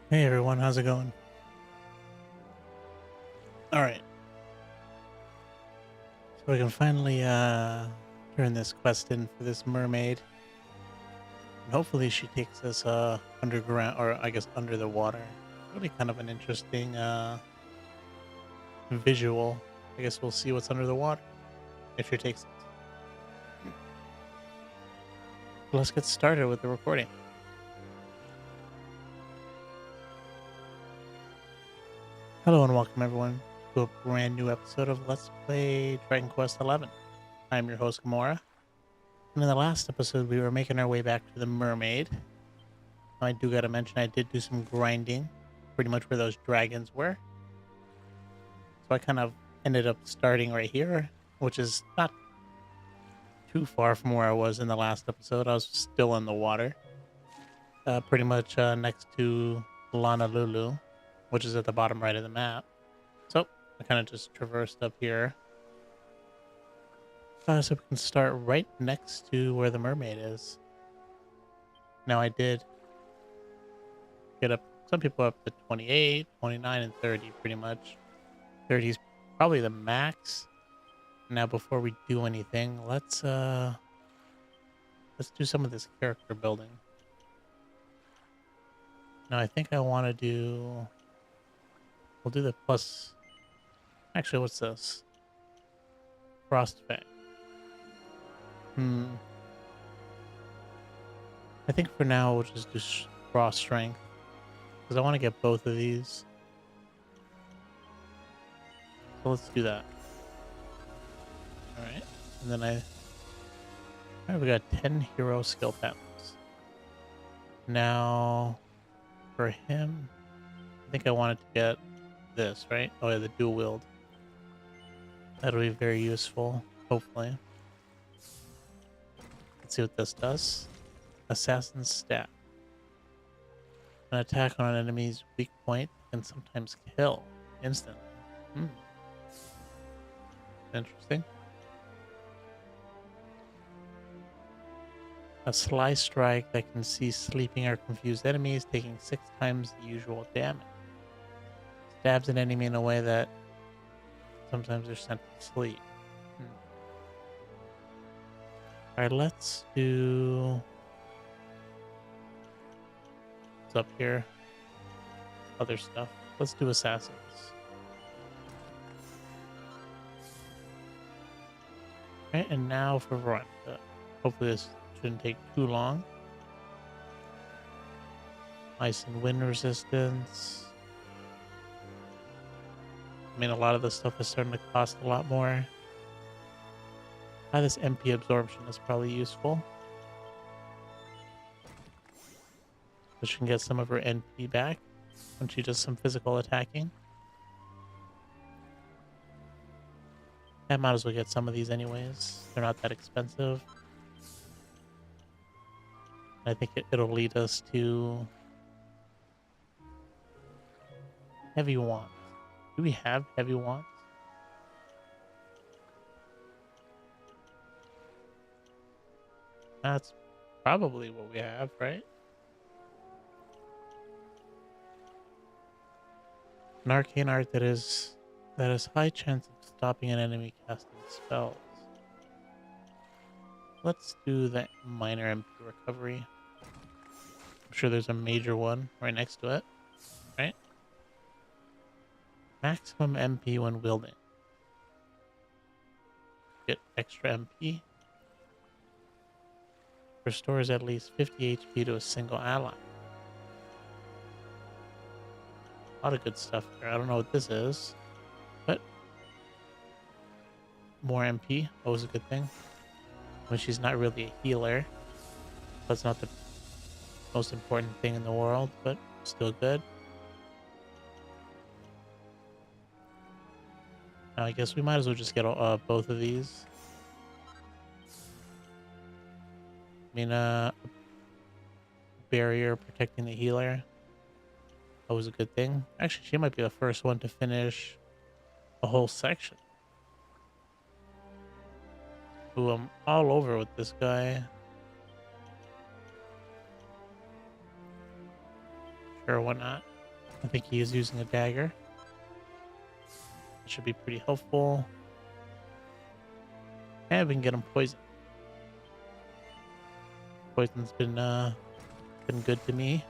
Hey everyone, how's it going? All right, so we can finally turn this quest in for this mermaid, and hopefully she takes us underground, or I guess under the water. Really kind of an interesting visual. I guess we'll see what's under the water if she takes us. So let's get started with the recording. Hello and welcome everyone to a brand new episode of Let's Play Dragon Quest XI. I'm your host Gamora, and in the last episode we were making our way back to the mermaid. I do gotta mention I did do some grinding, pretty much where those dragons were. So I kind of ended up starting right here, which is not too far from where I was in the last episode. I was still in the water, pretty much next to Lana Lulu, which is at the bottom right of the map. So I kind of just traversed up here. So we can start right next to where the mermaid is. Now I did get up, some people up to 28, 29, and 30 pretty much. 30 is probably the max. Now before we do anything, let's do some of this character building. Now I think I want to do, we'll do the plus, actually what's this? Frost Fang. I think for now we'll just do Frost Strength, because I want to get both of these. So let's do that. Alright, and then alright, we got 10 hero skill panels. Now, for him, I think I wanted to get this, right? Oh yeah, the dual wield. That'll be very useful, hopefully. Let's see what this does. Assassin's Staff. An attack on an enemy's weak point can sometimes kill instantly. Interesting. A sly strike that can see sleeping or confused enemies, taking 6 times the usual damage. Stabs an enemy in a way that sometimes they're sent to sleep. Alright, let's do what's up here. Other stuff. Let's do assassins. Alright, and now for Veronica. Hopefully this shouldn't take too long. Ice and wind resistance. I mean, a lot of this stuff is starting to cost a lot more. This MP absorption is probably useful. So she can get some of her NP back when she does some physical attacking. I might as well get some of these anyways. They're not that expensive. I think it'll lead us to heavy wands. Do we have heavy wands? That's probably what we have, right? An arcane art that has high chance of stopping an enemy casting spells. Let's do that minor MP recovery. I'm sure there's a major one right next to it, right? Maximum MP when wielding. Get extra MP. Restores at least 50 HP to a single ally. A lot of good stuff here. I don't know what this is, but more MP, always a good thing. When she's not really a healer, that's not the most important thing in the world, but still good. Now I guess we might as well just get both of these. I mean, barrier protecting the healer. That was a good thing. Actually, she might be the first one to finish a whole section. Ooh, I'm all over with this guy. Sure, why not? I think he is using a dagger. It should be pretty helpful. And we can get him poisoned. Poison's been good to me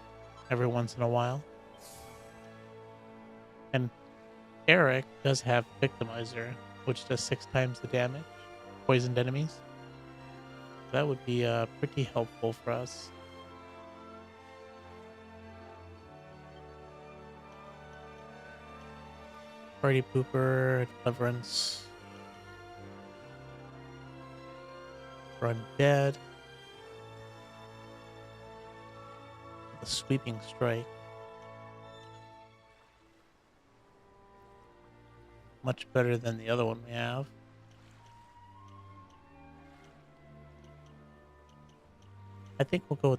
every once in a while. And Eric does have Victimizer, which does 6 times the damage. Poisoned enemies. That would be pretty helpful for us. Party Pooper, Deliverance. For Undead. The Sweeping Strike. Much better than the other one we have. I think we'll go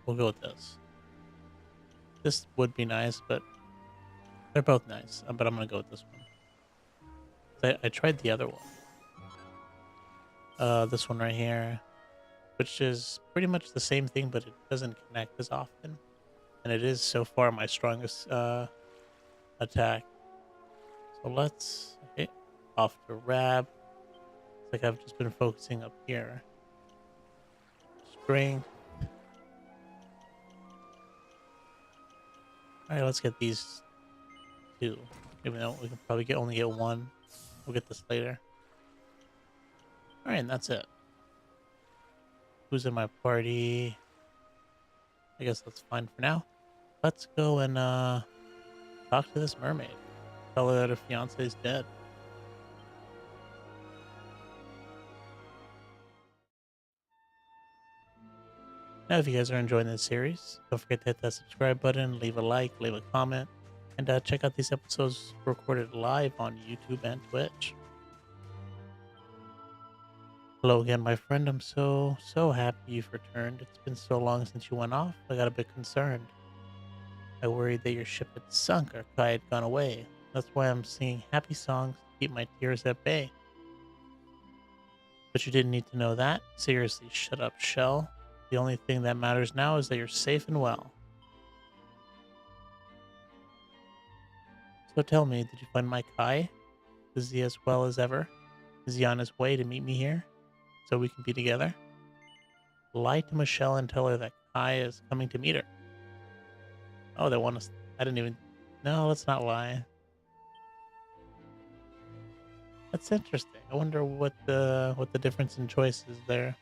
with this. This would be nice, but they're both nice. But I'm gonna go with this one. I tried the other one. This one right here, which is pretty much the same thing, but it doesn't connect as often, and it is so far my strongest attack. So let's off to Rab. It's like I've just been focusing up here. Strength. All right, let's get these two. Even though we can probably only get one, we'll get this later. All right, and that's it. Who's in my party? I guess that's fine for now. Let's go and talk to this mermaid. Tell her that her fiance is dead. Now, if you guys are enjoying this series, don't forget to hit that subscribe button, leave a like, leave a comment, and check out these episodes recorded live on YouTube and Twitch. Hello again, my friend. I'm so happy you've returned. It's been so long since you went off. I got a bit concerned. I worried that your ship had sunk or Kai had gone away. That's why I'm singing happy songs to keep my tears at bay. But you didn't need to know that. Seriously, shut up, Shell. The only thing that matters now is that you're safe and well. So tell me, did you find my Kai? Is he as well as ever? Is he on his way to meet me here so we can be together? Lie to Michelle and tell her that Kai is coming to meet her. Oh, they want us. I didn't even. No, let's not lie. That's interesting. I wonder what the difference in choice is there.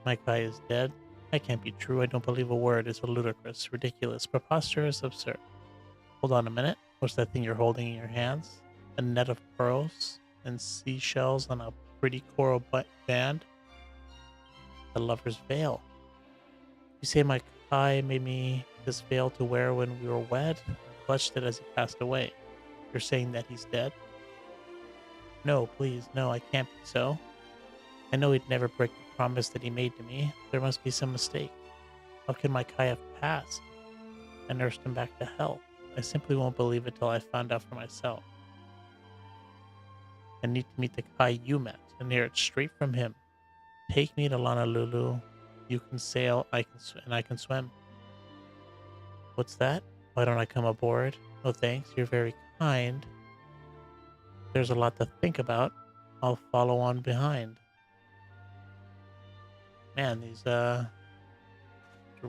My Kai is dead. That can't be true. I don't believe a word. It's ludicrous, ridiculous, preposterous, absurd. Hold on a minute. What's that thing you're holding in your hands? A net of pearls and seashells on a pretty coral band? The lover's veil. You say my Kai made me this veil to wear when we were wed? I clutched it as he passed away. You're saying that he's dead? No, please, no, I can't be so. I know he'd never break the promise that he made to me. There must be some mistake. How can my Kai have passed? I nursed him back to health. I simply won't believe it till I found out for myself. I need to meet the Kai you met and hear it straight from him. Take me to Honolulu. You can sail, I can swim. What's that? Why don't I come aboard? Oh, thanks. You're very kind. There's a lot to think about. I'll follow on behind. Man, these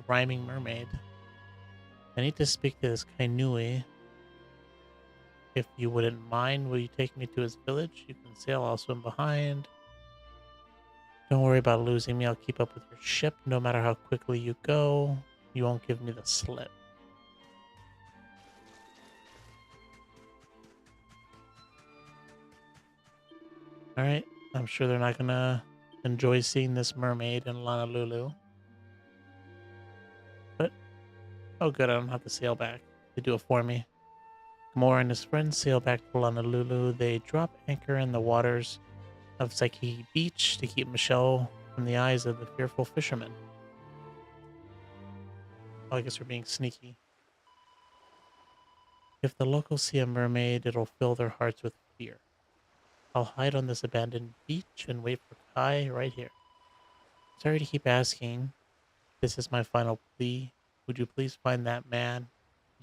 rhyming mermaid. I need to speak to this Kainui. If you wouldn't mind, will you take me to his village? You can sail, I'll swim behind. Don't worry about losing me. I'll keep up with your ship no matter how quickly you go. You won't give me the slip. Alright, I'm sure they're not gonna enjoy seeing this mermaid in Honolulu. But, oh good, I don't have to sail back. They do it for me. Gamora and his friends sail back to Honolulu. They drop anchor in the waters of Saikiki Beach to keep Michelle from the eyes of the fearful fishermen. Oh, I guess we're being sneaky. If the locals see a mermaid, it'll fill their hearts with fear. I'll hide on this abandoned beach and wait for Kai right here. Sorry to keep asking. This is my final plea. Would you please find that man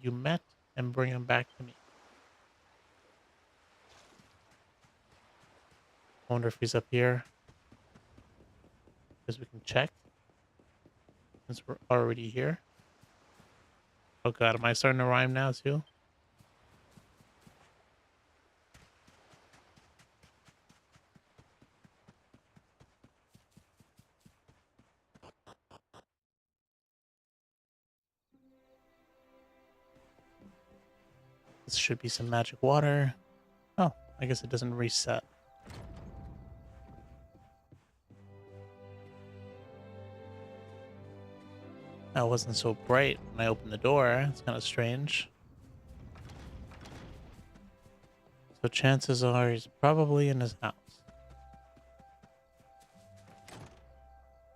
you met and bring him back to me? I wonder if he's up here, because we can check since we're already here. Oh god, am I starting to rhyme now too? This should be some magic water. Oh, I guess it doesn't reset. That wasn't so bright when I opened the door. It's kind of strange. So chances are he's probably in his house.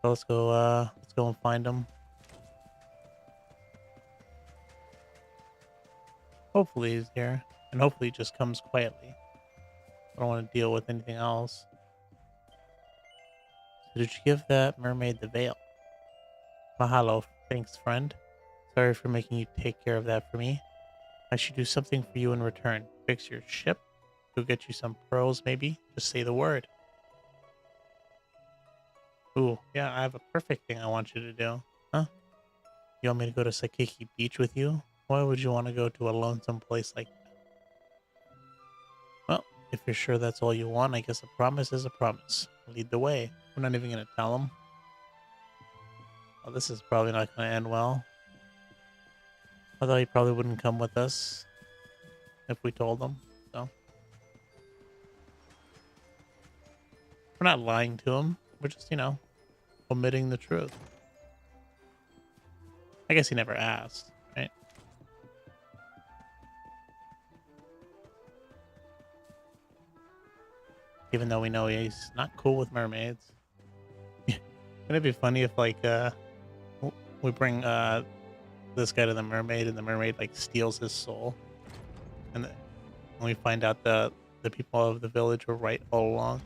So let's go and find him. Hopefully he's here. And hopefully he just comes quietly. I don't want to deal with anything else. So did you give that mermaid the veil? Mahalo, thanks friend. Sorry for making you take care of that for me. I should do something for you in return. Fix your ship. Go get you some pearls maybe. Just say the word. Ooh, yeah, I have a perfect thing I want you to do. Huh? You want me to go to Sakiki Beach with you? Why would you want to go to a lonesome place like that? Well, if you're sure that's all you want, I guess a promise is a promise. Lead the way. We're not even going to tell him. Oh, this is probably not going to end well. I thought he probably wouldn't come with us if we told him. So we're not lying to him. We're just, omitting the truth. I guess he never asked, right? Even though we know he's not cool with mermaids. Wouldn't it be funny if, like, we bring this guy to the mermaid and the mermaid, like, steals his soul? And we find out the people of the village were right all along.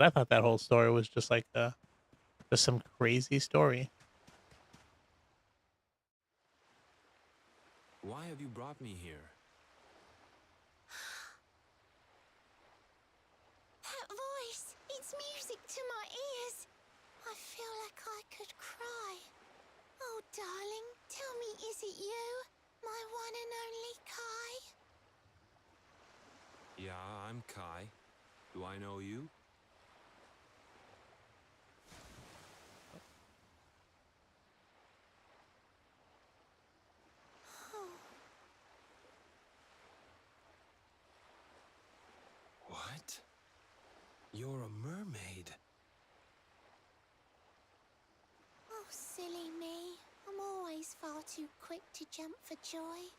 I thought that whole story was just like just some crazy story. Why have you brought me here? That voice! It's music to my ears. I feel like I could cry. Oh, darling, tell me, is it you? My one and only Kai? Yeah, I'm Kai. Do I know you? What? You're a mermaid. Oh, silly me. I'm always far too quick to jump for joy.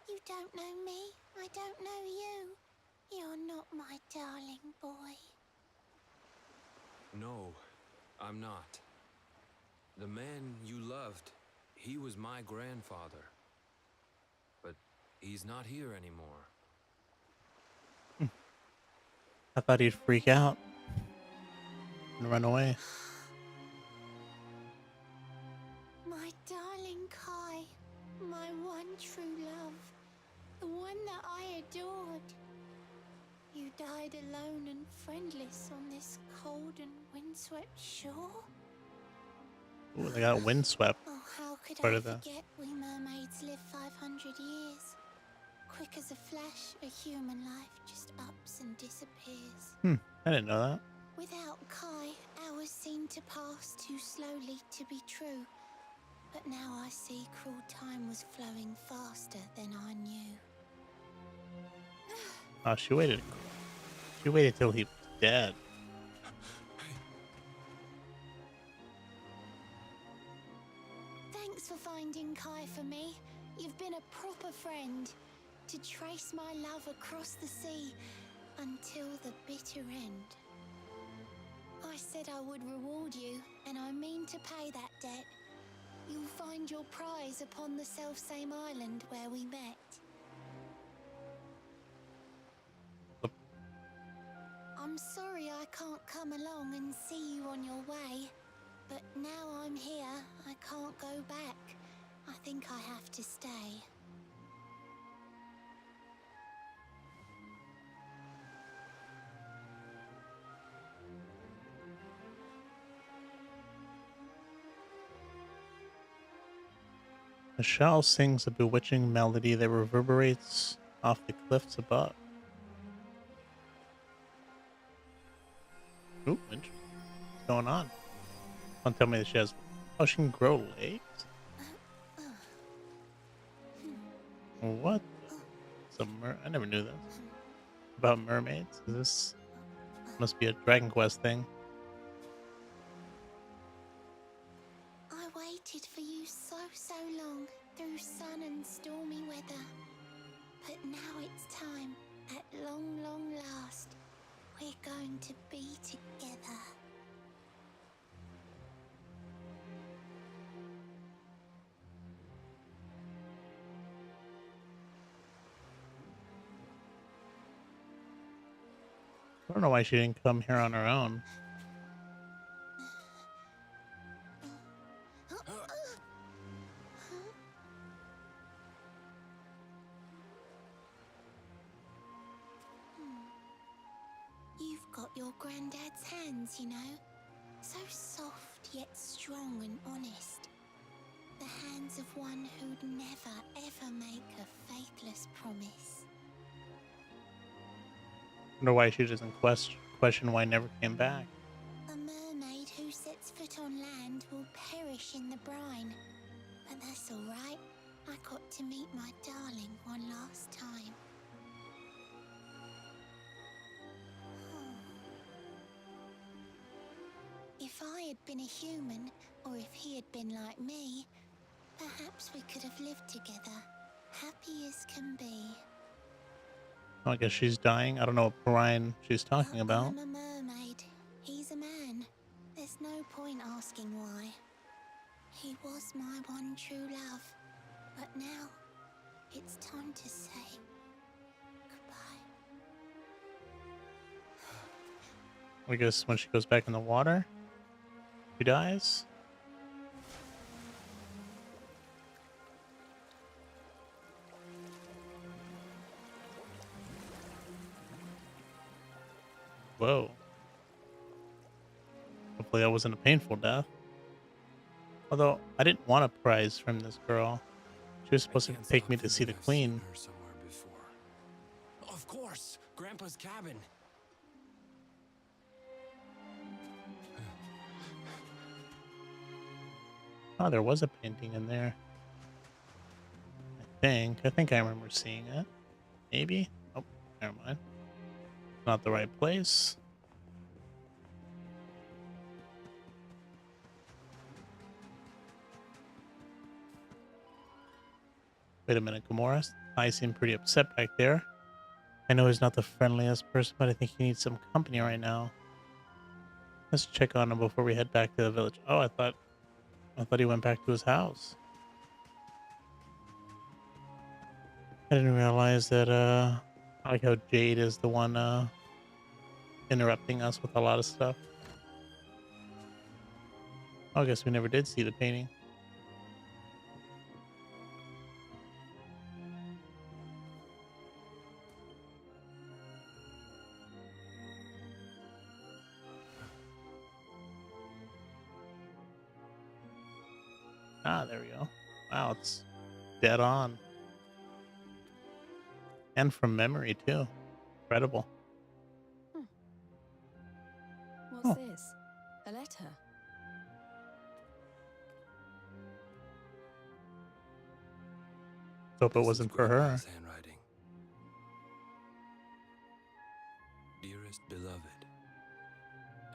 You don't know me. I don't know you. You're not my darling boy. No, I'm not. The man you loved, he was my grandfather. But he's not here anymore. I thought he'd freak out and run away. My darling Kai, my one true love, the one that I adored. You died alone and friendless on this cold and windswept shore? Ooh, they got windswept. Oh, how could Part I of the. forget we mermaids live 500 years? Quick as a flash, a human life just ups and disappears. I didn't know that. Without Kai, hours seem to pass too slowly to be true. But now I see cruel time was flowing faster than I knew. Oh, she waited. She waited till he was dead. Thanks for finding Kai for me. You've been a proper friend. To trace my love across the sea until the bitter end. I said I would reward you, and I mean to pay that debt. You'll find your prize upon the selfsame island where we met. I'm sorry I can't come along and see you on your way, But now I'm here, I can't go back. I think I have to stay. The shell sings a bewitching melody that reverberates off the cliffs above. Ooh, interesting. What's going on? Don't tell me that she has. Oh, she can grow legs? What? I never knew this. About mermaids? Is this must be a Dragon Quest thing? I waited for you so long, through sun and stormy weather. But now it's time, at long last. We're going to be together. I don't know why she didn't come here on her own. You've got your granddad's hands, you know. So soft yet strong and honest. The hands of one who'd never ever make a faithless promise. I wonder why she doesn't question why I never came back. A mermaid who sets foot on land will perish in the brine. But that's all right. I got to meet my darling one last time. If I had been a human, or if he had been like me, perhaps we could have lived together, happy as can be. Oh, I guess she's dying. I don't know what Brian she's talking about. I'm a mermaid. He's a man. There's no point asking why. He was my one true love. But now, it's time to say goodbye. I guess when she goes back in the water, she dies. Whoa. Hopefully that wasn't a painful death. Although, I didn't want a prize from this girl. She was supposed to take me to see the queen. I've seen her somewhere before. Of course, Grandpa's cabin. Oh, there was a painting in there. I think I remember seeing it. Maybe? Oh, never mind. Not the right place. Wait a minute, Gamora. I seem pretty upset back there. I know he's not the friendliest person, but I think he needs some company right now. Let's check on him before we head back to the village. Oh, I thought he went back to his house. I didn't realize that I like how Jade is the one interrupting us with a lot of stuff. Oh, I guess we never did see the painting. Ah, there we go. Wow, it's dead on. And from memory, too. Incredible. What's Oh. this? A letter? Hope it This is wasn't for her. Grandpa's handwriting. Dearest beloved,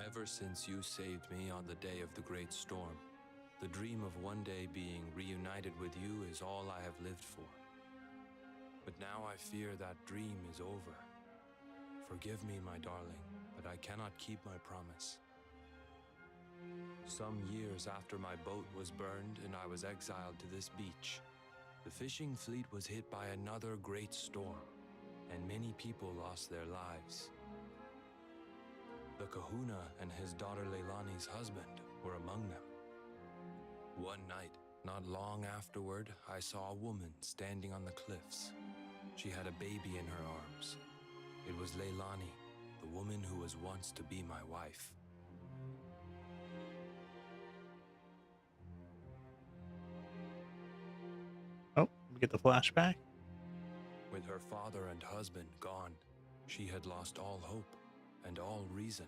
ever since you saved me on the day of the great storm, the dream of one day being reunited with you is all I have lived for. But now I fear that dream is over. Forgive me, my darling, but I cannot keep my promise. Some years after my boat was burned and I was exiled to this beach, the fishing fleet was hit by another great storm, and many people lost their lives. The kahuna and his daughter Leilani's husband were among them. One night, not long afterward, I saw a woman standing on the cliffs. She had a baby in her arms. It was Leilani, the woman who was once to be my wife. Oh, we get the flashback. With her father and husband gone, she had lost all hope and all reason.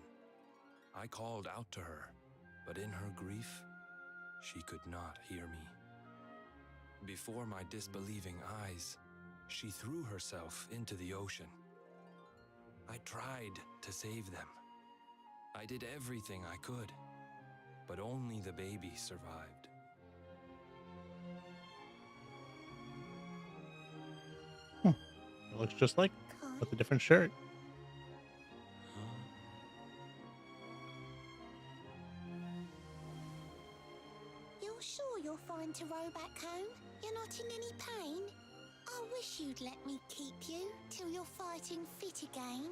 I called out to her, but in her grief, she could not hear me. Before my disbelieving eyes, she threw herself into the ocean. I tried to save them. I did everything I could, but only the baby survived. It looks just like Kai, with a different shirt. you're sure you're fine to row back home? You're not in any pain? I wish you'd let me keep you till you're fighting fit again.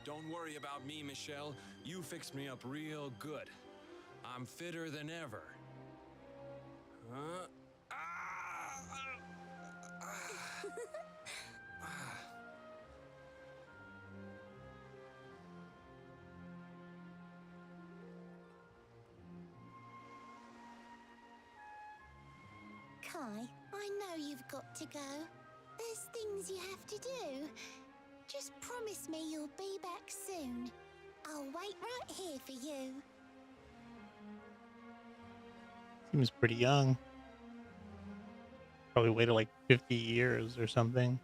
Don't worry about me, Michelle. You fixed me up real good. I'm fitter than ever. Kai, I know you've got to go. There's things you have to do. Just promise me you'll be back soon. I'll wait right here for you. Seems pretty young. Probably waited like 50 years or something.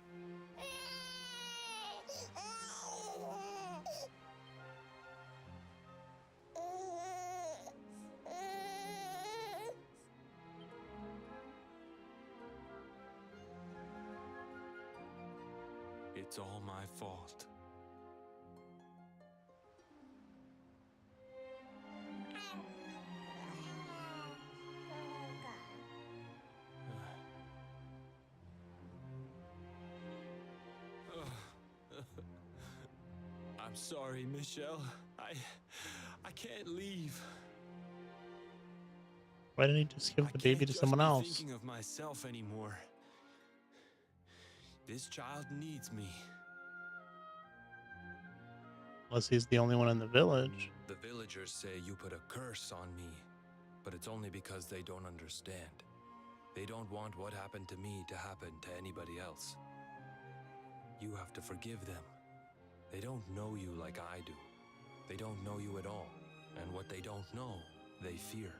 It's all my fault. I'm sorry, Michelle. I can't leave. Why didn't he just give the baby to someone I can't else? just be thinking of myself anymore. This child needs me. Unless he's the only one in the village. The villagers say you put a curse on me, but it's only because they don't understand. They don't want what happened to me to happen to anybody else. You have to forgive them. They don't know you like I do. They don't know you at all, and what they don't know, they fear.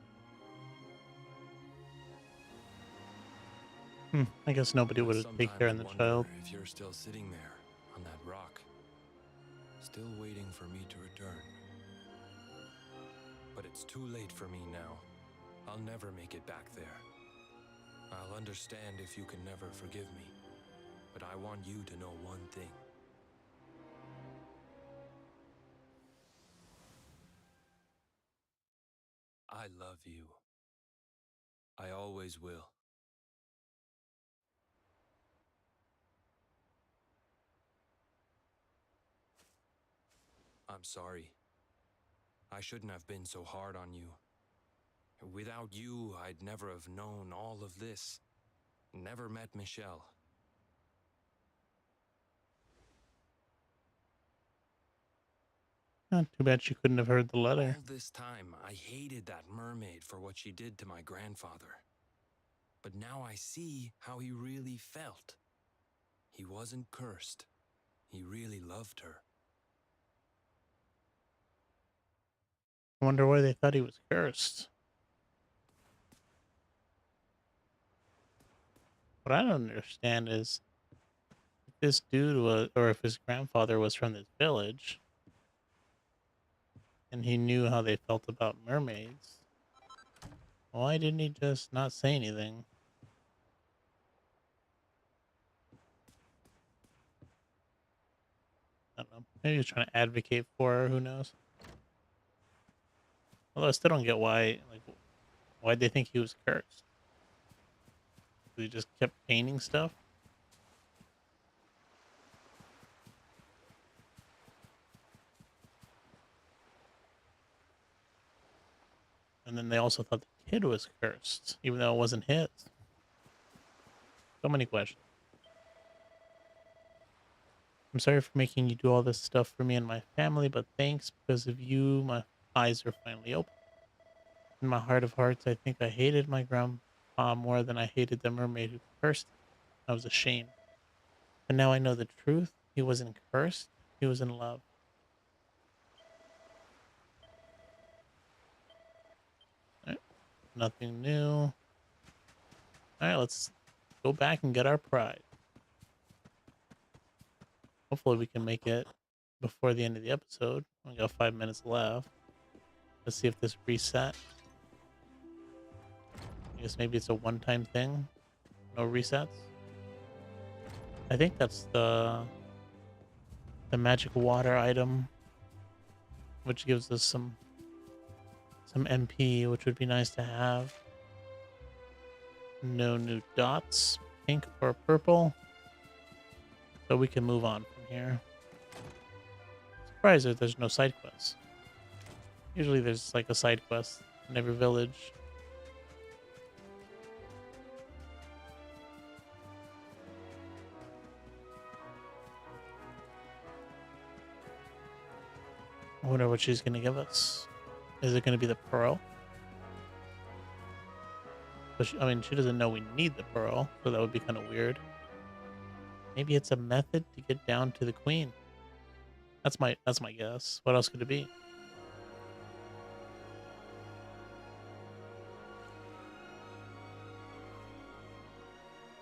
I guess nobody would take care of the Sometimes child. wonder if you're still sitting there on that rock, still waiting for me to return. But it's too late for me now. I'll never make it back there. I'll understand if you can never forgive me, but I want you to know one thing. I love you. I always will. I'm sorry. I shouldn't have been so hard on you. Without you, I'd never have known all of this. Never met Michelle. Too bad she couldn't have heard the letter. All this time, I hated that mermaid for what she did to my grandfather. But now I see how he really felt. He wasn't cursed. He really loved her. I wonder why they thought he was cursed. What I don't understand is if this dude was, or if his grandfather was from this village, and he knew how they felt about mermaids, why didn't he just not say anything? I don't know. Maybe he was trying to advocate for her. Who knows? Although I still don't get why'd they think he was cursed? He just kept painting stuff. And then they also thought the kid was cursed, even though it wasn't his. So many questions. I'm sorry for making you do all this stuff for me and my family, but thanks. Because of you, my eyes are finally open. In my heart of hearts, I think I hated my grandpa more than I hated the mermaid who cursed him. I was ashamed. But now I know the truth. He wasn't cursed. He was in love. All right, nothing new. All right, let's go back and get our pride. Hopefully we can make it before the end of the episode. We got 5 minutes left. Let's see if this reset. I guess maybe it's a one-time thing. No resets. I think that's the magic water item, which gives us some MP, which would be nice to have. No new dots, pink or purple. So we can move on from here. Surprised that there's no side quests. Usually there's like a side quest in every village. I wonder what she's gonna give us. Is it gonna be the pearl? But I mean, she doesn't know we need the pearl, so that would be kind of weird. Maybe it's a method to get down to the queen. That's my guess. What else could it be?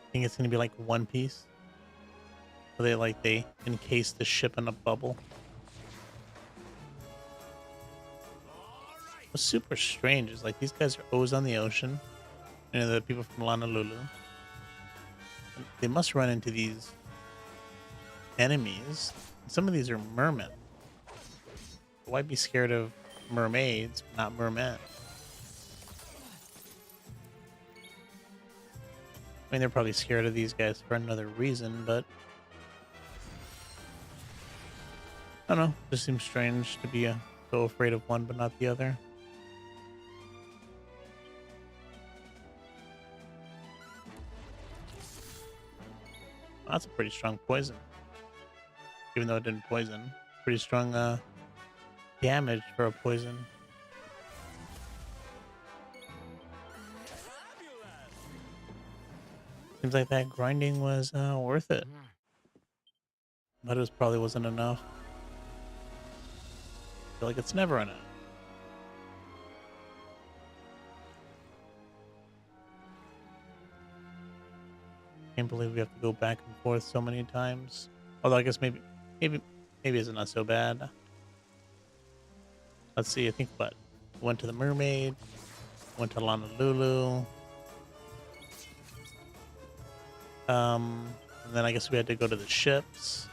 I think it's gonna be like One Piece. Where they encase the ship in a bubble. What's super strange is like these guys are always on the ocean. You know, the people from Honolulu. They must run into these enemies. Some of these are mermen. Why be scared of mermaids, not mermen? I mean, they're probably scared of these guys for another reason, but I don't know. It just seems strange to be so afraid of one but not the other. That's a pretty strong poison. Even though it didn't poison. Pretty strong damage for a poison. Seems like that grinding was worth it. But it probably wasn't enough. I feel like it's never enough. Can't believe we have to go back and forth so many times. Although I guess maybe it's not so bad. Let's see. I think what went to the mermaid, went to Honolulu. And then I guess we had to go to the ships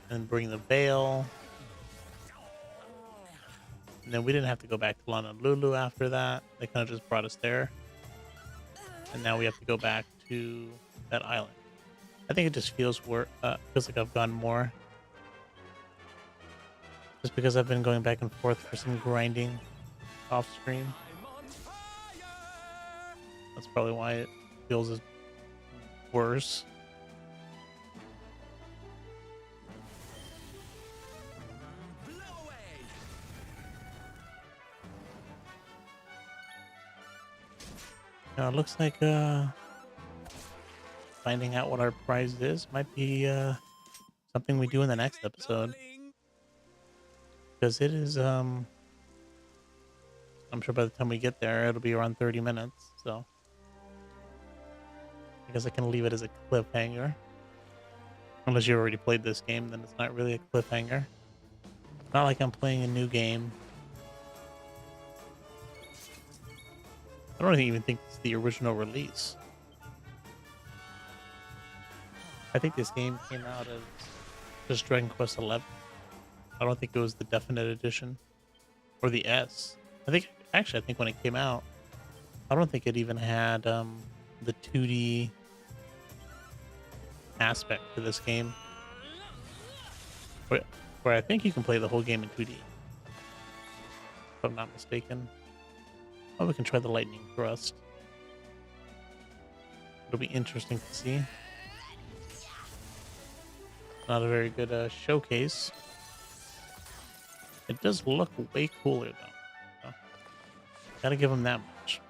and bring the veil. And then we didn't have to go back to Honolulu after that. They kind of just brought us there. And now we have to go back to that island. I think it just feels like I've gone more. Just because I've been going back and forth for some grinding off screen. That's probably why it feels as worse. Now it looks like finding out what our prize is might be something we do in the next episode. Because it is I'm sure by the time we get there it'll be around 30 minutes, so I guess I can leave it as a cliffhanger. Unless you already played this game, then it's not really a cliffhanger. Not like I'm playing a new game. I don't even think it's the original release. I think this game came out as just Dragon Quest XI. I don't think it was the Definite Edition or the S. I think when it came out, I don't think it even had the 2D aspect to this game. Where I think you can play the whole game in 2D. if I'm not mistaken. Oh, we can try the lightning thrust. It'll be interesting to see. Not a very good showcase. It does look way cooler though. So, gotta give him that much.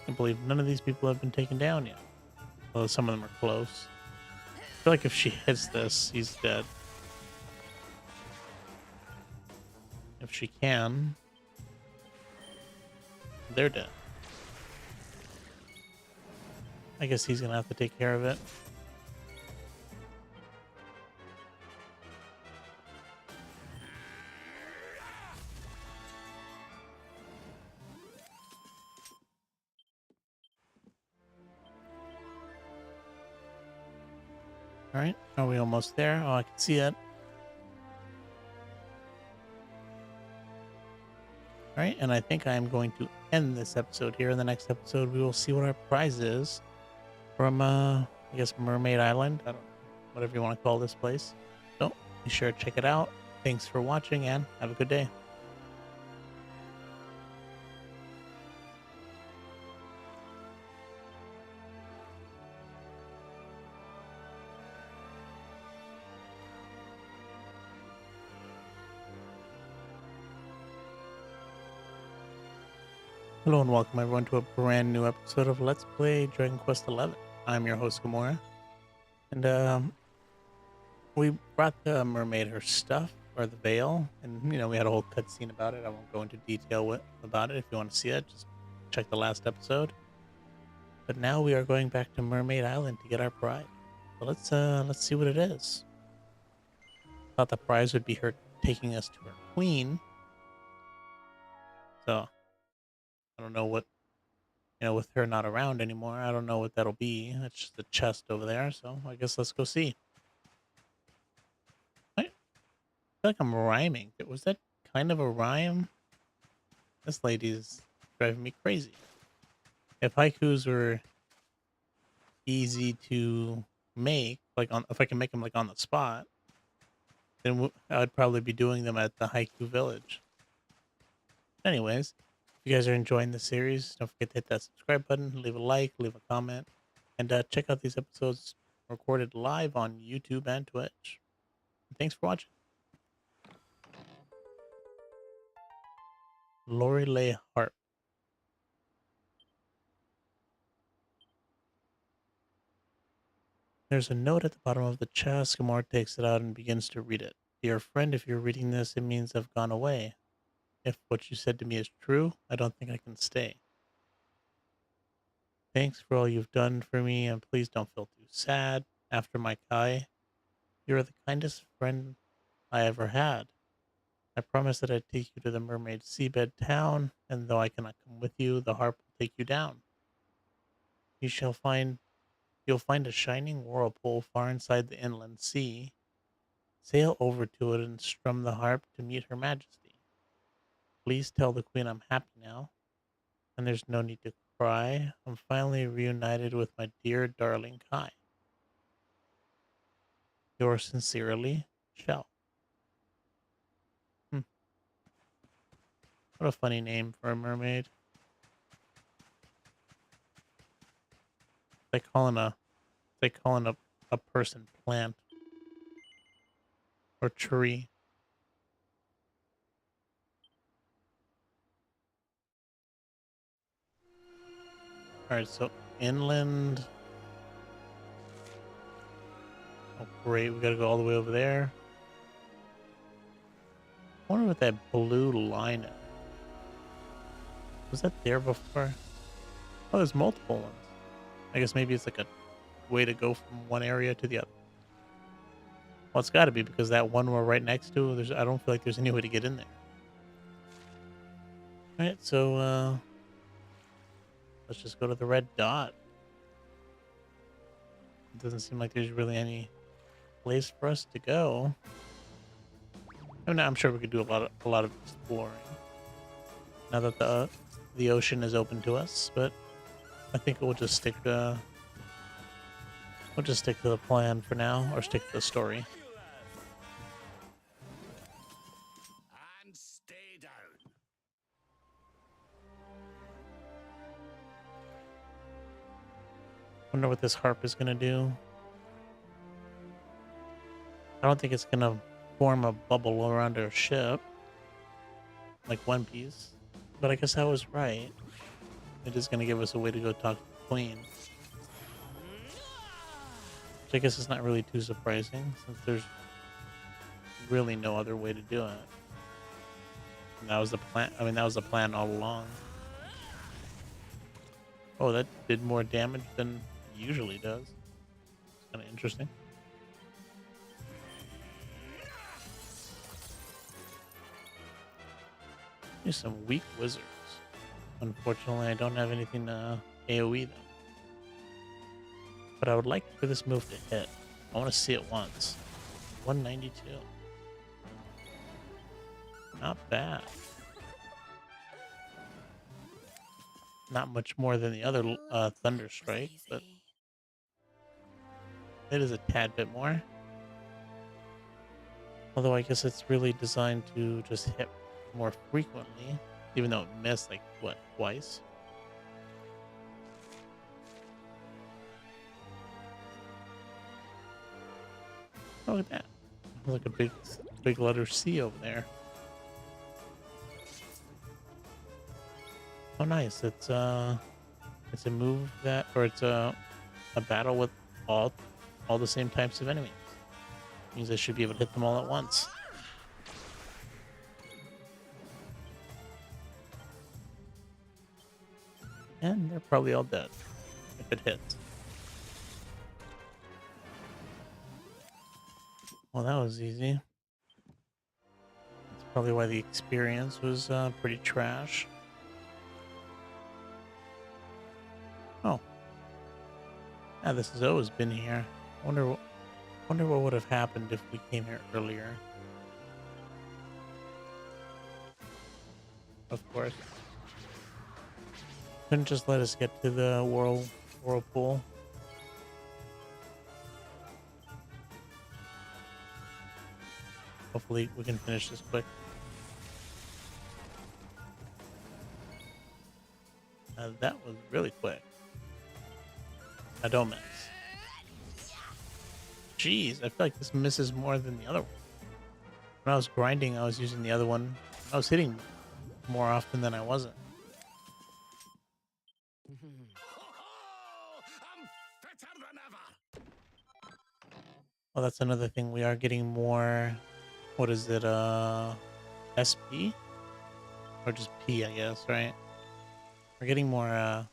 I can't believe none of these people have been taken down yet. Although some of them are close. I feel like if she hits this, he's dead. If she can, they're dead. I guess he's gonna have to take care of it. All right, are we almost there? Oh, I can see it. All right, and I think I'm going to end this episode here. In the next episode, we will see what our prize is from, I guess, Mermaid Island. I don't know, whatever you want to call this place. So be sure to check it out. Thanks for watching, and have a good day. Hello and welcome everyone to a brand new episode of Let's Play Dragon Quest XI. I'm your host Gamora, and we brought the mermaid her stuff, or the veil, and we had a whole cutscene about it. I won't go into detail about it. If you want to see it, just check the last episode. But now we are going back to Mermaid Island to get our prize. So let's see what it is. Thought the prize would be her taking us to her queen. So I don't know what, with her not around anymore, I don't know what that'll be. It's just a chest over there, so I guess let's go see. I feel like I'm rhyming. Was that kind of a rhyme? This lady's driving me crazy. If haikus were easy to make, if I can make them like on the spot, then I'd probably be doing them at the haiku village. Anyways, if you guys are enjoying the series, don't forget to hit that subscribe button, leave a like, leave a comment, and check out these episodes recorded live on YouTube and Twitch. And thanks for watching. Lorelei Harp. There's a note at the bottom of the chest. Gamora takes it out and begins to read it. Dear friend, if you're reading this, it means I've gone away. If what you said to me is true, I don't think I can stay. Thanks for all you've done for me, and please don't feel too sad. After my Kai, you're the kindest friend I ever had. I promise that I'd take you to the mermaid seabed town, and though I cannot come with you, the harp will take you down. You'll find a shining whirlpool far inside the inland sea. Sail over to it and strum the harp to meet her majesty. Please tell the queen I'm happy now, and there's no need to cry. I'm finally reunited with my dear darling Kai. Yours sincerely, Shell. What a funny name for a mermaid. They calling a person plant or tree. Alright, so inland. Oh great, we gotta go all the way over there. I wonder what that blue line is. Was that there before? Oh, there's multiple ones. I guess maybe it's like a way to go from one area to the other. Well, it's got to be because that one we're right next to, I don't feel like there's any way to get in there. All right, so let's just go to the red dot. It doesn't seem like there's really any place for us to go. I mean, I'm sure we could do a lot of exploring now that the ocean is open to us, but I think we'll just stick We'll just stick to the plan for now, or stick to the story. And stay down. Wonder what this harp is gonna do. I don't think it's gonna form a bubble around our ship, like One Piece. But I guess I was right. It is gonna give us a way to go talk to the Queen. Which I guess is not really too surprising, since there's really no other way to do it. And that was the plan. I mean, that was the plan all along. Oh, that did more damage than it usually does. It's kind of interesting. Here's some weak wizards. Unfortunately, I don't have anything to AoE them. But I would like for this move to hit. I want to see it once. 192. Not bad. Not much more than the other Thunder Strike, but it is a tad bit more. Although I guess it's really designed to just hit more frequently, even though it missed like what, twice? Oh, look at that. Look, a big letter C over there. Oh, nice. It's a move that, or it's a battle with all the same types of enemies. Means I should be able to hit them all at once. And they're probably all dead if it hits. Well, that was easy. That's probably why the experience was pretty trash. Oh. Yeah, this has always been here. Wonder what would have happened if we came here earlier. Of course. Couldn't just let us get to the whirlpool. Hopefully we can finish this quick. That was really quick. I don't miss. Jeez, I feel like this misses more than the other one. When I was grinding, I was using the other one. I was hitting more often than I wasn't. I'm fitter than ever. Well, that's another thing. We are getting more. What is it? SP or just P? I guess, right? We're getting more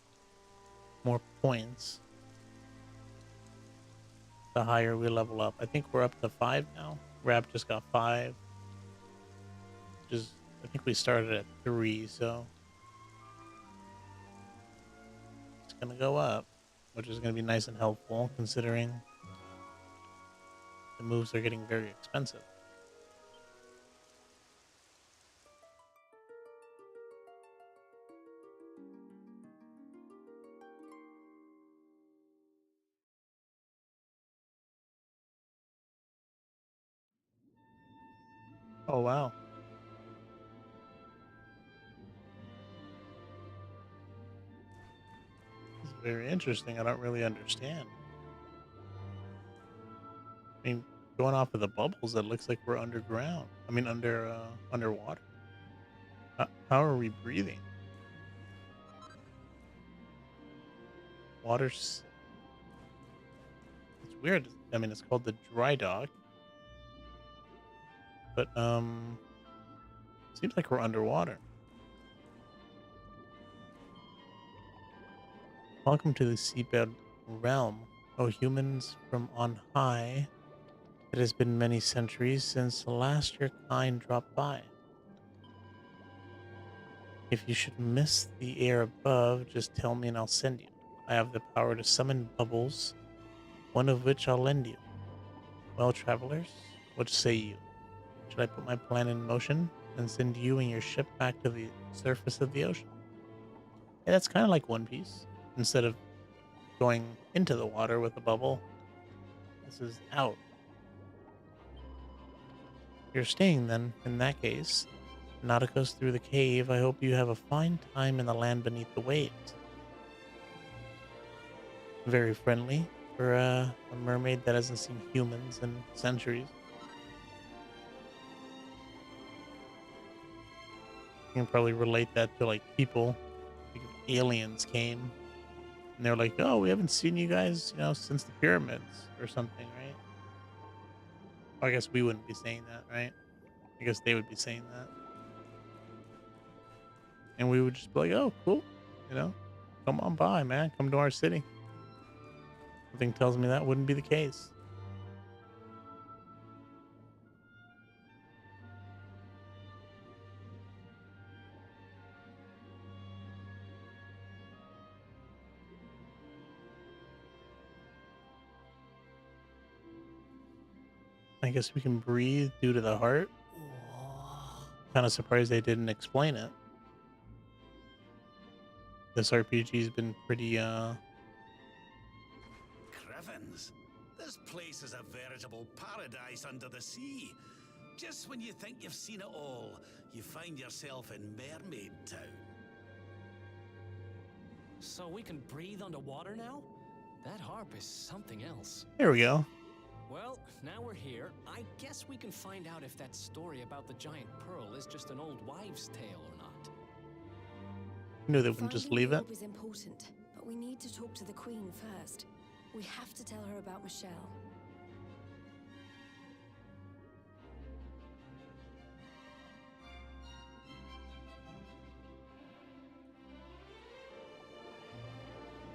points the higher we level up. I think we're up to 5 now. Rab just got 5. Which is, I think we started at 3, so it's gonna go up, which is gonna be nice and helpful considering the moves are getting very expensive. Oh wow. This is very interesting. I don't really understand. I mean, going off of the bubbles, it looks like we're underground. I mean, underwater. How are we breathing? Water's. It's weird. I mean, it's called the dry dock, but seems like we're underwater. Welcome to the seabed realm, O humans from on high. It has been many centuries since last your kind dropped by. If you should miss the air above, just tell me and I'll send you. I have the power to summon bubbles, one of which I'll lend you. Well, travelers, what say you? Should I put my plan in motion and send you and your ship back to the surface of the ocean? Yeah, that's kind of like One Piece. Instead of going into the water with a bubble, This is out. You're staying then, in that case. Nauticus through the cave. I hope you have a fine time in the land beneath the waves. Very friendly for a mermaid that hasn't seen humans in centuries. You can probably relate that to like people, like if aliens came and they're like, "Oh, we haven't seen you guys, since the pyramids or something," right? I guess we wouldn't be saying that, right? I guess they would be saying that, and we would just be like, "Oh, cool, you know, come on by, man, come to our city." Something tells me that wouldn't be the case. I guess we can breathe due to the heart. Kind of surprised they didn't explain it. This RPG's been pretty Crivens, this place is a veritable paradise under the sea. Just when you think you've seen it all, you find yourself in Mermaid Town. So we can breathe underwater now? That harp is something else. There we go. Well, now we're here. I guess we can find out if that story about the giant pearl is just an old wives' tale or not. I knew they wouldn't just leave it. Is important, but we need to talk to the Queen first. We have to tell her about Michelle.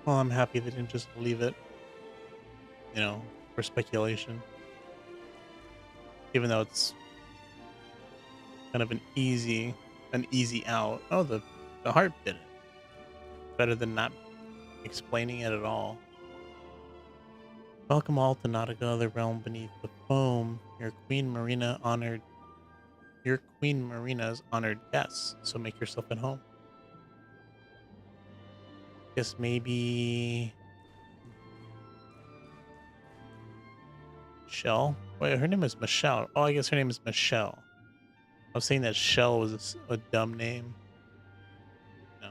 Well, I'm happy they didn't just leave it, for speculation. Even though it's kind of an easy out. Oh, the heart did it. Better than not explaining it at all. Welcome all to Nautica, the realm beneath the foam. Your Queen Marina's honored guests, so make yourself at home. Guess maybe Michelle? Wait, her name is Michelle. Oh, I guess her name is Michelle. I was saying that Shell was a dumb name. No,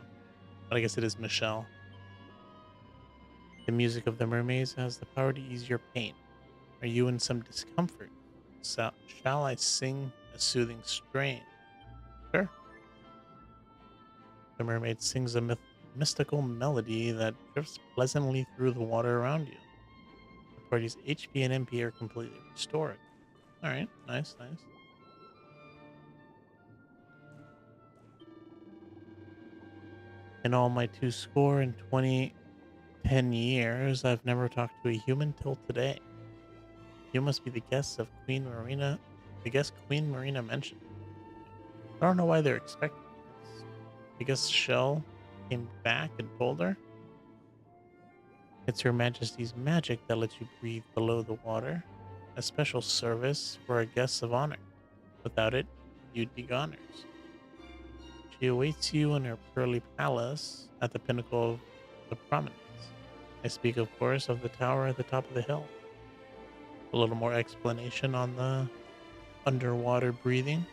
but I guess it is Michelle. The music of the mermaids has the power to ease your pain. Are you in some discomfort? Shall I sing a soothing strain? Sure. The mermaid sings a mystical melody that drifts pleasantly through the water around you. The party's HP and MP are completely restored. Alright, nice. In all my 10 years, I've never talked to a human till today. You must be the guest Queen Marina mentioned. I don't know why they're expecting this. I guess Shell came back and told her. It's Her Majesty's magic that lets you breathe below the water. A special service for our guests of honor. Without it, you'd be goners. She awaits you in her pearly palace at the pinnacle of the promenade. I speak, of course, of the tower at the top of the hill. A little more explanation on the underwater breathing.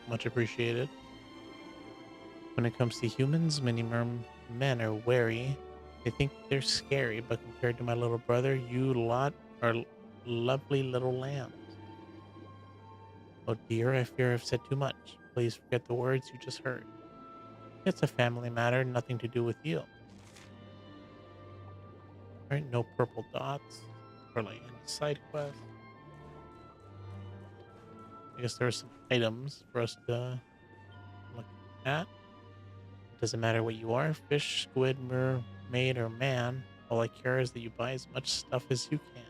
Much appreciated. When it comes to humans, many men are wary. They think they're scary, but compared to my little brother, you lot are lovely little lambs. Oh dear, I fear I've said too much. Please forget the words you just heard. It's a family matter, nothing to do with you. Alright, no purple dots for like any side quest. I guess there are some items for us to look at. It doesn't matter what you are, fish, squid, mermaid, or man. All I care is that you buy as much stuff as you can.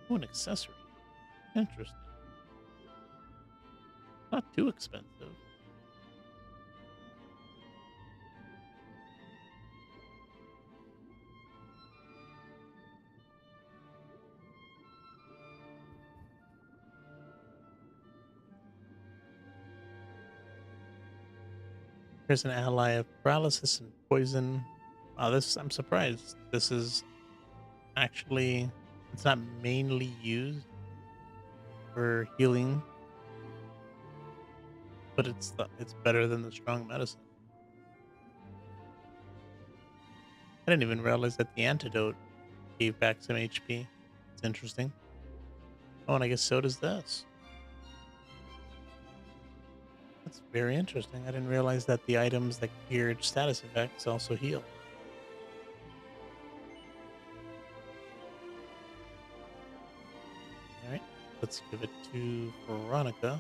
Oh, an accessory. Interesting. Not too expensive. Here's an ally of paralysis and poison. Wow, this I'm surprised. This is actually it's not mainly used for healing, but it's better than the strong medicine. I didn't even realize that the antidote gave back some HP. It's interesting. Oh, and I guess so does this. That's very interesting. I didn't realize that the items that geared status effects also heal. All right, let's give it to Veronica.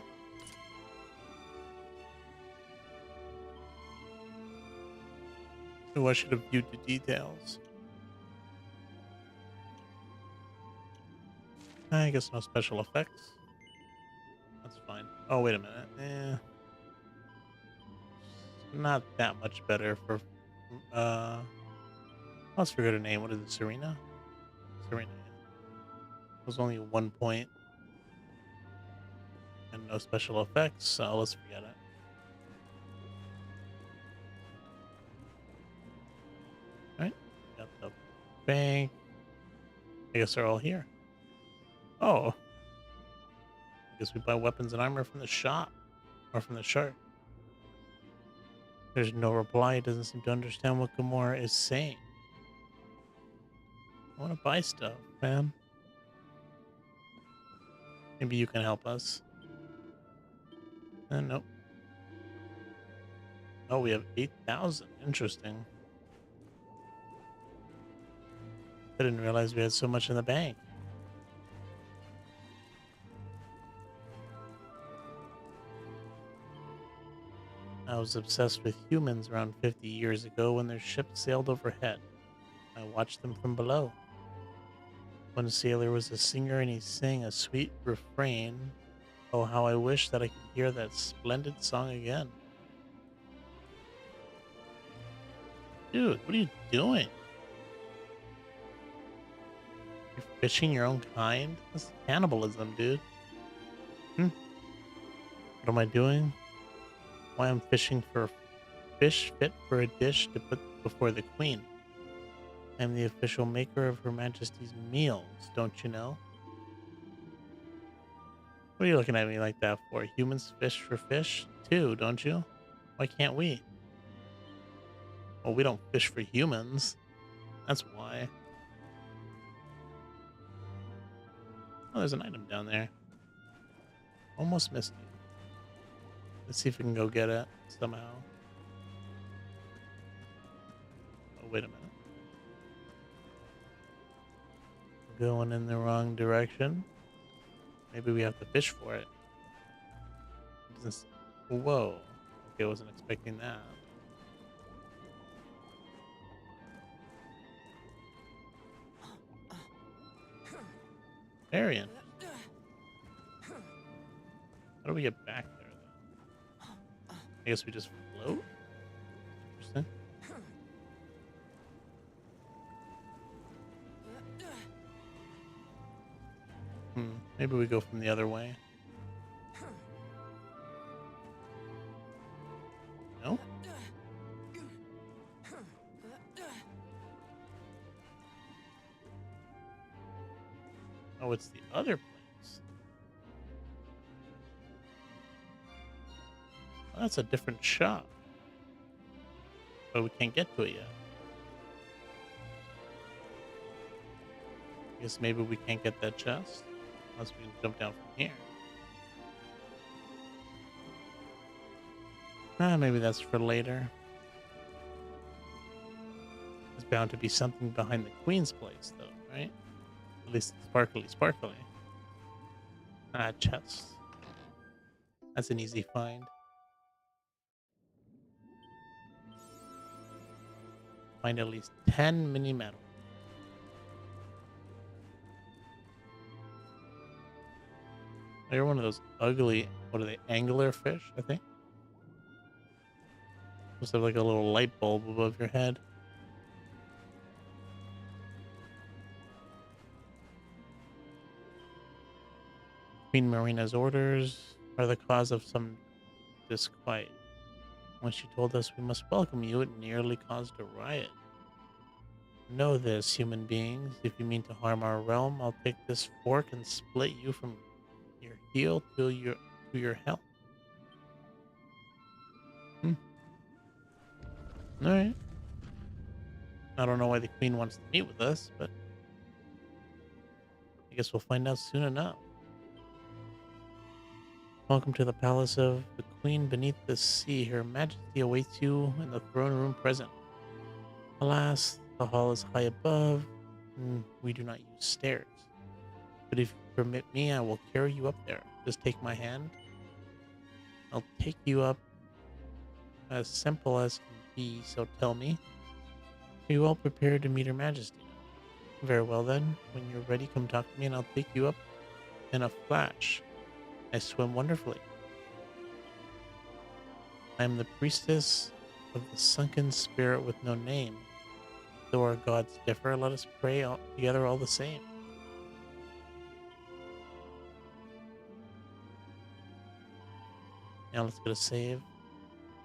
Oh, I should have viewed the details. I guess no special effects. That's fine. Oh, wait a minute. Not that much better for. Uh, let's forget her name. What is it, Serena? Serena. Yeah. It was only 1 point and no special effects, so let's forget it. All right. Got the bank. I guess they're all here. Oh, I guess we buy weapons and armor from the shop or from the shark. There's no reply. He doesn't seem to understand what Gamora is saying. I want to buy stuff, man. Maybe you can help us. Nope. Oh, we have 8,000. Interesting. I didn't realize we had so much in the bank. I was obsessed with humans around 50 years ago when their ship sailed overhead. I watched them from below. One sailor was a singer and he sang a sweet refrain. Oh, how I wish that I could hear that splendid song again. Dude, what are you doing? You're fishing your own kind? That's cannibalism, dude. What am I doing? Why I'm fishing for fish fit for a dish to put before the queen. I'm the official maker of Her Majesty's meals, don't you know? What are you looking at me like that for? Humans fish for fish too, don't you? Why can't we? Well, we don't fish for humans. That's why. Oh, there's an item down there. Almost missed it. Let's see if we can go get it somehow. Oh, wait a minute. We're going in the wrong direction. Maybe we have to fish for it. Whoa. Okay, I wasn't expecting that. Very interesting. How do we get back there, though? I guess we just float? Interesting. Maybe we go from the other way. No? Oh, it's the other place. Oh, that's a different shop. But we can't get to it yet. I guess maybe we can't get that chest. Unless we can jump down from here. Maybe that's for later. There's bound to be something behind the queen's place, though, right? At least sparkly. Chest. That's an easy find. Find at least 10 mini medals. They're one of those ugly, what are they, angler fish, I think? Supposed to have like a little light bulb above your head. Queen Marina's orders are the cause of some disquiet. When she told us we must welcome you, it nearly caused a riot. Know this, human beings. If you mean to harm our realm, I'll take this fork and split you from your heel to your health. Hmm. All right. I don't know why the queen wants to meet with us, but I guess we'll find out soon enough. Welcome to the palace of the queen beneath the sea. Her majesty awaits you in the throne room present. Alas, the hall is high above, and we do not use stairs. But if you permit me, I will carry you up there. Just take my hand. I'll take you up as simple as can be, so tell me, are you all prepared to meet Her Majesty? Very well then, when you're ready, come talk to me and I'll take you up in a flash. I swim wonderfully. I am the priestess of the sunken spirit with no name. Though our gods differ, let us pray together all the same. Now let's go to save.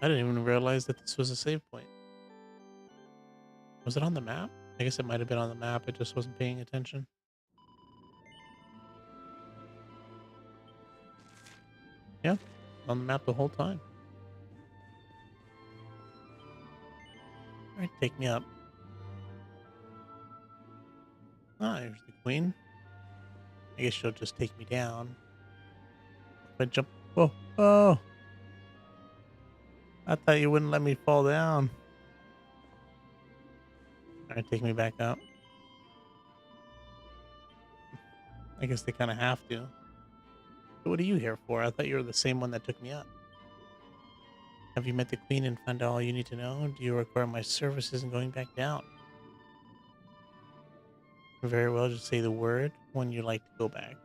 I didn't even realize that this was a save point. Was it on the map? I guess it might have been on the map. I just wasn't paying attention. Yeah, on the map the whole time. All right, take me up. Ah, here's the queen. I guess she'll just take me down. If I jump. Oh, oh! I thought you wouldn't let me fall down. All right, take me back up. I guess they kind of have to. So what are you here for? I thought you were the same one that took me up. Have you met the queen and found out all you need to know? Do you require my services in going back down? Very well, just say the word when you like to go back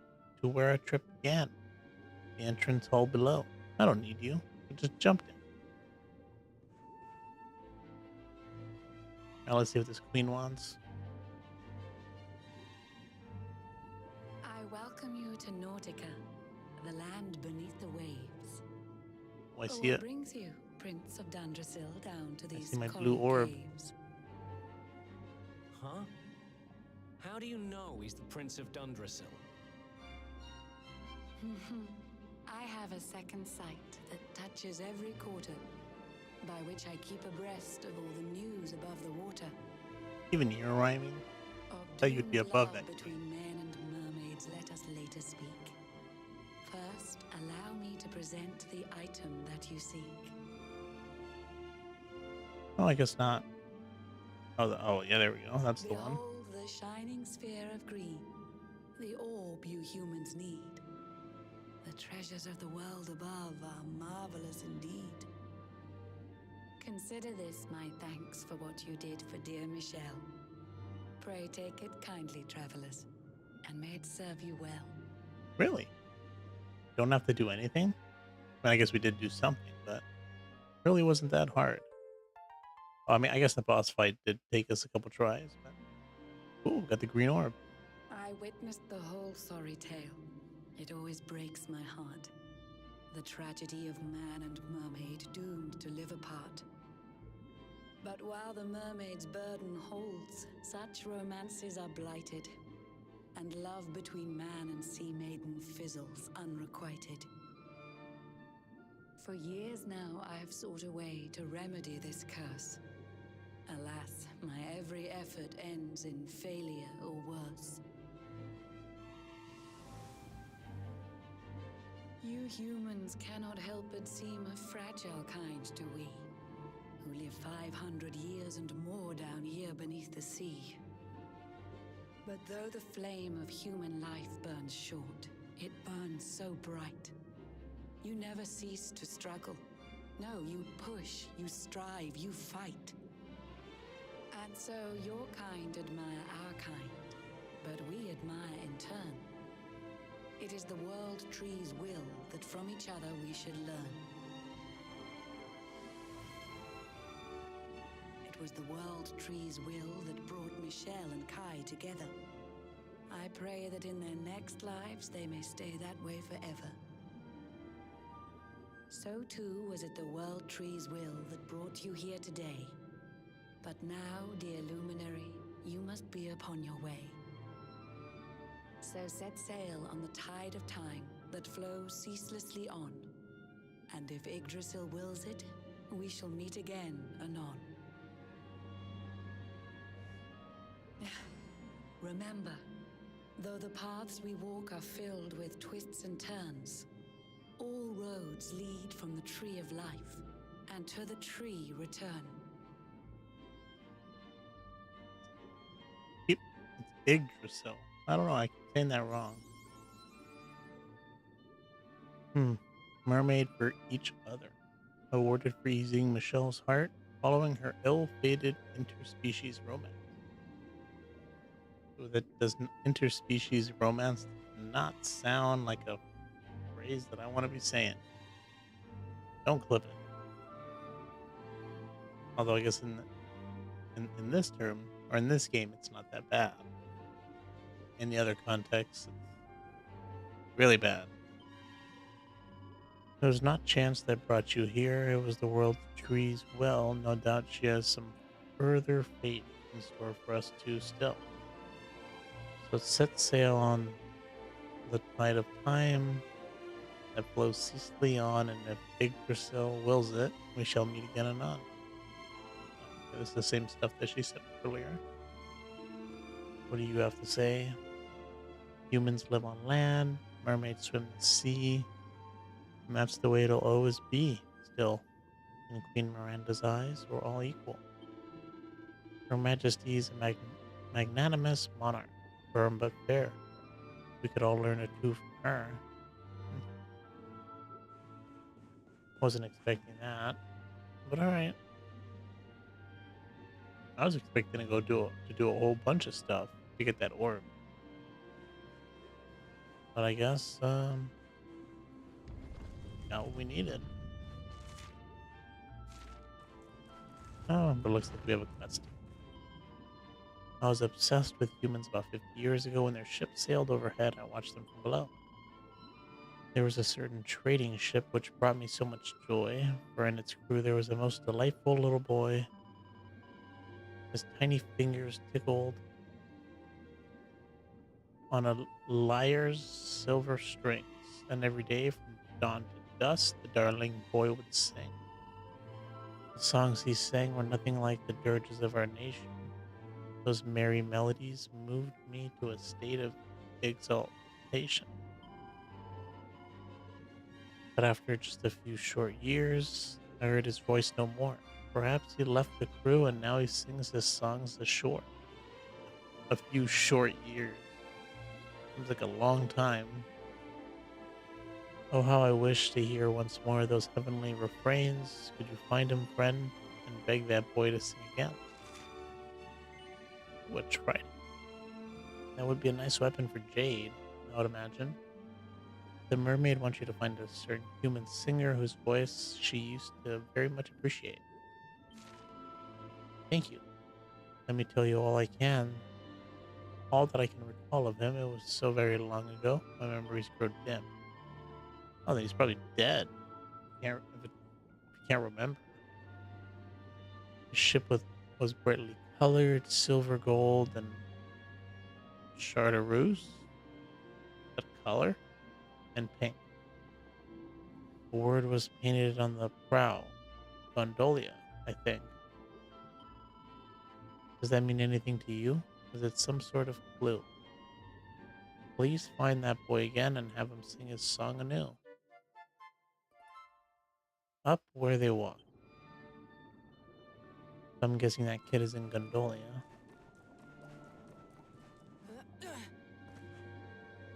to where our trip began. The entrance hall below. I don't need you. I just jumped in. Now let's see what this queen wants. I welcome you to Nautica, the land beneath the waves. Oh, I see What it. brings you, Prince of Dundrasil, down to these see my coral blue orb. caves? Huh? How do you know he's the Prince of Dundrasil? I have a second sight that touches every quarter, by which I keep abreast of all the news above the water. Even you're rhyming. Of Thought you'd be doomed above love that. between men and mermaids, let us later speak. First, allow me to present the item that you seek. Oh, I guess not. Oh, yeah, there we go. That's the one. Behold the shining sphere of green, the orb you humans need. The treasures of the world above are marvelous indeed. Consider this my thanks for what you did for dear Michelle. Pray take it kindly, travelers, and may it serve you well. Really? Don't have to do anything? I mean, I guess we did do something, but it really wasn't that hard. Well, I mean, I guess the boss fight did take us a couple tries, but... Ooh, got the green orb. I witnessed the whole sorry tale. It always breaks my heart. The tragedy of man and mermaid doomed to live apart. But while the mermaid's burden holds, such romances are blighted, and love between man and sea maiden fizzles unrequited. For years now I have sought a way to remedy this curse. Alas, my every effort ends in failure or worse. You humans cannot help but seem a fragile kind to we, who live 500 years and more down here beneath the sea. But though the flame of human life burns short, it burns so bright. You never cease to struggle. No, you push, you strive, you fight. And so your kind admire our kind, but we admire in turn. It is the World Tree's will that from each other we should learn. It was the World Tree's will that brought Michelle and Kai together. I pray that in their next lives they may stay that way forever. So too was it the World Tree's will that brought you here today. But now, dear Luminary, you must be upon your way. So set sail on the tide of time that flows ceaselessly on. And if Yggdrasil wills it, we shall meet again anon. Remember, though the paths we walk are filled with twists and turns, all roads lead from the tree of life, and to the tree return. It's Yggdrasil. I don't know. I keep saying that wrong. Mermaid for each other. Awarded for easing Michelle's heart following her ill-fated interspecies romance. So that does interspecies romance not sound like a phrase that I want to be saying. Don't clip it. Although I guess in this term or in this game, it's not that bad. In the other context, it's really bad. It was not chance that brought you here. It was the world's trees. Well, no doubt she has some further fate in store for us too still. So set sail on the tide of time that flows ceaselessly on, and if Yggdrasil wills it, we shall meet again anon. It was the same stuff that she said earlier. What do you have to say? Humans live on land, mermaids swim the sea, and that's the way it'll always be, still. In Queen Miranda's eyes, we're all equal. Her Majesty is a magnanimous monarch, firm but fair. We could all learn a two from her. Wasn't expecting that, but all right. I was expecting to do a whole bunch of stuff to get that orb, but I guess got what we needed. Oh, but it looks like we have a quest. I was obsessed with humans about 50 years ago when their ship sailed overhead. I watched them from below. There was a certain trading ship which brought me so much joy, for in its crew there was a most delightful little boy. His tiny fingers tickled on a lyre's silver strings, and every day from dawn to dusk the darling boy would sing. The songs he sang were nothing like the dirges of our nation. Those merry melodies moved me to a state of exaltation. But after just a few short years, I heard his voice no more. Perhaps he left the crew and now he sings his songs ashore. A few short years. Seems like a long time. Oh, how I wish to hear once more those heavenly refrains. Could you find him, friend, and beg that boy to sing again? Would try. That would be a nice weapon for Jade, I would imagine. The mermaid wants you to find a certain human singer whose voice she used to very much appreciate. Thank you. Let me tell you all I can. All that I can recall of him. It was so very long ago. My memories grow dim. Oh, he's probably dead. If you can't remember. The ship was brightly colored, silver gold, and chartreuse. That color? And pink. A word was painted on the prow. Gondolia, I think. Does that mean anything to you? Is it some sort of clue? Please find that boy again and have him sing his song anew. Up where they walk. I'm guessing that kid is in Gondolia.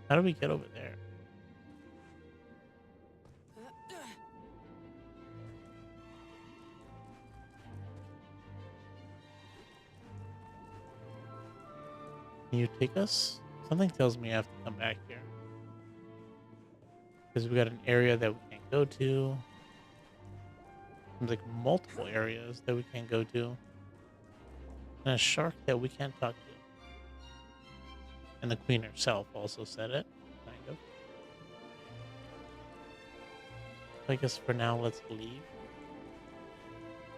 How do we get over there? Can you take us? Something tells me I have to come back here. Because we got an area that we can't go to. There's like multiple areas that we can't go to. And a shark that we can't talk to. And the queen herself also said it, kind of. I guess for now, let's leave.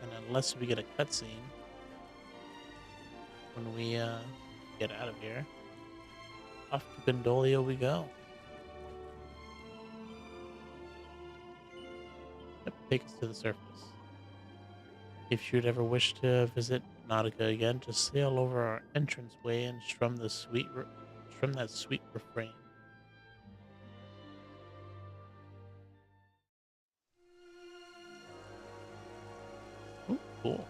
And unless we get a cutscene, when we get out of here. Off to Gondolia we go. Yep, take us to the surface. If you'd ever wish to visit Nautica again, just sail over our entranceway and strum that sweet refrain. Ooh, cool.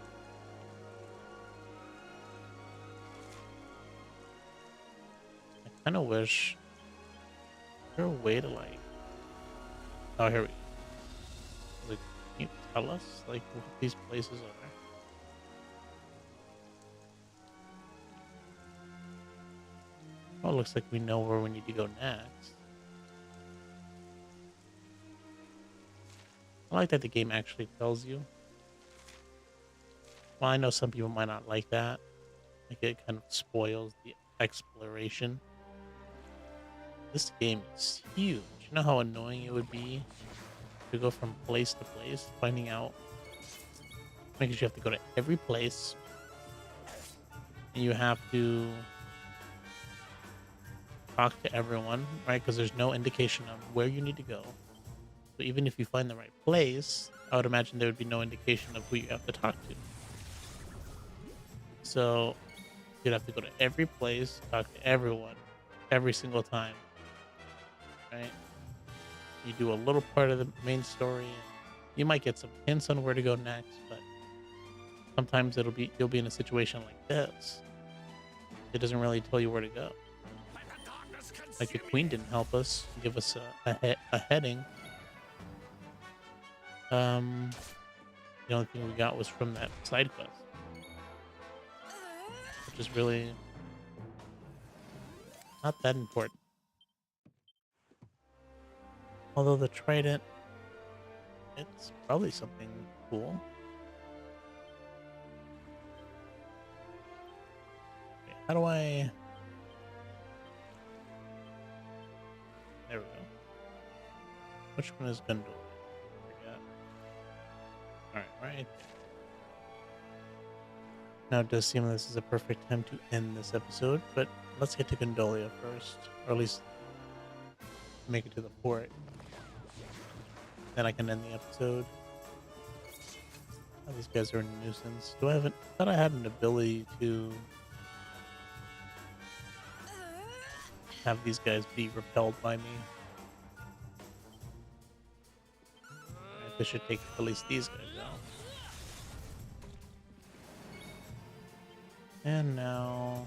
I kind of wish there a way to like. Oh, here we go. Like, can you tell us like what these places are? Oh, it looks like we know where we need to go next. I like that the game actually tells you. Well, I know some people might not like that. Like it kind of spoils the exploration. This game is huge. You know how annoying it would be to go from place to place, finding out. Because you have to go to every place, and you have to talk to everyone, right? Because there's no indication on where you need to go. So even if you find the right place, I would imagine there would be no indication of who you have to talk to. So you'd have to go to every place, talk to everyone, every single time, right? You do a little part of the main story, and you might get some hints on where to go next, but sometimes you'll be in a situation like this. It doesn't really tell you where to go. Like the queen didn't help us, give us a heading. The only thing we got was from that side quest, which is really not that important. Although the trident, it's probably something cool. Okay, how do I? There we go. Which one is Gundul? Forgot. All right, right. Now it does seem this is a perfect time to end this episode, but let's get to Gondolia first, or at least make it to the port. Then I can end the episode. Oh, these guys are a nuisance. Do I have I thought I had an ability to have these guys be repelled by me. Alright, this should take at least these guys out. And now,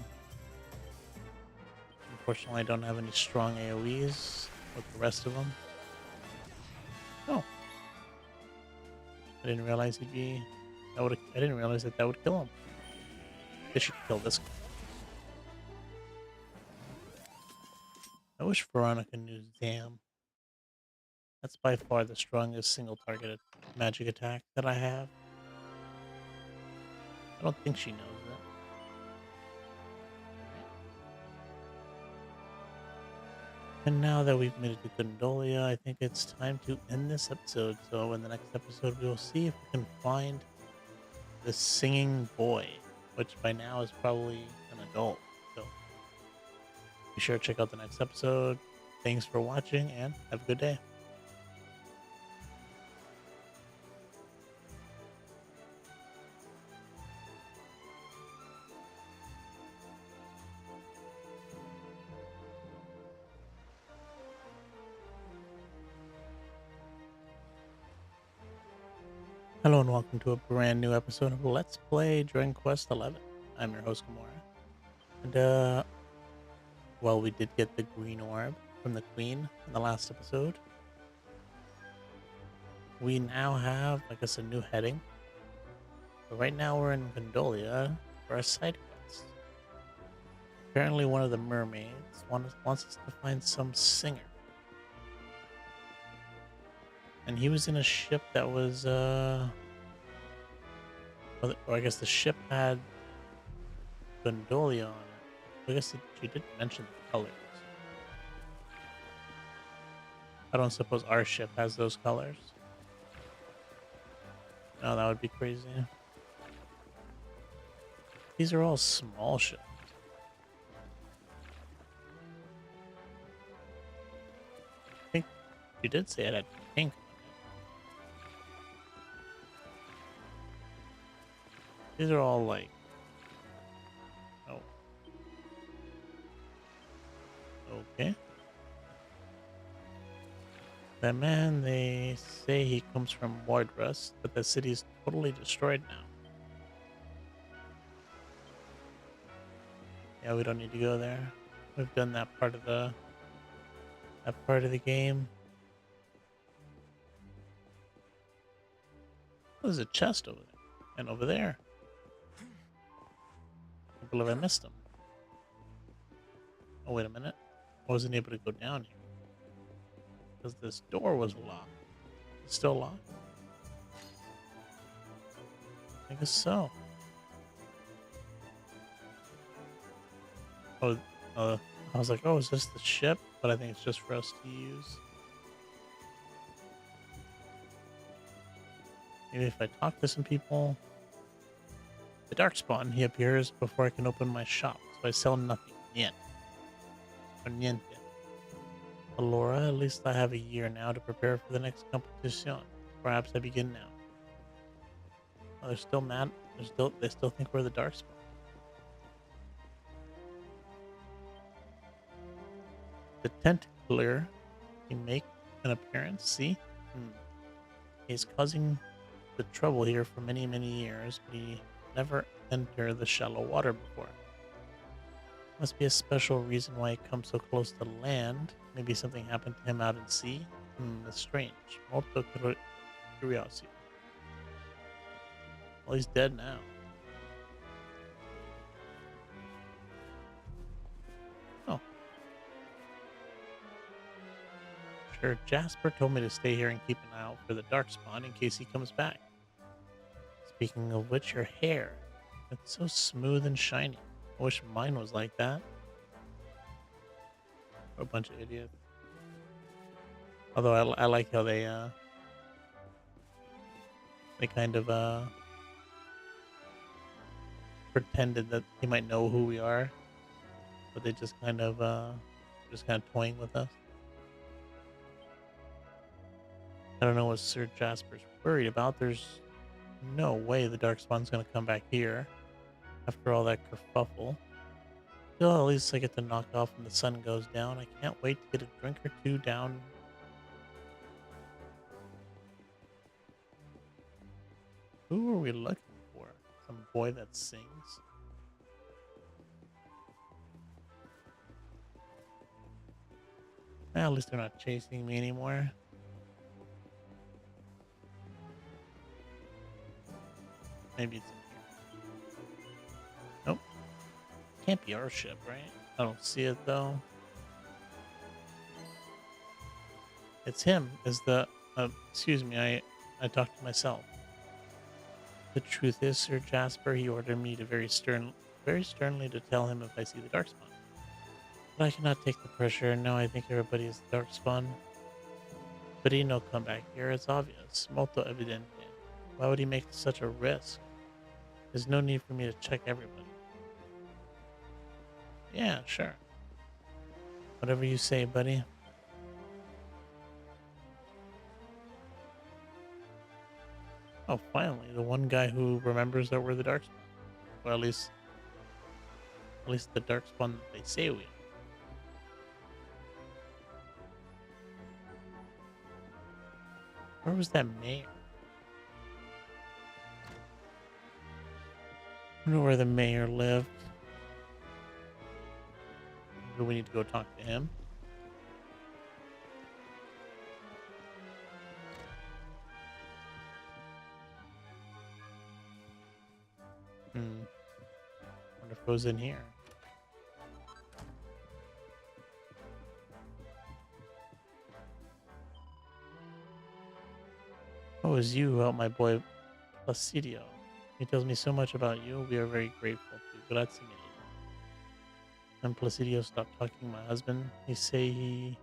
unfortunately, I don't have any strong AoEs with the rest of them. Oh, I didn't realize he'd be. I didn't realize that would kill him. This should kill this guy. I wish Veronica knew Damn. That's by far the strongest single targeted magic attack that I have. I don't think she knows it. And now that we've made it to Gondolia, I think it's time to end this episode. So in the next episode, we'll see if we can find the singing boy, which by now is probably an adult. So be sure to check out the next episode. Thanks for watching and have a good day. Hello and welcome to a brand new episode of Let's Play Dragon Quest 11. I'm your host, Gamora. And, well, we did get the green orb from the queen in the last episode. We now have, I guess, a new heading. But right now we're in Gondolia for a side quest. Apparently one of the mermaids wants us to find some singer. And he was in a ship that was, or I guess the ship had Gondolia on it. I guess she did mention the colors. I don't suppose our ship has those colors. No, that would be crazy. These are all small ships. I think you did say it had pink on it. These are all like, oh, okay. That man, they say he comes from Wardrust, but the city is totally destroyed now. Yeah, we don't need to go there. We've done that part of the game. Oh, there's a chest over there. And over there. I believe I missed him. Oh, wait a minute. I wasn't able to go down here. Because this door was locked. It's still locked? I guess so. Oh, I was like, oh, is this the ship? But I think it's just for us to use. Maybe if I talk to some people. The Darkspawn, he appears before I can open my shop, so I sell nothing. Yet. Or niente. Alora, at least I have a year now to prepare for the next competition. Perhaps I begin now. Oh, they're still mad. They still think we're the Darkspawn. The Tentacler, he make an appearance. See, he's causing the trouble here for many, many years, but he never entered the shallow water before. Must be a special reason why he comes so close to land. Maybe something happened to him out at sea. That's strange. Molto curiosity. Well, he's dead now. Oh. Sure, Jasper told me to stay here and keep an eye out for the Darkspawn in case he comes back. Speaking of which, your hair. It's so smooth and shiny. I wish mine was like that. We're a bunch of idiots. Although I like how they kind of pretended that he might know who we are, but they just kind of toying with us. I don't know what Sir Jasper's worried about. There's no way the Darkspawn's gonna come back here after all that kerfuffle. Still, at least I get to knock off when the sun goes down. I can't wait to get a drink or two down. Who are we looking for? Some boy that sings? Well, at least they're not chasing me anymore. Maybe it's in here. Nope. Can't be our ship, right? I don't see it though. It's him. Is the excuse me, I talked to myself. The truth is, Sir Jasper, he ordered me to very sternly to tell him if I see the Darkspawn. But I cannot take the pressure, and now I think everybody is the Darkspawn. But he no come back here, it's obvious. Molto evidente. Why would he make such a risk? There's no need for me to check everybody. Yeah, sure. Whatever you say, buddy. Oh, finally, the one guy who remembers that we're the Darkspawn. Well, at least the Darkspawn that they say we are. Where was that mayor? I don't know where the mayor lived. Do we need to go talk to him? Wonder if it was in here. Oh, it was you who helped my boy Placidio. He tells me so much about you. We are very grateful to. Grazie mille. When Placidio stopped talking to my husband, he say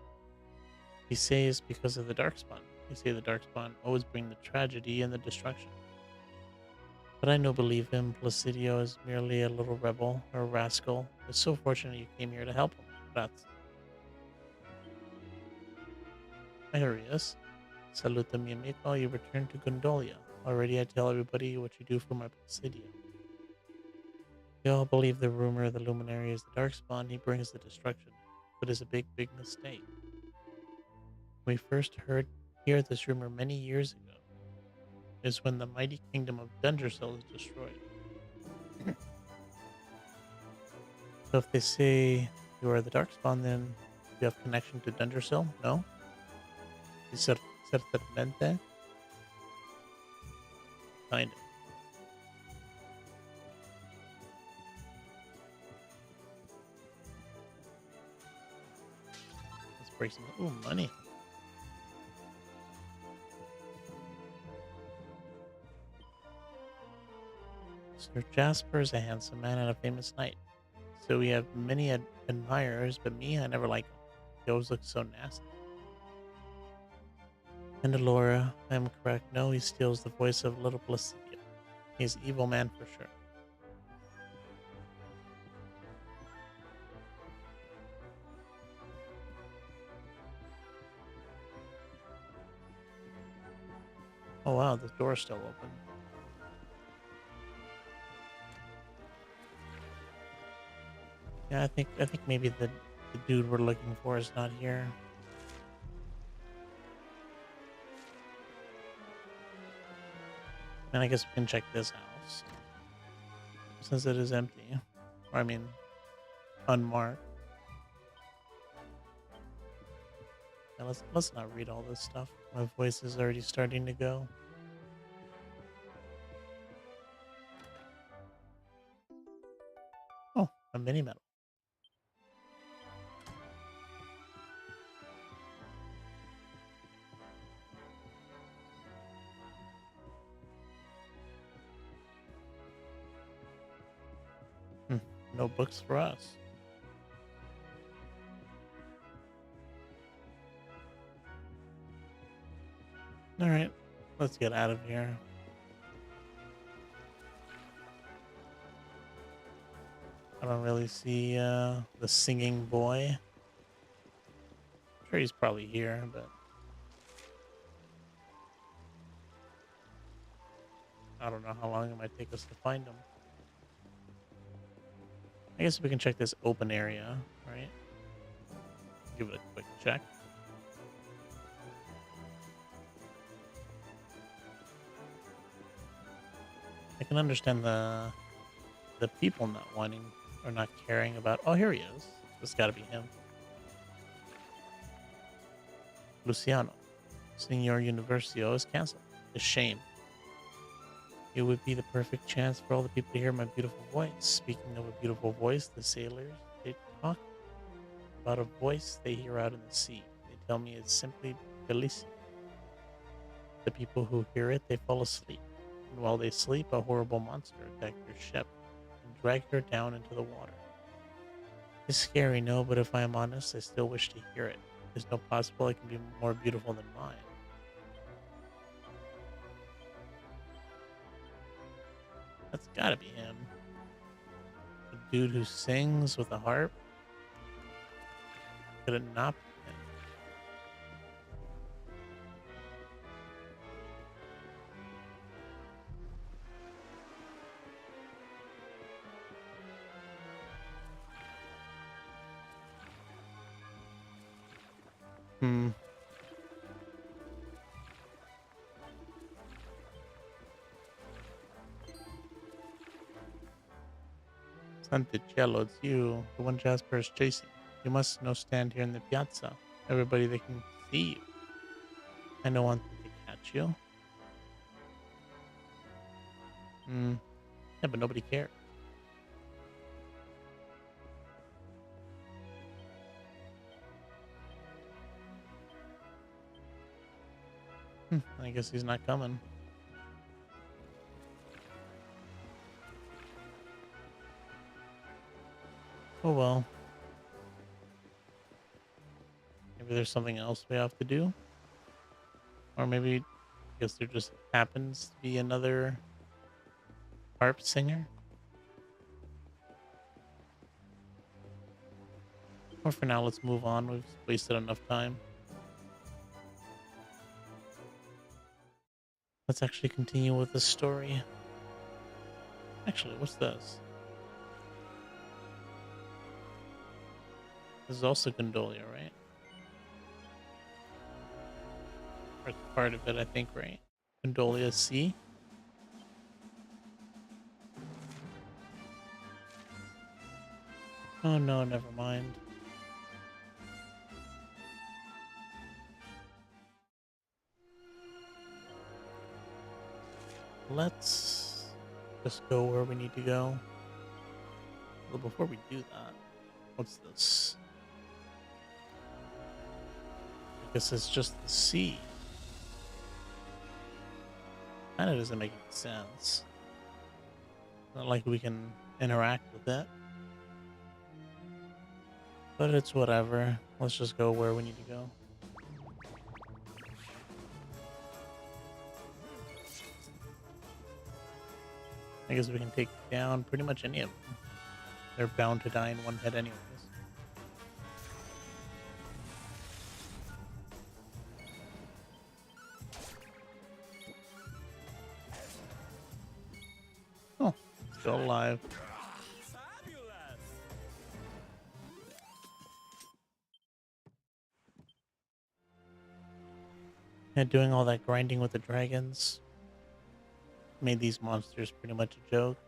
it's because of the Darkspawn. He say the Darkspawn always bring the tragedy and the destruction. But I no believe him. Placidio is merely a little rebel or rascal. It's so fortunate you came here to help him. That's here he is. Saluta mi amico. You return to Gondolia. Already I tell everybody what you do for my Placidio. They all believe the rumor the luminary is the darkspawn. He brings the destruction. But it's a big, big mistake. We first hear this rumor many years ago. Is when the mighty kingdom of Dungersell is destroyed. So if they say you are the Darkspawn, then you have connection to Dungersell? No? Certamente? Kind of. Let's break some. Ooh, money. Sir Jasper is a handsome man and a famous knight. So we have many admirers, but me, I never like him. He always looks so nasty. And Alora, I am correct. No, he steals the voice of little Placidia. He's an evil man for sure. Oh wow, the door's still open. Yeah, I think maybe the dude we're looking for is not here. And I guess we can check this house. Since it is empty. Or I mean unmarked. Yeah, let's not read all this stuff. My voice is already starting to go. Oh, a mini medal. No books for us. All right, let's get out of here. I don't really see the singing boy. I'm sure he's probably here, but I don't know how long it might take us to find him. I guess we can check this open area, right? Give it a quick check. I can understand the people not wanting or not caring about. Oh, here he is. It's got to be him. Luciano, Signor Universio is canceled. A shame. It would be the perfect chance for all the people to hear my beautiful voice. Speaking of a beautiful voice, the sailors, they talk about a voice they hear out in the sea. They tell me it's simply bellissimo. The people who hear it, they fall asleep. And while they sleep, a horrible monster attacks your ship and drag her down into the water. It's scary, no, but if I am honest, I still wish to hear it. There's no possible it can be more beautiful than mine. That's gotta be him. The dude who sings with a harp? Could it not be him? Hmm. Santicello, it's you, the one Jasper is chasing. You must no stand here in the piazza. Everybody they can see you. I don't want them to catch you. Hmm. Yeah, but nobody cares. I guess he's not coming. Oh well. Maybe there's something else we have to do. Or maybe I guess there just happens to be another harp singer. Or for now, let's move on. We've wasted enough time. Let's actually continue with the story. Actually, what's this? This is also Gondolia, right? Or it's part of it, I think, right? Gondolia Sea? Oh no, never mind. Let's just go where we need to go. Well, before we do that, what's this? I guess it's just the sea. Kinda doesn't make any sense. Not like we can interact with it. But it's whatever. Let's just go where we need to go. I guess we can take down pretty much any of them. They're bound to die in one hit anyways. Oh, still alive. And doing all that grinding with the dragons made these monsters pretty much a joke.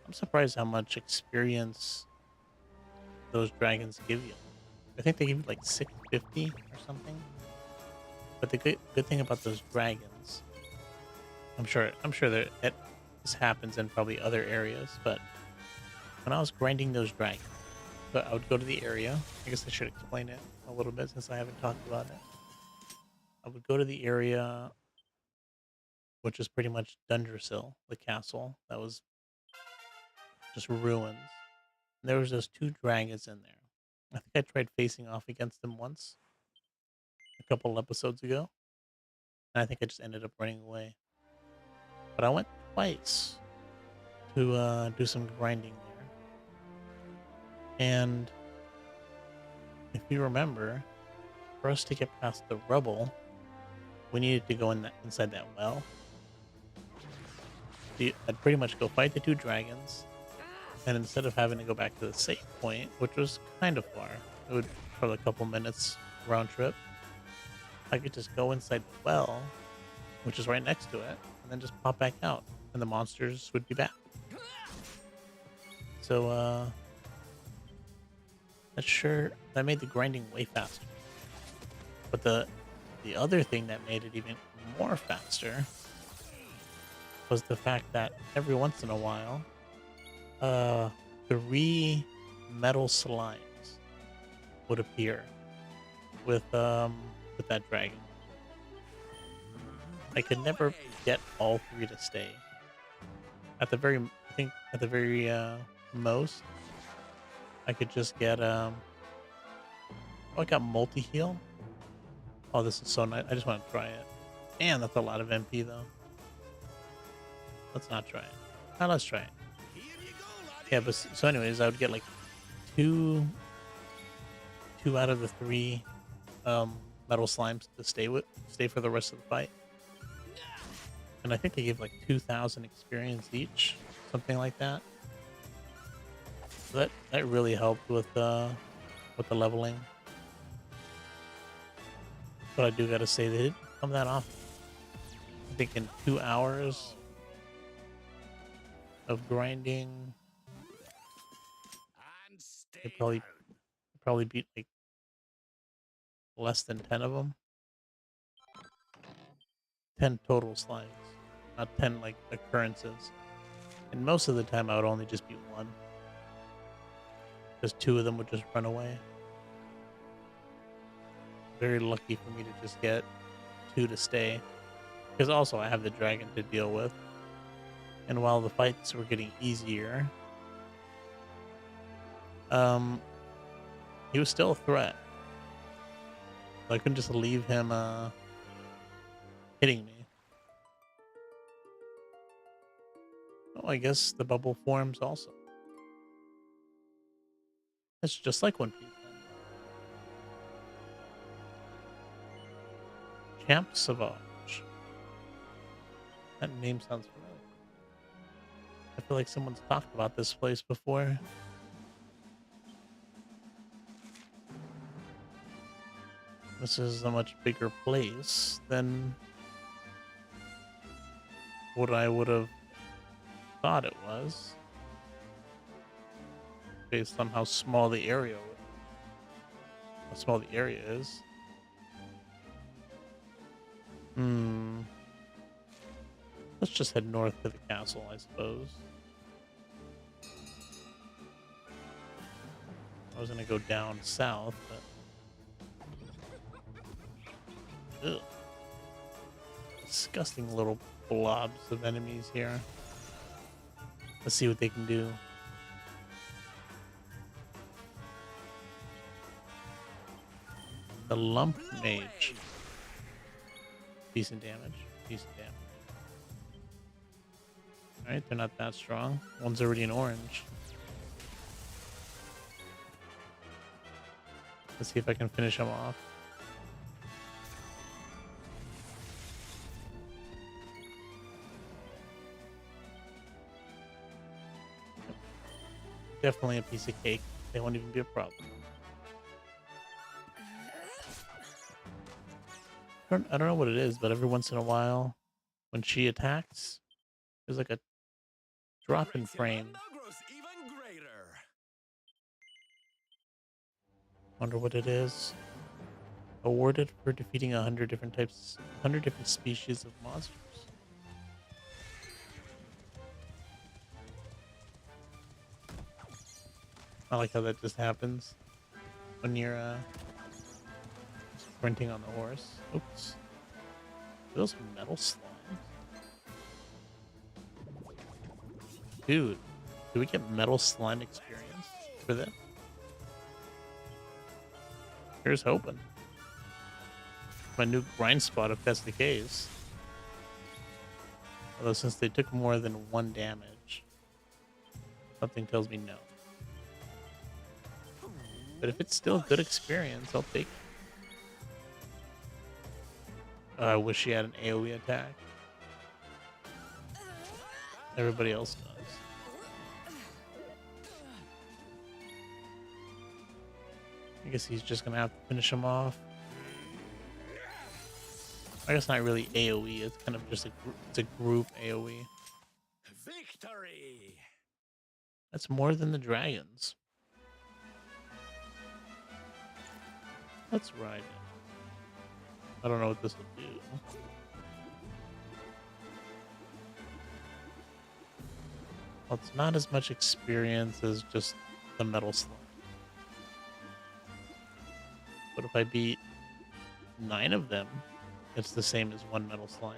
I'm surprised how much experience those dragons give you. I think they give you like 650 or something. But the good thing about those dragons, I'm sure that this happens in probably other areas, but when I was grinding those dragons, but I would go to the area. I guess I should explain it a little bit since I haven't talked about it. I would go to the area, which is pretty much Dundersill, the castle that was just ruins. And there was those two dragons in there. I think I tried facing off against them once, a couple episodes ago, and I think I just ended up running away. But I went twice to do some grinding there, and if you remember, for us to get past the rubble, we needed to go inside that well. I'd pretty much go fight the two dragons, and instead of having to go back to the save point, which was kind of far, it would probably a couple minutes round trip, I could just go inside the well, which is right next to it, and then just pop back out, and the monsters would be back. So, that made the grinding way faster. But the other thing that made it even more faster was the fact that every once in a while, 3 metal slimes would appear with that dragon. I could never get all 3 to stay. I think at the very most, I could just get I got multi heal. Oh, this is so nice. I just want to try it. Man, that's a lot of MP though. Let's not try it. Now let's try it. Yeah, but so anyways, I would get like two out of the 3 metal slimes to stay for the rest of the fight. And I think they gave like 2,000 experience each, something like that. So that really helped with the leveling. But I do gotta say they didn't come that often. I think in 2 hours of grinding, they probably beat like less than 10 of them. 10 total slimes, not 10 like occurrences. And most of the time I would only just beat 1. Because 2 of them would just run away. Very lucky for me to just get 2 to stay. Because also I have the dragon to deal with. And while the fights were getting easier, he was still a threat. So I couldn't just leave him hitting me. Oh, I guess the bubble forms also. It's just like One Piece then. Champ Sauvage. That name sounds familiar. I feel like someone's talked about this place before. This is a much bigger place than what I would have thought it was, based on how small the area is. Hmm. Let's just head north to the castle, I suppose. I was gonna go down south, but ugh. Disgusting little blobs of enemies here. Let's see what they can do. The lump mage. Decent damage. Decent damage. Alright, they're not that strong. One's already an orange. Let's see if I can finish him off. Definitely a piece of cake. They won't even be a problem. I don't know what it is, but every once in a while, when she attacks, there's like a drop in frame. Wonder what it is. Awarded for defeating 100 different species of monsters. I like how that just happens when you're sprinting on the horse. Oops. Are those metal slimes? Dude, do we get metal slime experience for this? Here's hoping. My new grind spot if that's the case. Although since they took more than 1 damage, something tells me no. But if it's still good experience, I'll take it. I wish she had an AoE attack. Everybody else does. I guess he's just gonna have to finish him off. I guess not really AoE. It's kind of just a group AoE. Victory! That's more than the dragons. Let's ride it. I don't know what this will do. Well, it's not as much experience as just the metal slime. But if I beat 9 of them, it's the same as 1 metal slime.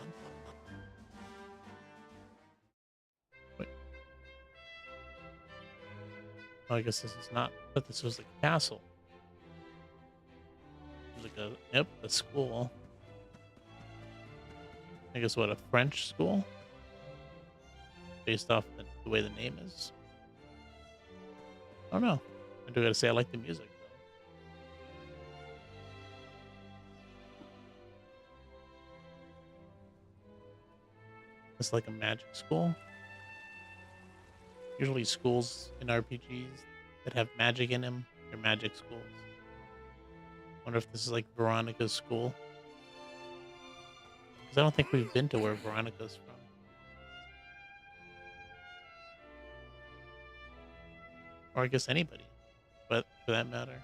Wait. Oh, I guess this is not. I thought this was like a castle. Like a school. I guess what, a French school? Based off the way the name is. I don't know. I do gotta say I like the music though. It's like a magic school. Usually schools in RPGs that have magic in them, they're magic schools. Wonder if this is like Veronica's school. Because I don't think we've been to where Veronica's from. Or I guess anybody, but for that matter.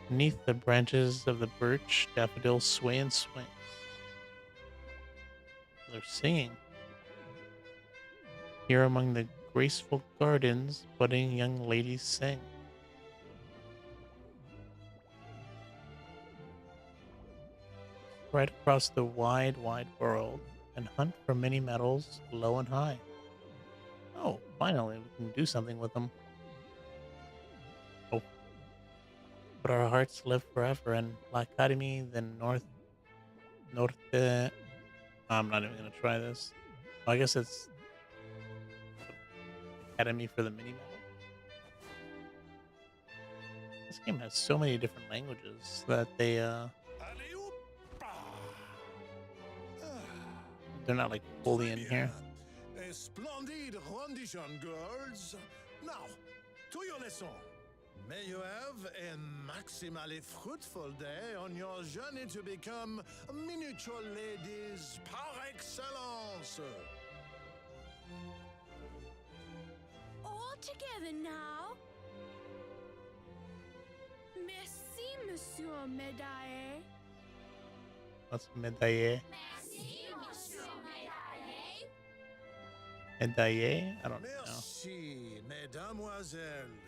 Beneath the branches of the birch, daffodils sway and swing. They're singing. Here among the graceful gardens, budding young ladies sing. Right across the wide, wide world, and hunt for many metals, low and high. Oh, finally, we can do something with them. Oh. But our hearts live forever in La Academy, the North... I'm not even gonna try this. I guess it's Academy for the Mini Medal. This game has so many different languages that they're not like fully in here. A splendid rendition, girls. Now, to your lesson. May you have a maximally fruitful day on your journey to become miniature ladies par excellence. All together now. Merci, Monsieur Médaille. What's médaille? Merci, Monsieur Médaille. Médaille? I don't know. Merci, mesdemoiselles.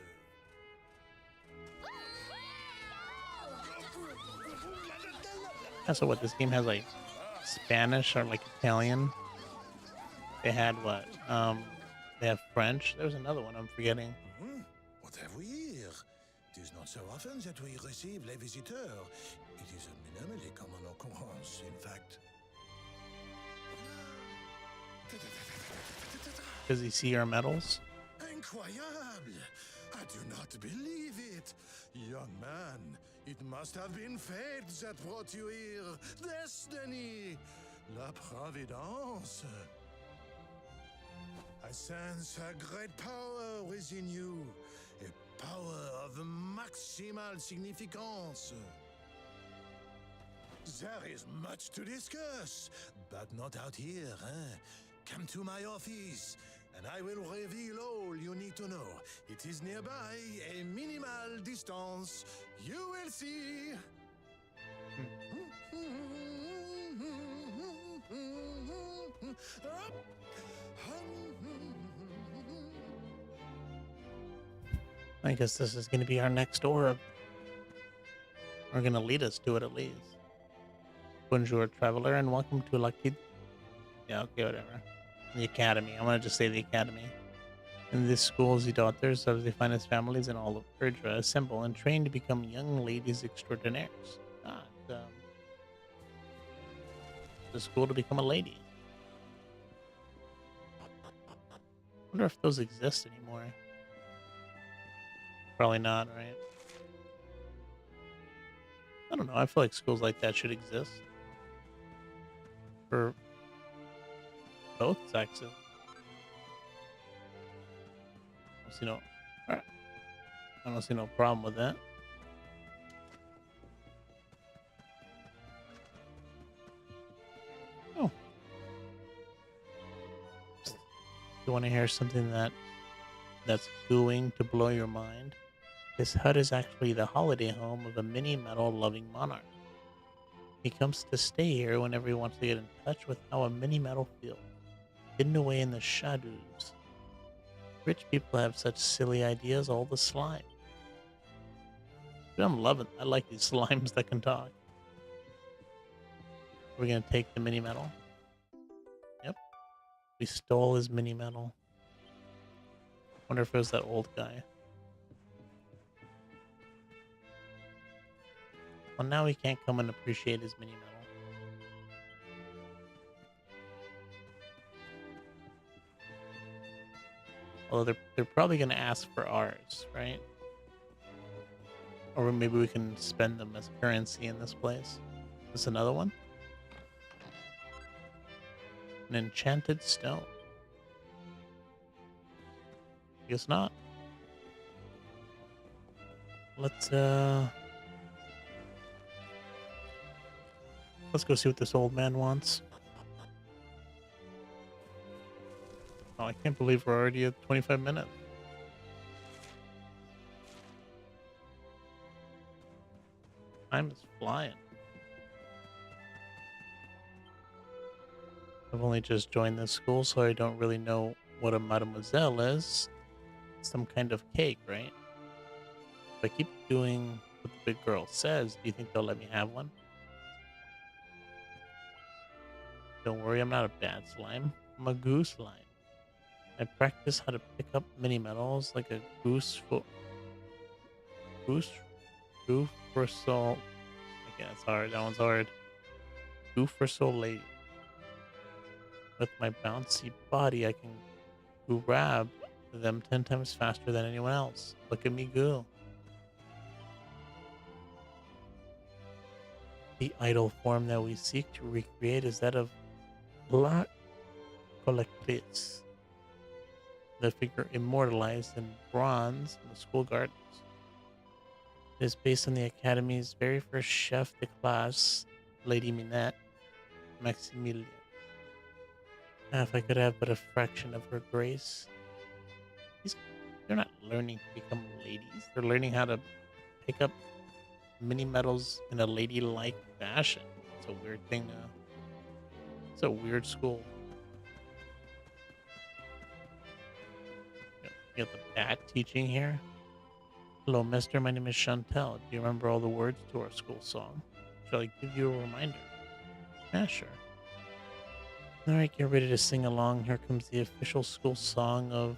Yeah, so what, this game has like Spanish or like Italian? They had what? They have French. There was another one I'm forgetting. What have we here? It is not so often that we receive les visiteurs. It is a minimally common occurrence, in fact. Does he see our medals? Incroyable! I do not believe it. Young man, it must have been fate that brought you here. Destiny! La Providence! I sense a great power within you. A power of maximal significance. There is much to discuss, but not out here, eh? Come to my office, and I will reveal all you need to know. It is nearby, a minimal distance. You will see. I guess this is going to be our next orb. We're going to lead us to it at least. Bonjour, traveler, and welcome to Lucky. Yeah, okay, whatever. The Academy. I'm going to just say the Academy. In this school, the daughters of the finest families in all of Erdra assemble and train to become young ladies extraordinaires. The school to become a lady. I wonder if those exist anymore. Probably not, right? I don't know. I feel like schools like that should exist. For both sexes. I don't see no problem with that. Oh. You want to hear something that's going to blow your mind? This hut is actually the holiday home of a mini metal loving monarch. He comes to stay here whenever he wants to get in touch with how a mini metal feels, hidden away in the shadows. Rich people have such silly ideas all the slime. Dude, I'm loving it. I like these slimes that can talk. We're gonna take the mini metal. Yep. We stole his mini metal. Wonder if it was that old guy. Well, now we can't come and appreciate his mini metal. Although they're probably going to ask for ours, right? Or maybe we can spend them as currency in this place. Is this another one? An enchanted stone. Guess not. Let's go see what this old man wants. Oh, I can't believe we're already at 25 minutes. Time is flying. I've only just joined this school, so I don't really know what a mademoiselle is. Some kind of cake, right? If I keep doing what the big girl says, do you think they'll let me have one? Don't worry, I'm not a bad slime. I'm a goose slime. I practice how to pick up mini metals like a goof for soul. Okay, that's hard. That one's hard. Goof for soul lady. With my bouncy body, I can grab them 10 times faster than anyone else. Look at me go. The idol form that we seek to recreate is that of La Collectrice, the figure immortalized in bronze in the school gardens. It is based on the Academy's very first chef de classe, Lady Minette Maximilian. If I could have but a fraction of her grace. These, they're not learning to become ladies. They're learning how to pick up mini medals in a ladylike fashion. It's a weird thing. It's a weird school. You got the bat teaching here. Hello, mister. My name is Chantel. Do you remember all the words to our school song? Shall I give you a reminder? Yeah, sure. All right, get ready to sing along. Here comes the official school song of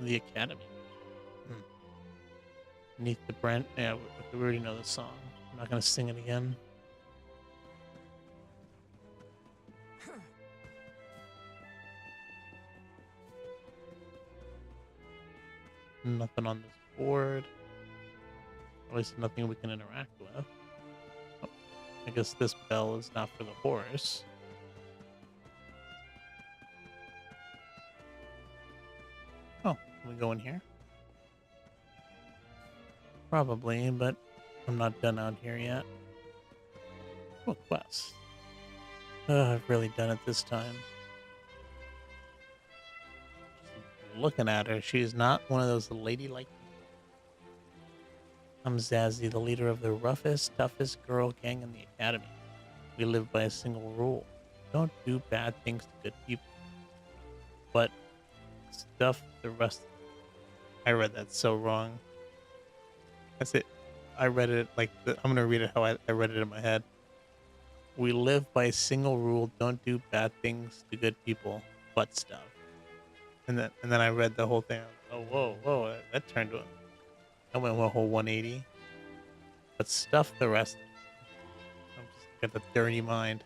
the Academy. Beneath the branch. Yeah, we already know the song. I'm not going to sing it again. Nothing on this board. At least nothing we can interact with. Oh, I guess this bell is not for the horse. Oh, can we go in here? Probably, but I'm not done out here yet. Oh, quest. I've really done it this time. Looking at her, she is not one of those ladylike. I'm Zazzy, the leader of the roughest, toughest girl gang in the Academy. We live by a single rule. Don't do bad things to good people. But stuff the rest. I read that so wrong. That's it. I read it like I'm going to read it how I read it in my head. We live by a single rule. Don't do bad things to good people, but stuff. And then I read the whole thing. Oh, whoa. That turned to I went a whole 180. But stuff the rest. I'm just got the dirty mind.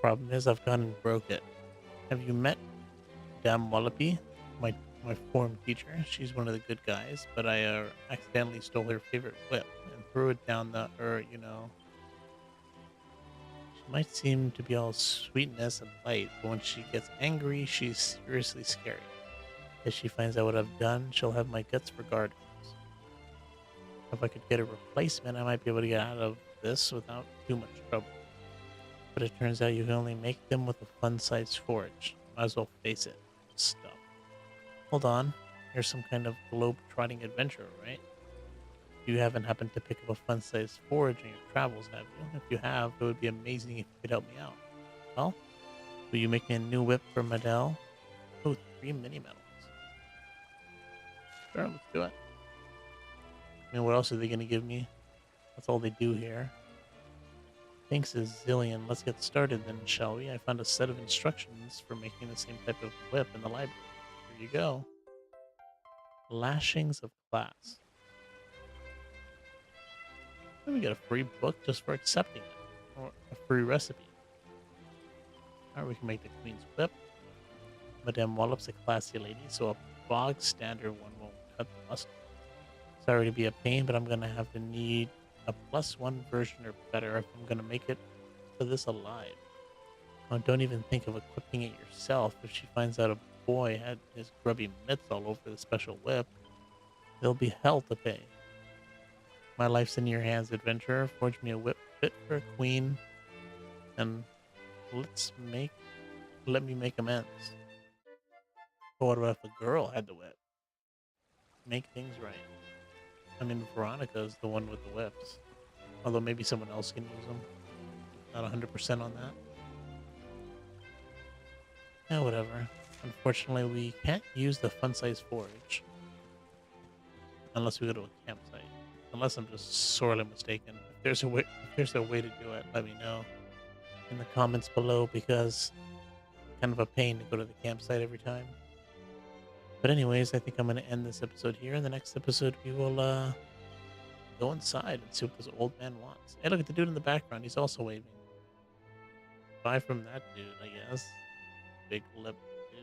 Problem is, I've gone and broke it. Have you met Dame Wallopy, my form teacher? She's one of the good guys, but I accidentally stole her favorite whip and threw it down the, She might seem to be all sweetness and light, but when she gets angry, she's seriously scary. If she finds out what I've done, she'll have my guts for guardians. If I could get a replacement, I might be able to get out of this without too much trouble. But it turns out you can only make them with a fun-sized forge. Might as well face it. Stuff. Hold on. You're some kind of globe-trotting adventurer, right? You haven't happened to pick up a fun-sized forge in your travels, have you? If you have, it would be amazing if you could help me out. Well, will you make me a new whip for Madel? Oh, 3 mini medals. Sure, let's do it. I mean, what else are they going to give me? That's all they do here. Thanks a zillion. Let's get started then, shall we? I found a set of instructions for making the same type of whip in the library. Here you go. Lashings of Class. And we get a free book just for accepting it. Or a free recipe. Alright, we can make the Queen's Whip. Madame Wallop's a classy lady, so a bog standard one won't cut the mustard. Sorry to be a pain, but I'm going to have to need a +1 version or better if I'm going to make it to this alive. Oh, don't even think of equipping it yourself. If she finds out a boy had his grubby mitts all over the special whip, there'll be hell to pay. My life's in your hands, adventurer. Forge me a whip fit for a queen, and let me make amends. But what about if a girl had the whip? Make things right. I mean, Veronica's the one with the whips. Although maybe someone else can use them. Not 100% on that. Yeah, whatever. Unfortunately, we can't use the fun-size forge. Unless we go to a campsite. Unless I'm just sorely mistaken. If there's a way to do it, let me know in the comments below, because it's kind of a pain to go to the campsite every time. But anyways, I think I'm going to end this episode here. In the next episode, we will go inside and see what this old man wants. Hey, look at the dude in the background. He's also waving. Bye from that dude, I guess. big lip dude.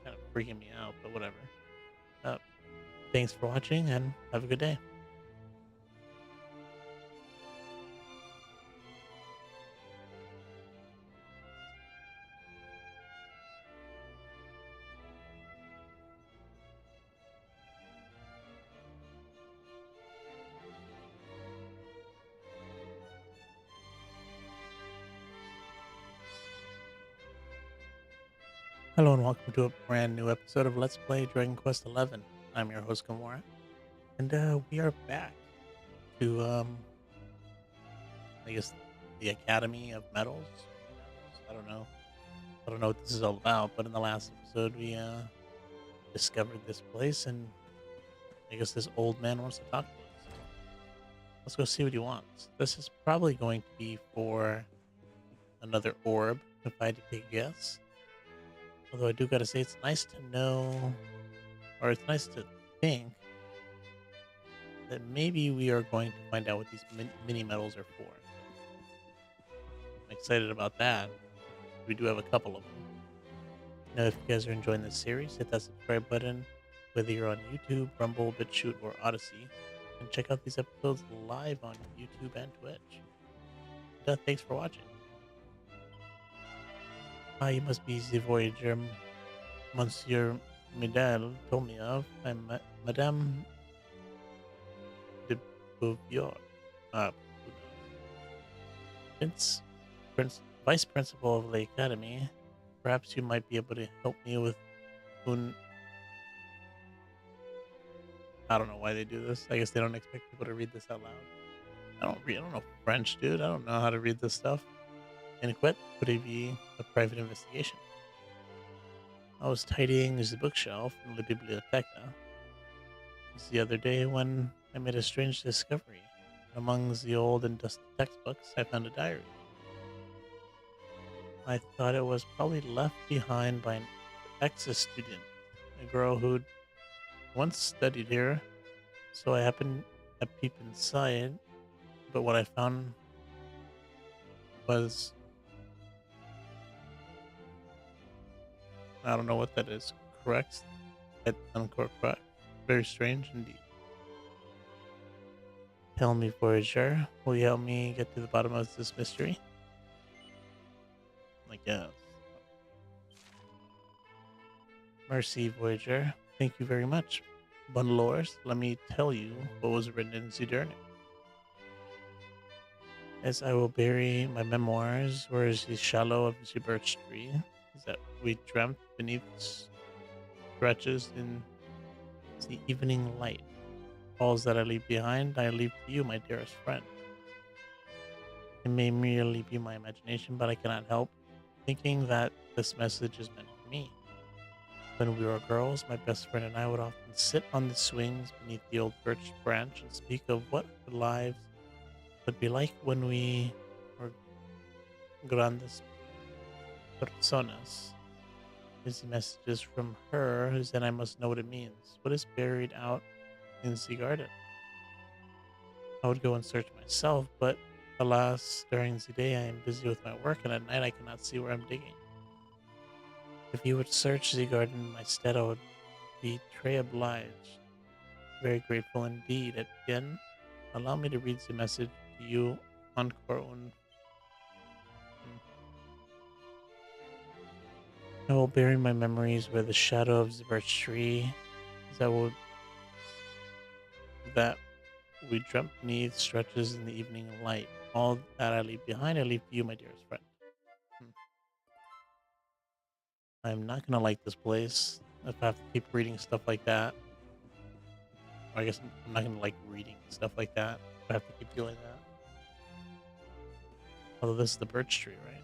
Kind of freaking me out, but whatever. Uh, Thanks for watching and have a good day. Hello and welcome to a brand new episode of Let's Play Dragon Quest XI. I'm your host Gamora, and we are back to I guess the Academy of Metals. I don't know. I don't know what this is all about, but in the last episode we discovered this place, and I guess this old man wants to talk to us. So let's go see what he wants. This is probably going to be for another orb, if I had to take a guess. Although I do gotta say, it's nice to know, or it's nice to think, that maybe we are going to find out what these mini metals are for. I'm excited about that. We do have a couple of them. Now, if you guys are enjoying this series, hit that subscribe button, whether you're on YouTube, Rumble, Bitchute, or Odysee, and check out these episodes live on YouTube and Twitch. Thanks for watching. You must be the voyager Monsieur Midel told me of. I'm Madame de Beauvoir. Vice Principal of the Academy. Perhaps you might be able to help me with I don't know why they do this. I guess they don't expect people to read this out loud. I don't know French, dude. I don't know how to read this stuff. And quit would it be a private investigation? I was tidying the bookshelf in the biblioteca the other day when I made a strange discovery. Among the old and dusty textbooks, I found a diary. I thought it was probably left behind by an ex-student, a girl who'd once studied here, so I happened to peep inside, but what I found was, I don't know what that is. Correct? Correct. Very strange indeed. Tell me, Voyager, will you help me get to the bottom of this mystery? I guess. Mercy, Voyager. Thank you very much. Bundlers, let me tell you what was written in the journal. As I will bury my memoirs, where is the shallow of the birch tree that we dreamt beneath stretches in the evening light. All that I leave behind, I leave to you, my dearest friend. It may merely be my imagination, but I cannot help thinking that this message is meant for me. When we were girls, my best friend and I would often sit on the swings beneath the old birch branch and speak of what our lives would be like when we were grandes personas. Is the messages from her, who then I must know what it means. What is buried out in the garden? I would go and search myself, but alas, during the day I am busy with my work, and at night I cannot see where I'm digging. If you would search the garden in my stead, I would be très obliged. Very grateful indeed. Again, allow me to read the message to you encore une. I will bury my memories where the shadow of the birch tree that we dreamt beneath stretches in the evening light. All that I leave behind, I leave to you, my dearest friend. I'm not gonna like this place if I have to keep reading stuff like that. Or I guess I'm not gonna like reading stuff like that if I have to keep doing that. Although this is the birch tree, right?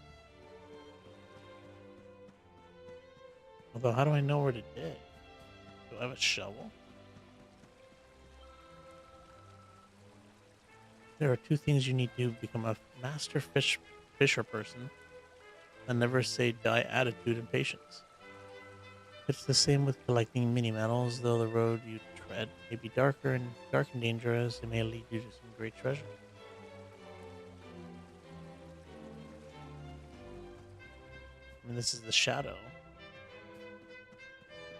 Although, how do I know where to dig? Do I have a shovel? There are two things you need to become a master fisher person, and never say die attitude and patience. It's the same with collecting mini metals, though the road you tread may be dark and dangerous, it may lead you to some great treasure. I mean, this is the shadow.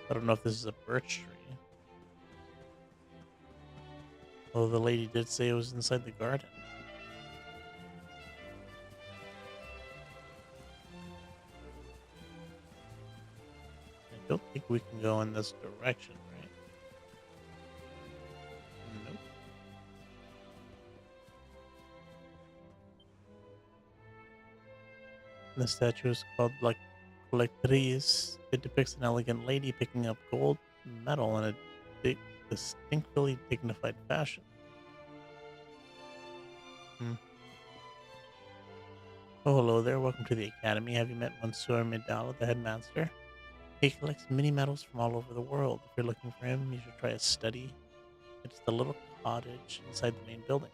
I don't know if this is a birch tree. Although the lady did say it was inside the garden. I don't think we can go in this direction, right? Nope. The statue is called like Collectrice. It depicts an elegant lady picking up gold metal in a distinctly dignified fashion. Hmm. Oh, hello there. Welcome to the Academy. Have you met Monsieur Medal, the headmaster? He collects mini medals from all over the world. If you're looking for him, you should try a study. It's the little cottage inside the main building.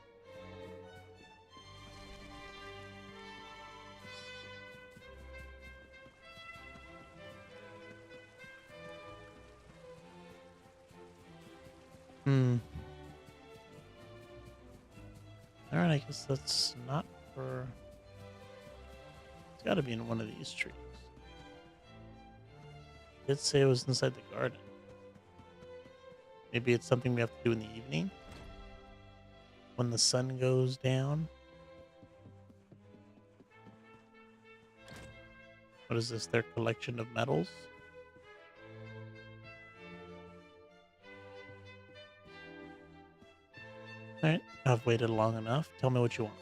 Hmm. Alright, I guess that's not for... It's gotta be in one of these trees. It did say it was inside the garden. Maybe it's something we have to do in the evening? When the sun goes down? What is this, their collection of medals? Alright, I've waited long enough. Tell me what you want.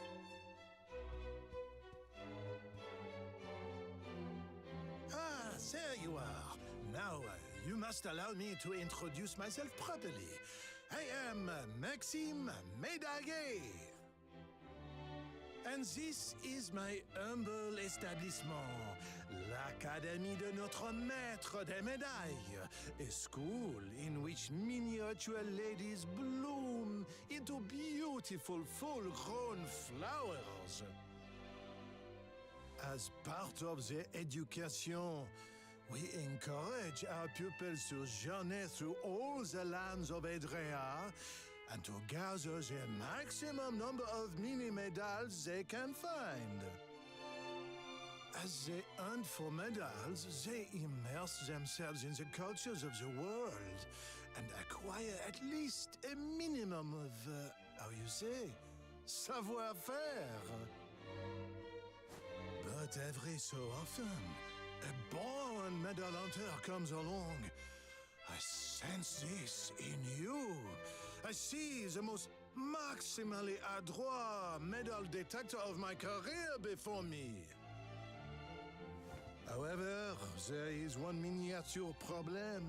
Ah, there you are. Now, you must allow me to introduce myself properly. I am Maxime Médaillé. And this is my humble establishment, l'Académie de Notre Maître des Médailles, a school in which miniature ladies bloom into beautiful full-grown flowers. As part of the education, we encourage our pupils to journey through all the lands of Edrea and to gather the maximum number of mini medals they can find. As they hunt for medals, they immerse themselves in the cultures of the world and acquire at least a minimum of, how you say, savoir-faire. But every so often, a born medal hunter comes along. I sense this in you. I see the most maximally adroit medal detector of my career before me. However, there is one miniature problem.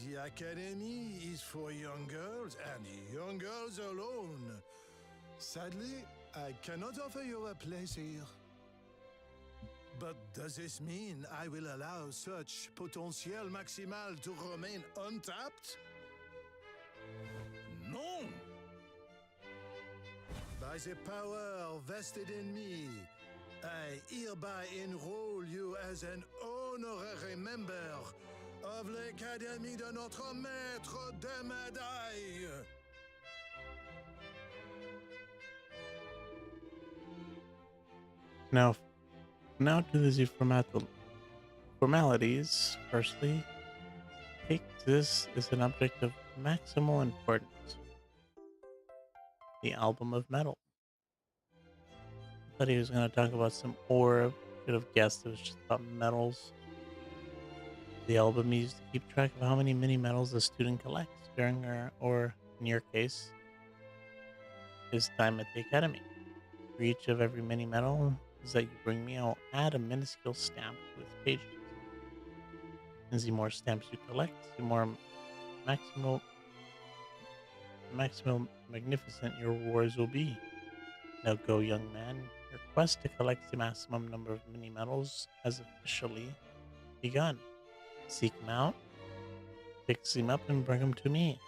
The Academy is for young girls and young girls alone. Sadly, I cannot offer you a place here. But does this mean I will allow such potential maximal to remain untapped? No! By the power vested in me, I hereby enroll you as an honorary member of l'Académie de Notre Maître des Médailles. Now to the formalities. Firstly, take this as an object of maximal importance. The album of metal. I thought he was going to talk about some ore. Should have guessed it was just about metals. The album used to keep track of how many mini metals a student collects during or in your case, his time at the academy. For each of every mini metal that you bring me, I'll add a minuscule stamp with pages. And the more stamps you collect, the more maximal magnificent your rewards will be. Now go, young man. Your quest to collect the maximum number of mini medals has officially begun. Seek them out, pick them up, and bring them to me.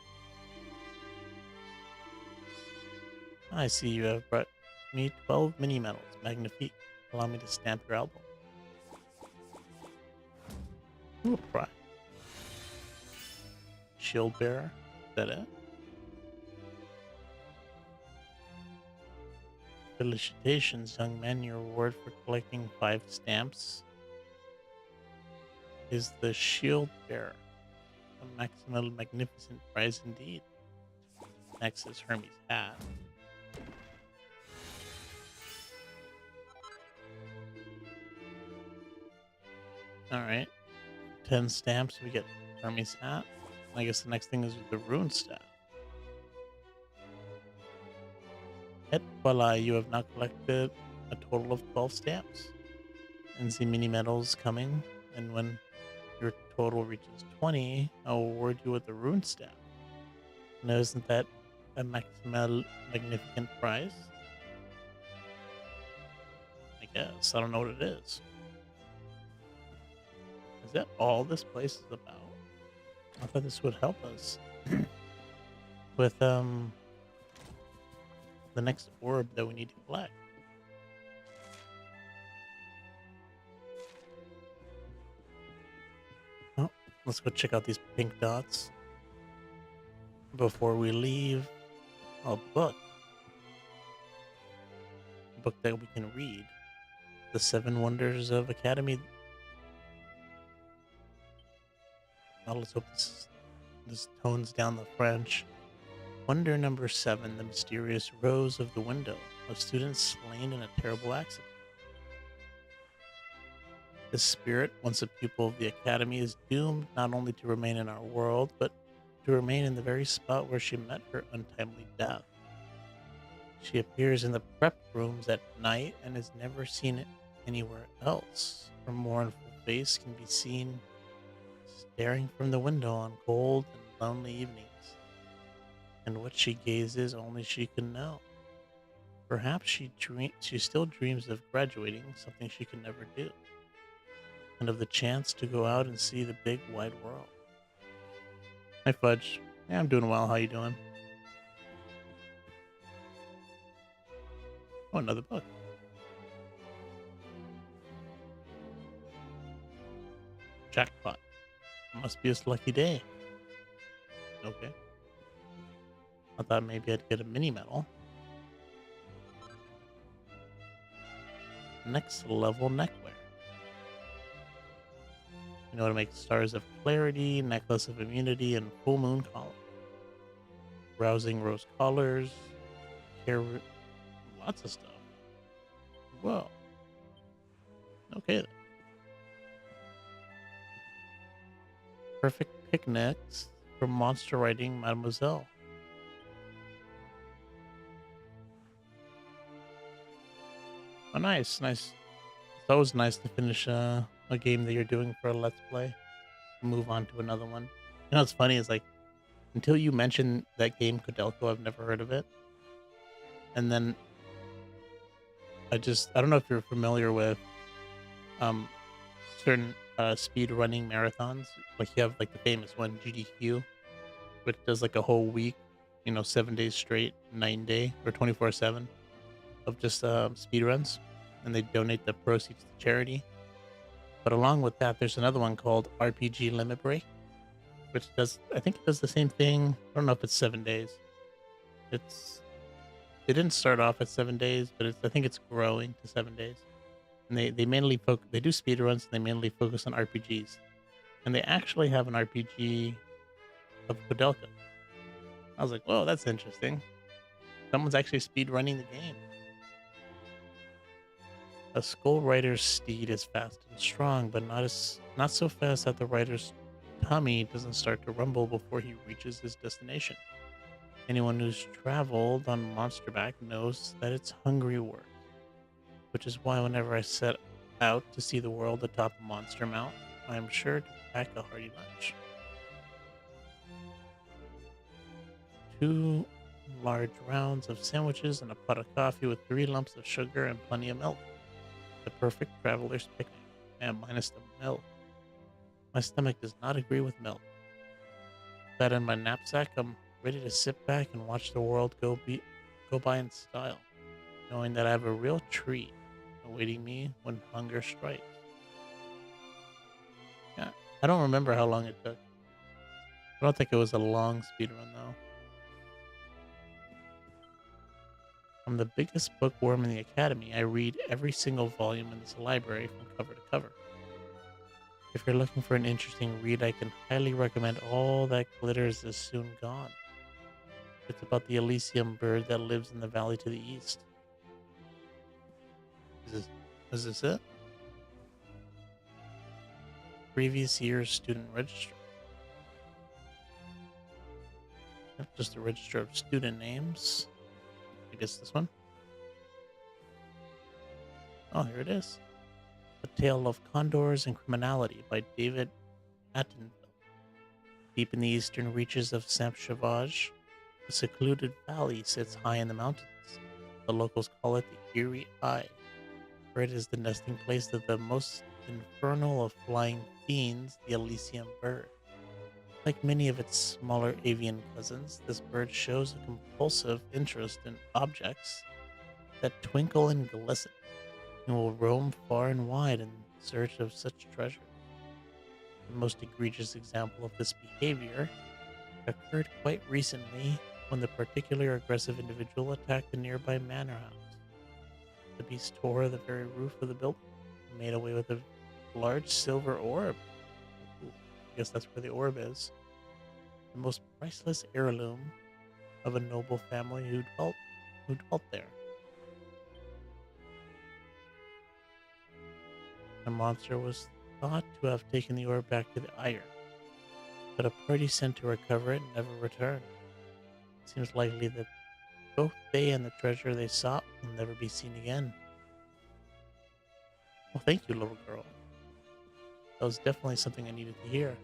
I see you have brought me 12 mini medals. Magnifique. Allow me to stamp your album. Ooh, a prize. Shield bearer. Is that it? Felicitations, young man. Your reward for collecting 5 stamps is the shield bearer. A maximal magnificent prize indeed. Next is Hermes' hat. Alright. 10 stamps, we get Hermes' hat. I guess the next thing is the rune staff. Et voila, you have now collected a total of 12 stamps. And the mini medals coming, and when your total reaches 20, I'll award you with the rune staff. Now, isn't that a maximal magnificent prize? I guess. I don't know what it is. Is that all this place is about? I thought this would help us with the next orb that we need to collect. Oh, let's go check out these pink dots before we leave. A book. A book that we can read. The 7 Wonders of Academy. Oh, let's hope this tones down the French. Wonder number 7, the mysterious rose of the window. A student slain in a terrible accident. This spirit, once a pupil of the Academy, is doomed not only to remain in our world, but to remain in the very spot where she met her untimely death. She appears in the prep rooms at night and is never seen anywhere else. Her mournful face can be seen staring from the window on cold and lonely evenings. And what she gazes only she can know. Perhaps she still dreams of graduating, something she can never do, and of the chance to go out and see the big wide world. Hi Fudge. Yeah, I'm doing well. How you doing? Oh, another book. Jackpot. Must be his lucky day. Okay. I thought maybe I'd get a mini medal. Next level neckwear. You know to make stars of clarity, necklace of immunity, and full moon collar. Rousing rose collars, hair, lots of stuff. Whoa. Okay then. Perfect picnics for monster riding Mademoiselle. Oh, nice, nice. It's always nice to finish a game that you're doing for a Let's Play. Move on to another one. You know what's funny is like, until you mentioned that game Codelco, I've never heard of it. And then I don't know if you're familiar with certain speed running marathons. Like you have like the famous one, GDQ, which does like a whole week, 7 days straight, 9-day or 24/7 of just speed runs, and they donate the proceeds to charity. But along with that, there's another one called RPG Limit Break, which I think it does the same thing. I don't know if it's 7 days. They didn't start off at 7 days, but I think it's growing to 7 days. And they mainly they do speed runs, and they mainly focus on RPGs. And they actually have an RPG of Codelco. I was like, whoa, that's interesting. Someone's actually speed running the game. A skull rider's steed is fast and strong, but not so fast that the rider's tummy doesn't start to rumble before he reaches his destination. Anyone who's traveled on Monsterback knows that it's hungry work, which is why whenever I set out to see the world atop Monster Mount, I am sure to pack a hearty lunch. 2 large rounds of sandwiches and a pot of coffee with 3 lumps of sugar and plenty of milk. The perfect traveler's picnic, and minus the milk. My stomach does not agree with milk. That in my knapsack, I'm ready to sit back and watch the world go by in style, knowing that I have a real treat awaiting me when hunger strikes. Yeah, I don't remember how long it took. I don't think it was a long speedrun though. I'm the biggest bookworm in the academy. I read every single volume in this library from cover to cover. If you're looking for an interesting read, I can highly recommend All That Glitters Is Soon Gone. It's about the Elysium bird that lives in the valley to the east. Is this, is this it? Previous year's student register. Yep, just a register of student names. I guess this one. Oh, here it is. A Tale of Condors and Criminality by David Attenville. Deep in the eastern reaches of Saint-Sauvage, a secluded valley sits high in the mountains. The locals call it the Eerie Eye, for it is the nesting place of the most infernal of flying fiends, the Elysium bird. Like many of its smaller avian cousins, this bird shows a compulsive interest in objects that twinkle and glisten, and will roam far and wide in search of such treasure. The most egregious example of this behavior occurred quite recently when the particularly aggressive individual attacked the nearby manor house. The beast tore the very roof of the building and made away with a large silver orb. Ooh, I guess that's where the orb is. The most priceless heirloom of a noble family who dwelt there. The monster was thought to have taken the orb back to the Ire, but a party sent to recover it never returned. It seems likely that both they and the treasure they sought will never be seen again. Well, thank you, little girl. That was definitely something I needed to hear.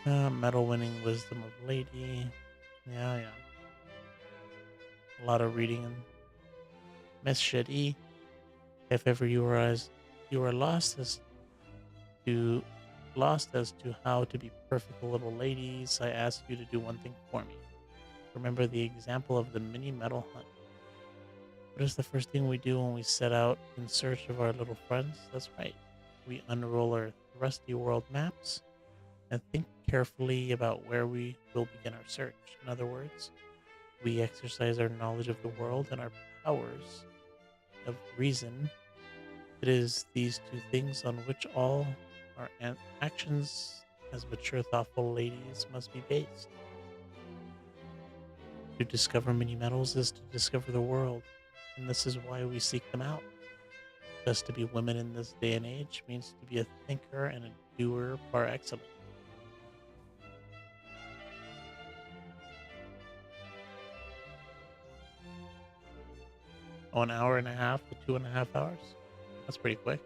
Medal winning wisdom of lady. Yeah. A lot of reading and Miss Shitty. If ever you are lost as to how to be perfect little ladies, I ask you to do one thing for me. Remember the example of the mini medal hunt. What is the first thing we do when we set out in search of our little friends? That's right. We unroll our rusty world maps and think carefully about where we will begin our search. In other words, we exercise our knowledge of the world and our powers of reason. It is these two things on which all our actions as mature, thoughtful ladies must be based. To discover mini metals is to discover the world, and this is why we seek them out. Thus, to be women in this day and age means to be a thinker and a doer par excellence. Oh, an hour and a half to 2.5 hours? That's pretty quick.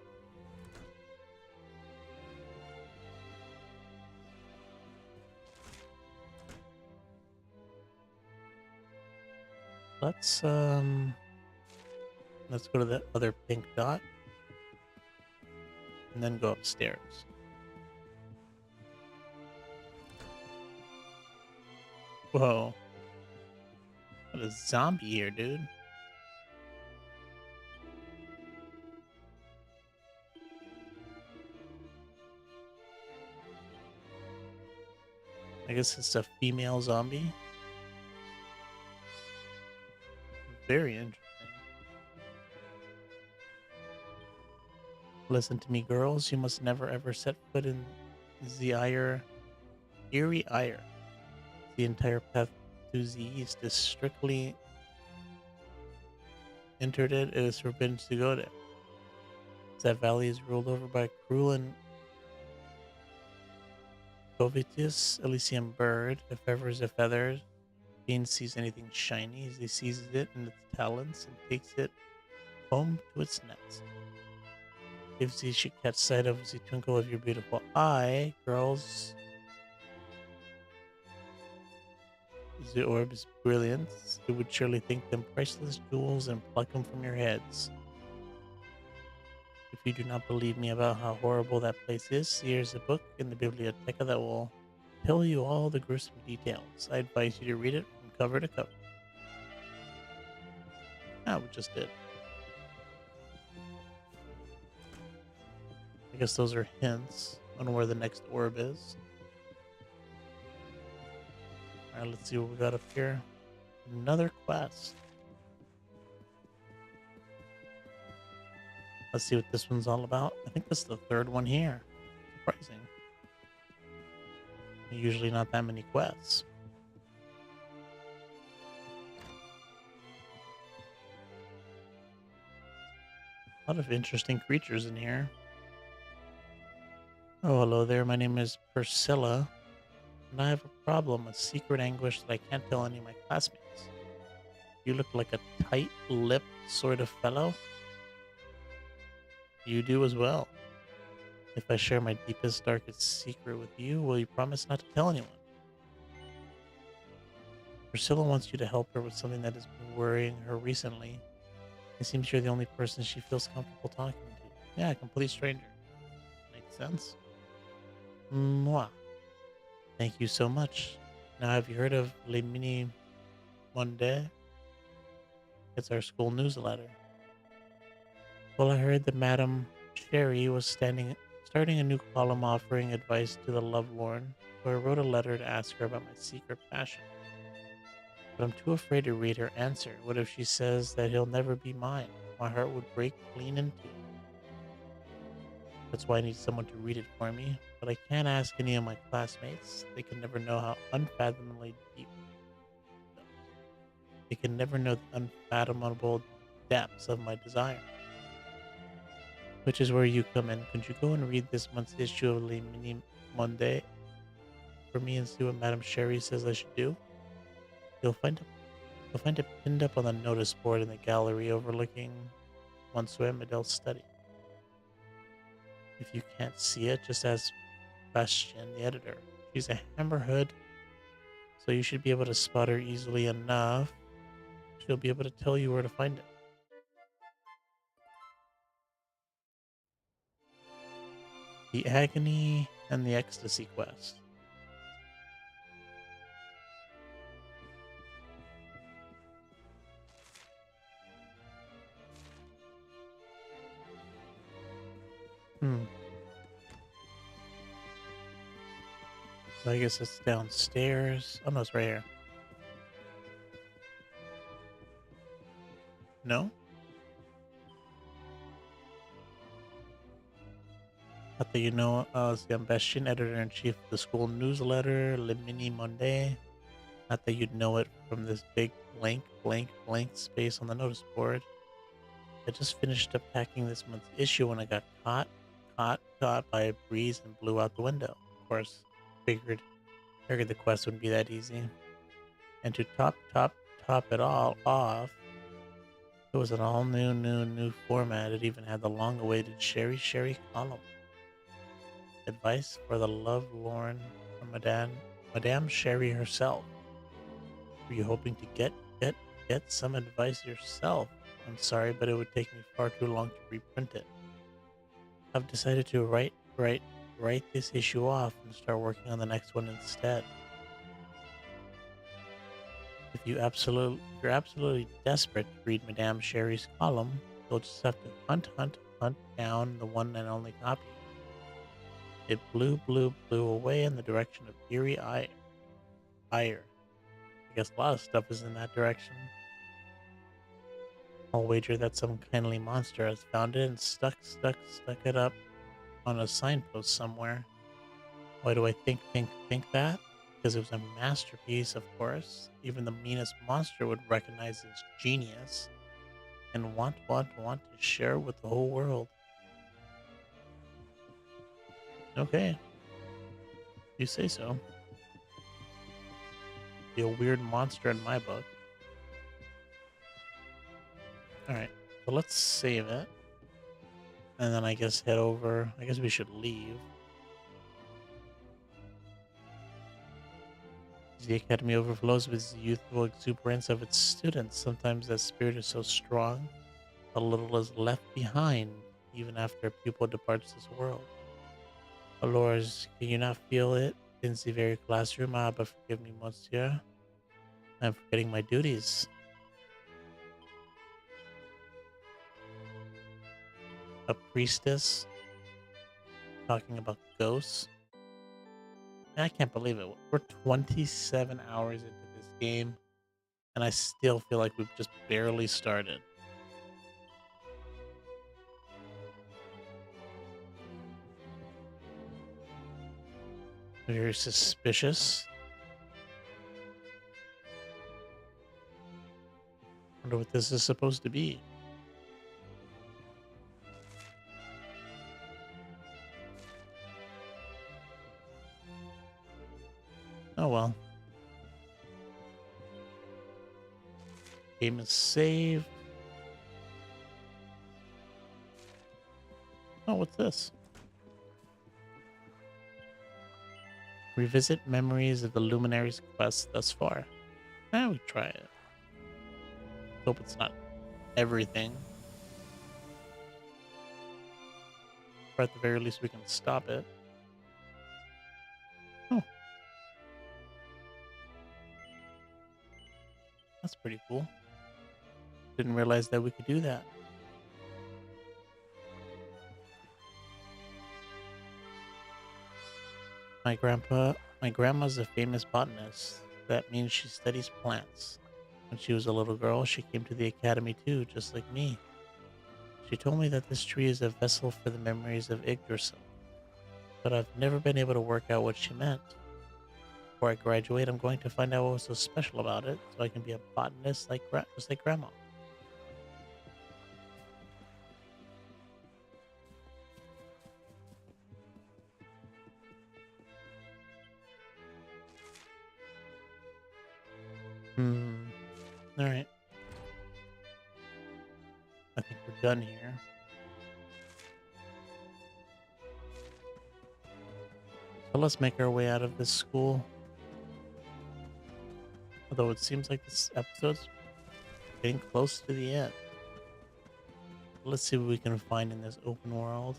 Let's go to the other pink dot and then go upstairs. Whoa. What a zombie here, dude. I guess it's a female zombie. Very interesting. Listen to me, girls. You must never ever set foot in the Eerie Ire. The entire path to the east is strictly entered it. It is forbidden to go there. That valley is ruled over by a cruel and covetous Elysium bird. If ever is a feather fiend sees anything shiny, he seizes it in its talons and takes it home to its nest. If thee should catch sight of the twinkle of your beautiful eye, girls, the orb's brilliance, you would surely think them priceless jewels and pluck them from your heads. If you do not believe me about how horrible that place is, here's a book in the biblioteca that will tell you all the gruesome details. I advise you to read it from cover to cover. Ah, we just did. I guess those are hints on where the next orb is. Alright, let's see what we got up here. Another quest. Let's see what this one's all about. I think this is the third one here. Surprising. Usually not that many quests. A lot of interesting creatures in here. Oh, hello there. My name is Priscilla, and I have a problem, a secret anguish that I can't tell any of my classmates. You look like a tight-lipped sort of fellow. You do as well. If I share my deepest, darkest secret with you, will you promise not to tell anyone? Priscilla wants you to help her with something that has been worrying her recently. It seems you're the only person she feels comfortable talking to. Yeah, a complete stranger. Makes sense. Mwah. Thank you so much. Now, have you heard of Le Mini Monde? It's our school newsletter. Well, I heard that Madame Sherry was starting a new column offering advice to the lovelorn, so I wrote a letter to ask her about my secret passion. But I'm too afraid to read her answer. What if she says that he'll never be mine? My heart would break clean in two. That's why I need someone to read it for me, but I can't ask any of my classmates. They can never know how unfathomably deep. They can never know the unfathomable depths of my desire. Which is where you come in. Could you go and read this month's issue of Le Mini Monde for me and see what Madame Sherry says I should do? You'll find it pinned up on the notice board in the gallery overlooking Monsieur Medel's study. If you can't see it, just ask Bastien, the editor. She's a hammerhead, so you should be able to spot her easily enough. She'll be able to tell you where to find it. The Agony and the Ecstasy Quest. So I guess it's downstairs. Oh no, it's right here. No? Not that you know, as the Ambassador editor-in-chief of the school newsletter, Le Mini Monde. Not that you'd know it from this big blank space on the notice board. I just finished up packing this month's issue when I got caught by a breeze and blew out the window. Of course, figured the quest wouldn't be that easy. And to top it all off, it was an all new format. It even had the long-awaited Sherry column. Advice for the lovelorn from Madame Sherry herself. Were you hoping to get some advice yourself? I'm sorry, but it would take me far too long to reprint it. I've decided to write this issue off and start working on the next one instead. If you're absolutely desperate to read Madame Sherry's column, you'll just have to hunt down the one and only copy. It blew away in the direction of Eerie Ire. I guess a lot of stuff is in that direction. I'll wager that some kindly monster has found it and stuck it up on a signpost somewhere. Why do I think that? Because it was a masterpiece, of course. Even the meanest monster would recognize its genius and want to share with the whole world. Okay. You say so. Be a weird monster in my book. Alright, so let's save it. And then I guess head over. I guess we should leave. The academy overflows with the youthful exuberance of its students. Sometimes that spirit is so strong, a little is left behind, even after a pupil departs this world. Allures, can you not feel it in the very classroom? Ah, but forgive me, monsieur. I'm forgetting my duties. A priestess talking about ghosts. I can't believe it. We're 27 hours into this game, and I still feel like we've just barely started. Very suspicious. Wonder what this is supposed to be. Oh well. Game is saved. Oh, what's this? Revisit memories of the Luminary's quest thus far. We try it. Hope it's not everything. Or at the very least we can stop it. Oh. That's pretty cool. Didn't realize that we could do that. My grandma's a famous botanist. That means she studies plants. When she was a little girl, she came to the academy too, just like me. She told me that this tree is a vessel for the memories of Yggdrasil, but I've never been able to work out what she meant. Before I graduate, I'm going to find out what was so special about it, so I can be a botanist just like Grandma. All right. I think we're done here. So let's make our way out of this school. Although it seems like this episode's getting close to the end. Let's see what we can find in this open world.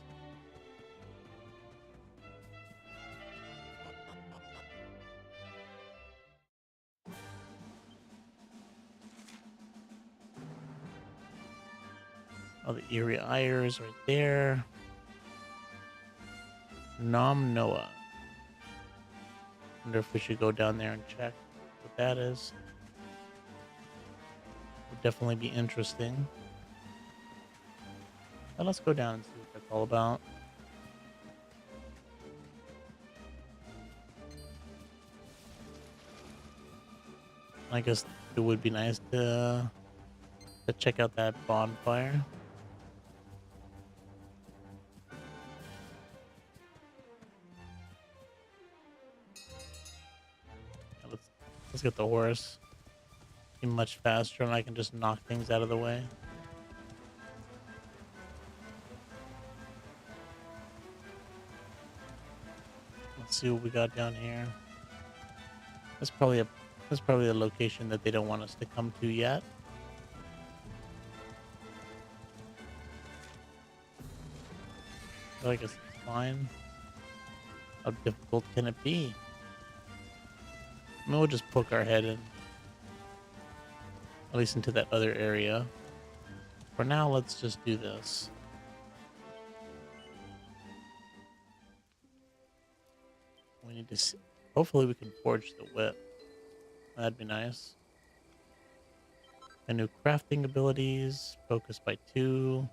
Oh, the Eerie Ire is right there. Nom Noah. Wonder if we should go down there and check what that is. Would definitely be interesting. But let's go down and see what that's all about. I guess it would be nice to check out that bonfire. Yeah, let's get the horse. Be much faster, and I can just knock things out of the way. Let's see what we got down here. That's probably a location that they don't want us to come to yet. So I guess it's fine. How difficult can it be? I mean, we'll just poke our head in. At least into that other area. For now, let's just do this. We need to see. Hopefully we can forge the whip. That'd be nice. And new crafting abilities. Focus by 2.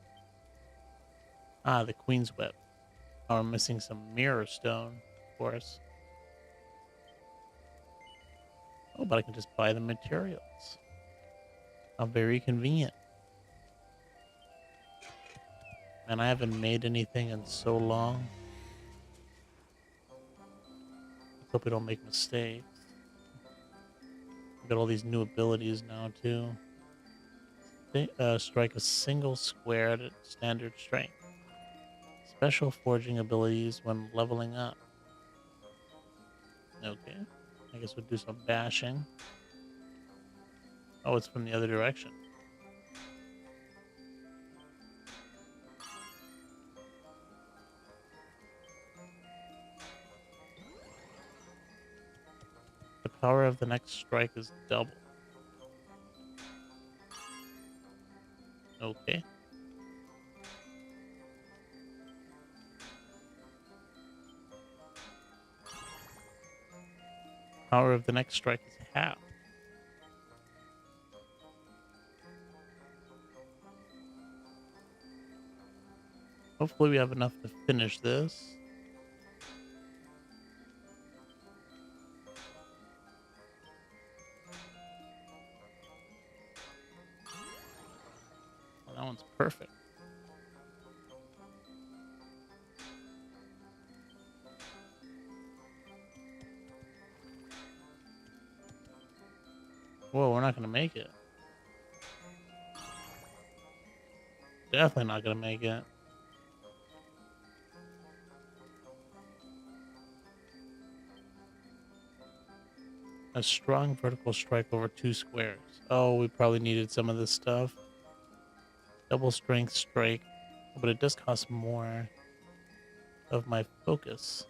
Ah, the Queen's Whip. Oh, we're missing some mirror stone, of course. Oh, but I can just buy the materials. How very convenient. And I haven't made anything in so long. Let's hope we don't make mistakes. Got all these new abilities now, too. Strike a single square at standard strength. Special forging abilities when leveling up. Okay. I guess we'll do some bashing. Oh, it's from the other direction. The power of the next strike is double. Okay. Power of the next strike is half. Hopefully we have enough to finish this. Whoa, we're not gonna make it. Definitely not gonna make it. A strong vertical strike over 2 squares. Oh, we probably needed some of this stuff. Double strength strike, but it does cost more of my focus.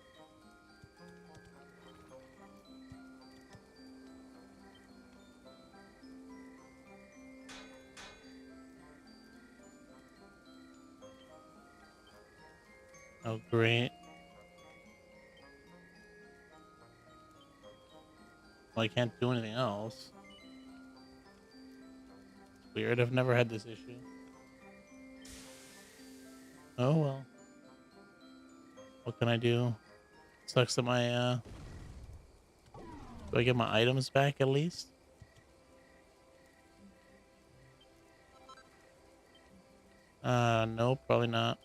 Oh, great. Well, I can't do anything else. It's weird. I've never had this issue. Oh, well. What can I do? Sucks that my, do I get my items back at least? No, probably not.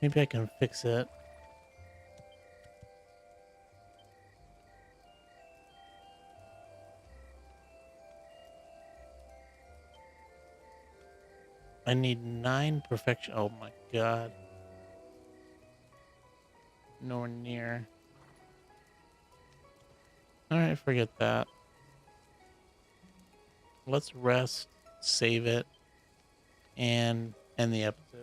Maybe I can fix it. I need 9 perfection. Oh my god. Nowhere near. Alright, forget that. Let's rest, save it, and end the episode.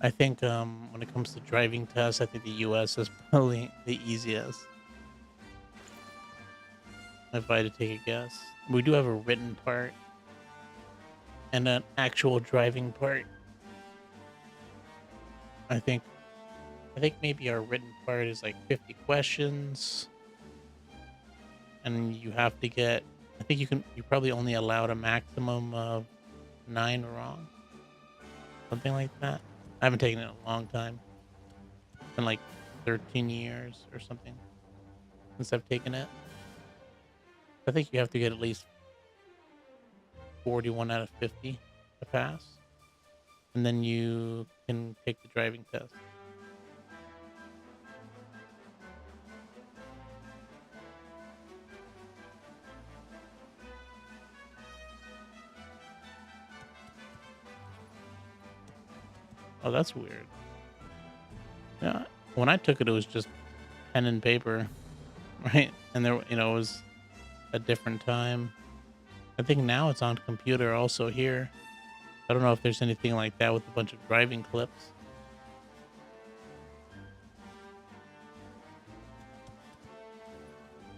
I think when it comes to driving tests, I think the US is probably the easiest. If I had to take a guess. We do have a written part and an actual driving part. I think maybe our written part is like 50 questions. And you have to get, I think you probably only allowed a maximum of 9 wrong. Something like that. I haven't taken it in a long time. It's been like 13 years or something since I've taken it. I think you have to get at least 41 out of 50 to pass. And then you can take the driving test. Oh, that's weird. Yeah, when I took it, it was just pen and paper, right? And there, it was a different time. I think now it's on computer also here. I don't know if there's anything like that with a bunch of driving clips.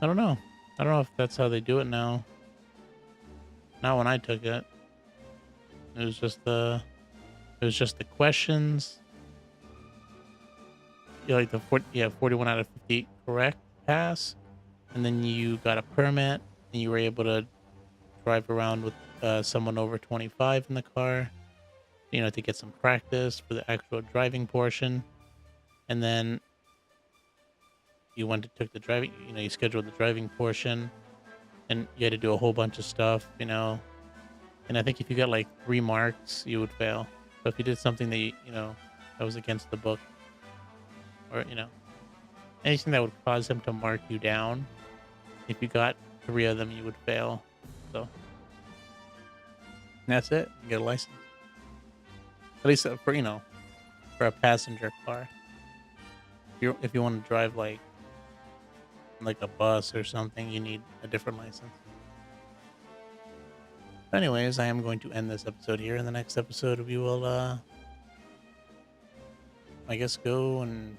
I don't know. I don't know if that's how they do it now. Not when I took it. It was just the questions. Like 41 out of 50 correct pass, and then you got a permit, and you were able to drive around with someone over 25 in the car, to get some practice for the actual driving portion, and then you took the driving, you scheduled the driving portion, and you had to do a whole bunch of stuff, and I think if you got like 3 marks, you would fail. So if you did something that that was against the book, or anything that would cause them to mark you down, if you got 3 of them, you would fail. So that's it. You get a license. At least for a passenger car. If you want to drive like a bus or something, you need a different license. Anyways, I am going to end this episode here. In the next episode, we will, I guess, go and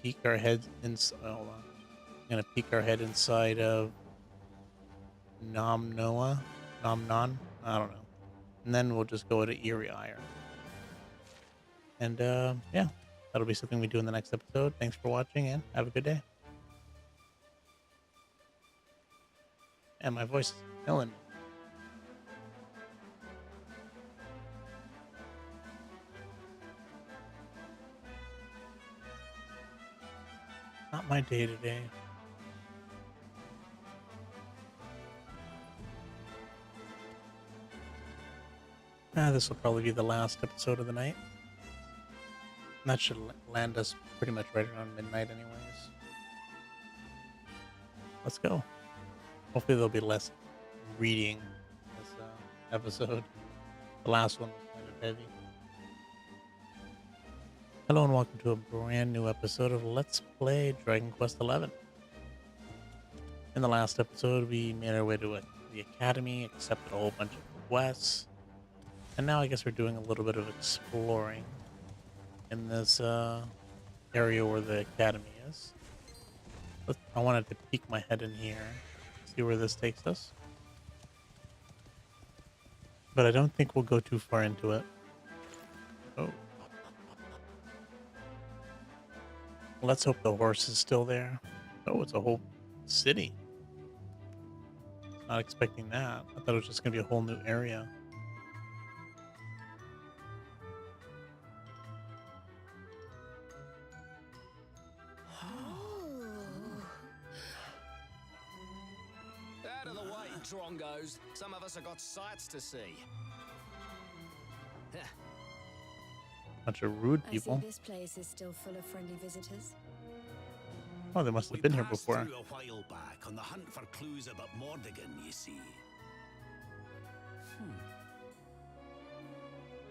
peek our heads inside. Hold on. I'm gonna peek our head inside of Nom Non. I don't know. And then we'll just go to Eerie Iron. And yeah, that'll be something we do in the next episode. Thanks for watching, and have a good day. And my voice is killing me. Not my day today. This will probably be the last episode of the night. And that should land us pretty much right around midnight, anyways. Let's go. Hopefully, there'll be less reading this episode. The last one was kind of heavy. Hello and welcome to a brand new episode of Let's Play Dragon Quest XI. In the last episode, we made our way to the academy, accepted a whole bunch of quests, and now I guess we're doing a little bit of exploring in this area where the academy is. I wanted to peek my head in here, see where this takes us. But I don't think we'll go too far into it. Oh. Let's hope the horse is still there. Oh, it's a whole city. Not expecting that. I thought it was just going to be a whole new area. Out of the way, Drongos. Some of us have got sights to see. Bunch of rude I people. see this place is still full of friendly visitors. Oh, they must have We been here passed before. through a while back on the hunt for clues about Mordigan, you see.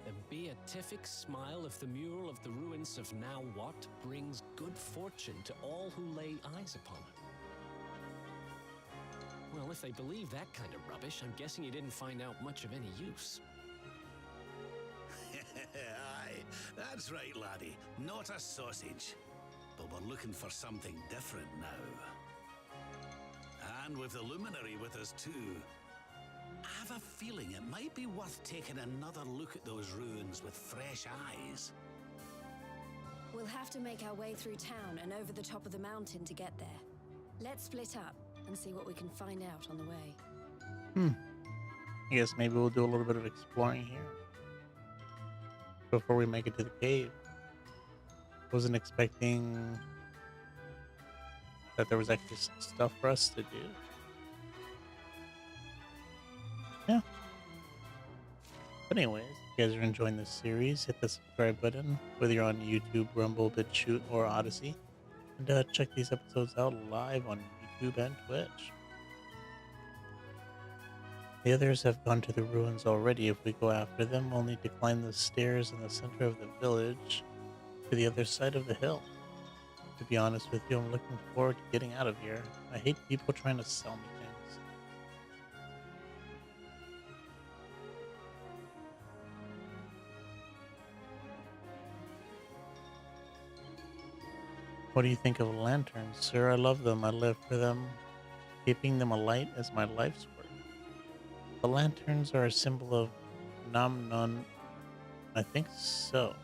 The beatific smile of the mural of the ruins of Now What brings good fortune to all who lay eyes upon it. Well, if they believe that kind of rubbish, I'm guessing you didn't find out much of any use. Aye, that's right, laddie. Not a sausage. But we're looking for something different now. And with the luminary with us too. I have a feeling it might be worth taking another look at those ruins with fresh eyes. We'll have to make our way through town and over the top of the mountain to get there. Let's split up and see what we can find out on the way. I guess maybe we'll do a little bit of exploring here before we make it to the cave. Wasn't expecting that there was actually some stuff for us to do. Yeah. But anyways, if you guys are enjoying this series, hit the subscribe button, whether you're on YouTube, Rumble, Bitchute, or Odysee. And check these episodes out live on YouTube and Twitch. The others have gone to the ruins already. If we go after them, we'll need to climb the stairs in the center of the village to the other side of the hill. To be honest with you, I'm looking forward to getting out of here. I hate people trying to sell me things. What do you think of lanterns, sir? I love them. I live for them. Keeping them alight is my life's work. The lanterns are a symbol of Namnon. I think so.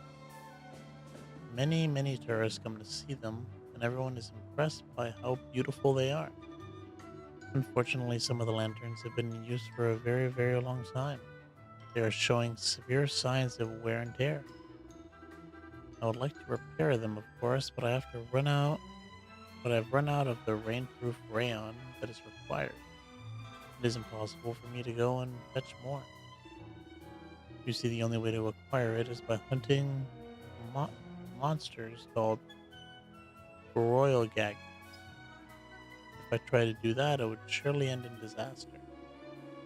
Many tourists come to see them, and everyone is impressed by how beautiful they are. Unfortunately, some of the lanterns have been in use for a very long time. They are showing severe signs of wear and tear. I would like to repair them, of course, but I've run out of the rainproof rayon that is required. It is impossible for me to go and fetch more. You see, the only way to acquire it is by hunting monsters called royal gag. If I try to do that, it would surely end in disaster.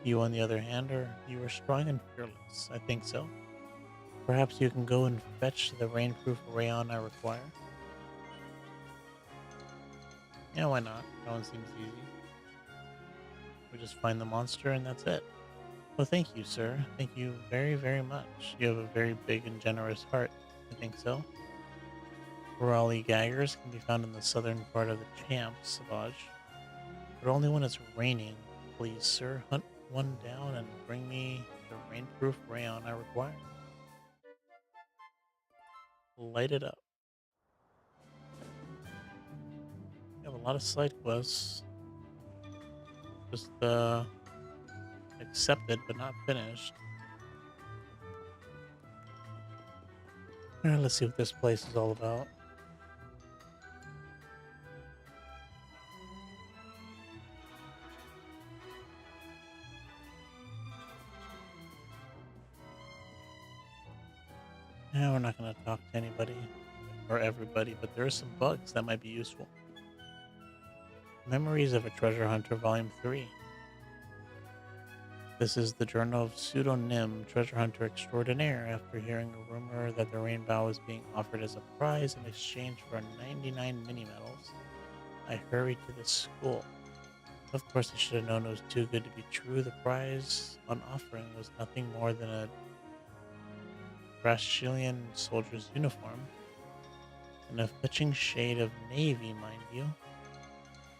You, on the other hand, you are strong and fearless. I think so. Perhaps you can go and fetch the rainproof rayon I require. Yeah, why not? That one seems easy. We just find the monster and that's it. Well, thank you, sir. Thank you very much. You have a very big and generous heart. I think so. Raleigh gaggers can be found in the southern part of the Champs Savage, but only when it's raining. Please, sir, hunt one down and bring me the rainproof rayon I require. Light it up. We have a lot of side quests. Just accepted but not finished. Alright, let's see what this place is all about. Now we're not going to talk to anybody or everybody, but there are some bugs that might be useful. Memories of a Treasure Hunter, Volume 3. This is the journal of pseudonym Treasure Hunter Extraordinaire. After hearing a rumor that the rainbow was being offered as a prize in exchange for 99 mini medals, I hurried to the school. Of course, I should have known it was too good to be true. The prize on offering was nothing more than a Brasilian soldier's uniform, and a fetching shade of navy, mind you.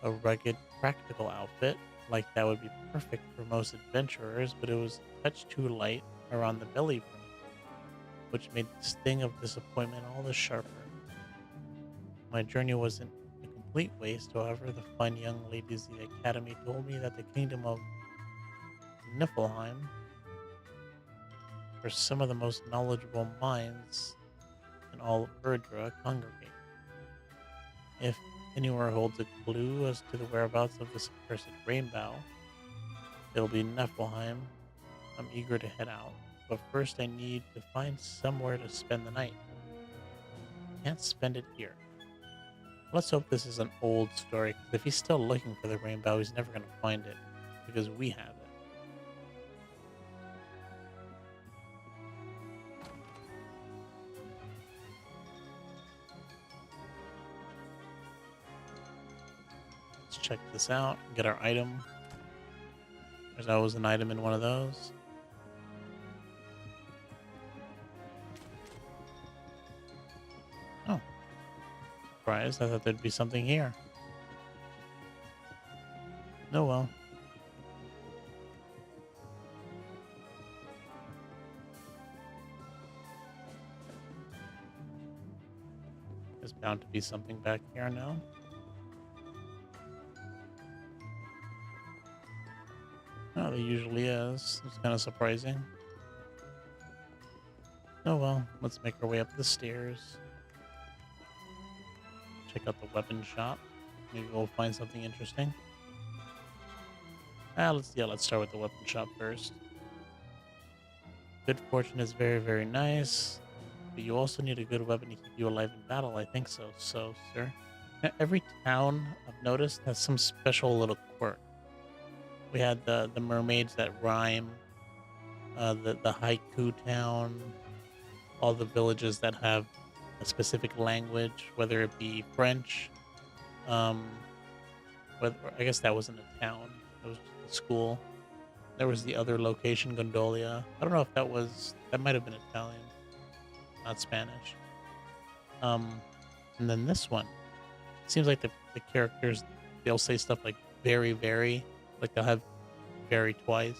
A rugged, practical outfit, like that would be perfect for most adventurers, but it was a touch too light around the belly for me, which made the sting of disappointment all the sharper. My journey wasn't a complete waste, however. The fine young ladies of the academy told me that the kingdom of Niflheim, where some of the most knowledgeable minds in all of Erdra congregate. If anywhere holds a clue as to the whereabouts of this accursed rainbow, it'll be Niflheim. I'm eager to head out, but first I need to find somewhere to spend the night. Can't spend it here. Let's hope this is an old story, because if he's still looking for the rainbow, he's never going to find it, because we have it. Let's check this out, get our item. There's always an item in one of those. Oh. Surprised. I thought there'd be something here. Oh well. There's bound to be something back here now. Oh, there usually is. It's kind of surprising. Oh well, let's make our way up the stairs. Check out the weapon shop. Maybe we'll find something interesting. Let's start with the weapon shop first. Good fortune is very, very nice, but you also need a good weapon to keep you alive in battle. I think so. So, sir. Now, every town I've noticed has some special little quirk. We had the mermaids that rhyme, the haiku town, all the villages that have a specific language, whether it be French, whether I guess that wasn't a town, it was just a school. There was the other location, Gondolia. I don't know if that might have been Italian, not Spanish. And then this one, it seems like the characters, they'll say stuff like very, very, like they'll have very twice.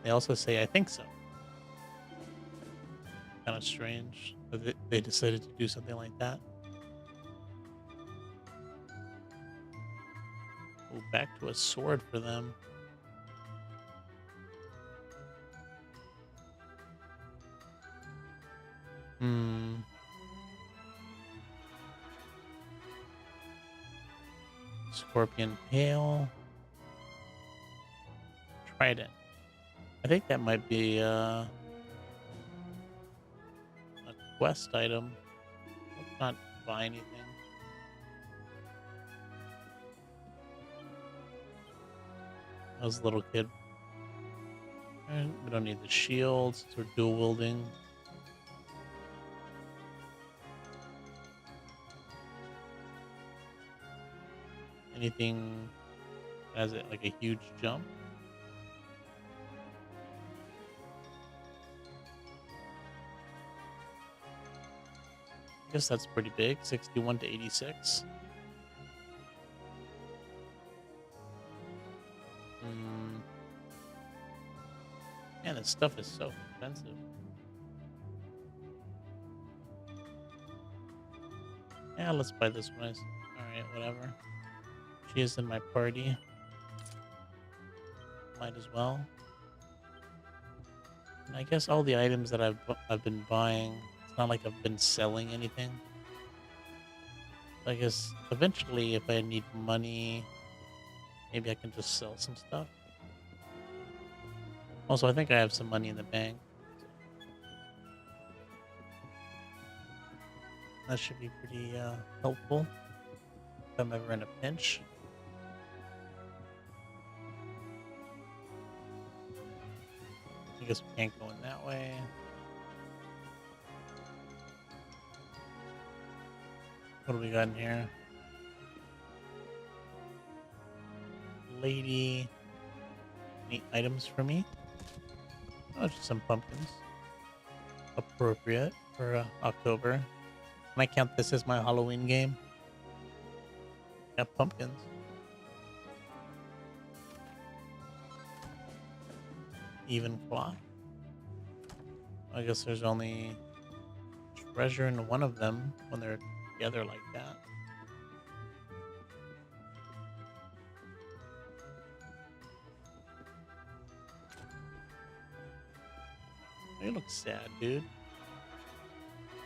They also say, I think so. Kind of strange that they decided to do something like that. Oh, back to a sword for them. Scorpion Tail. Trident. I think that might be a quest item. Let's not buy anything. I was a little kid. And we don't need the shields, so we're dual wielding. Anything has it like a huge jump? I guess that's pretty big, 61 to 86. Man, this stuff is so expensive. Yeah, let's buy this one. Alright, whatever. She is in my party. Might as well. And I guess all the items that I've been buying, it's not like I've been selling anything. I guess eventually if I need money, maybe I can just sell some stuff. Also, I think I have some money in the bank. That should be pretty helpful if I'm ever in a pinch. I guess we can't go in that way. What do we got in here? Lady. Any items for me? Oh, just some pumpkins. Appropriate for October. Can I count this as my Halloween game? Yeah, pumpkins. Even cloth. I guess there's only treasure in one of them when they're together like that. You look sad, dude.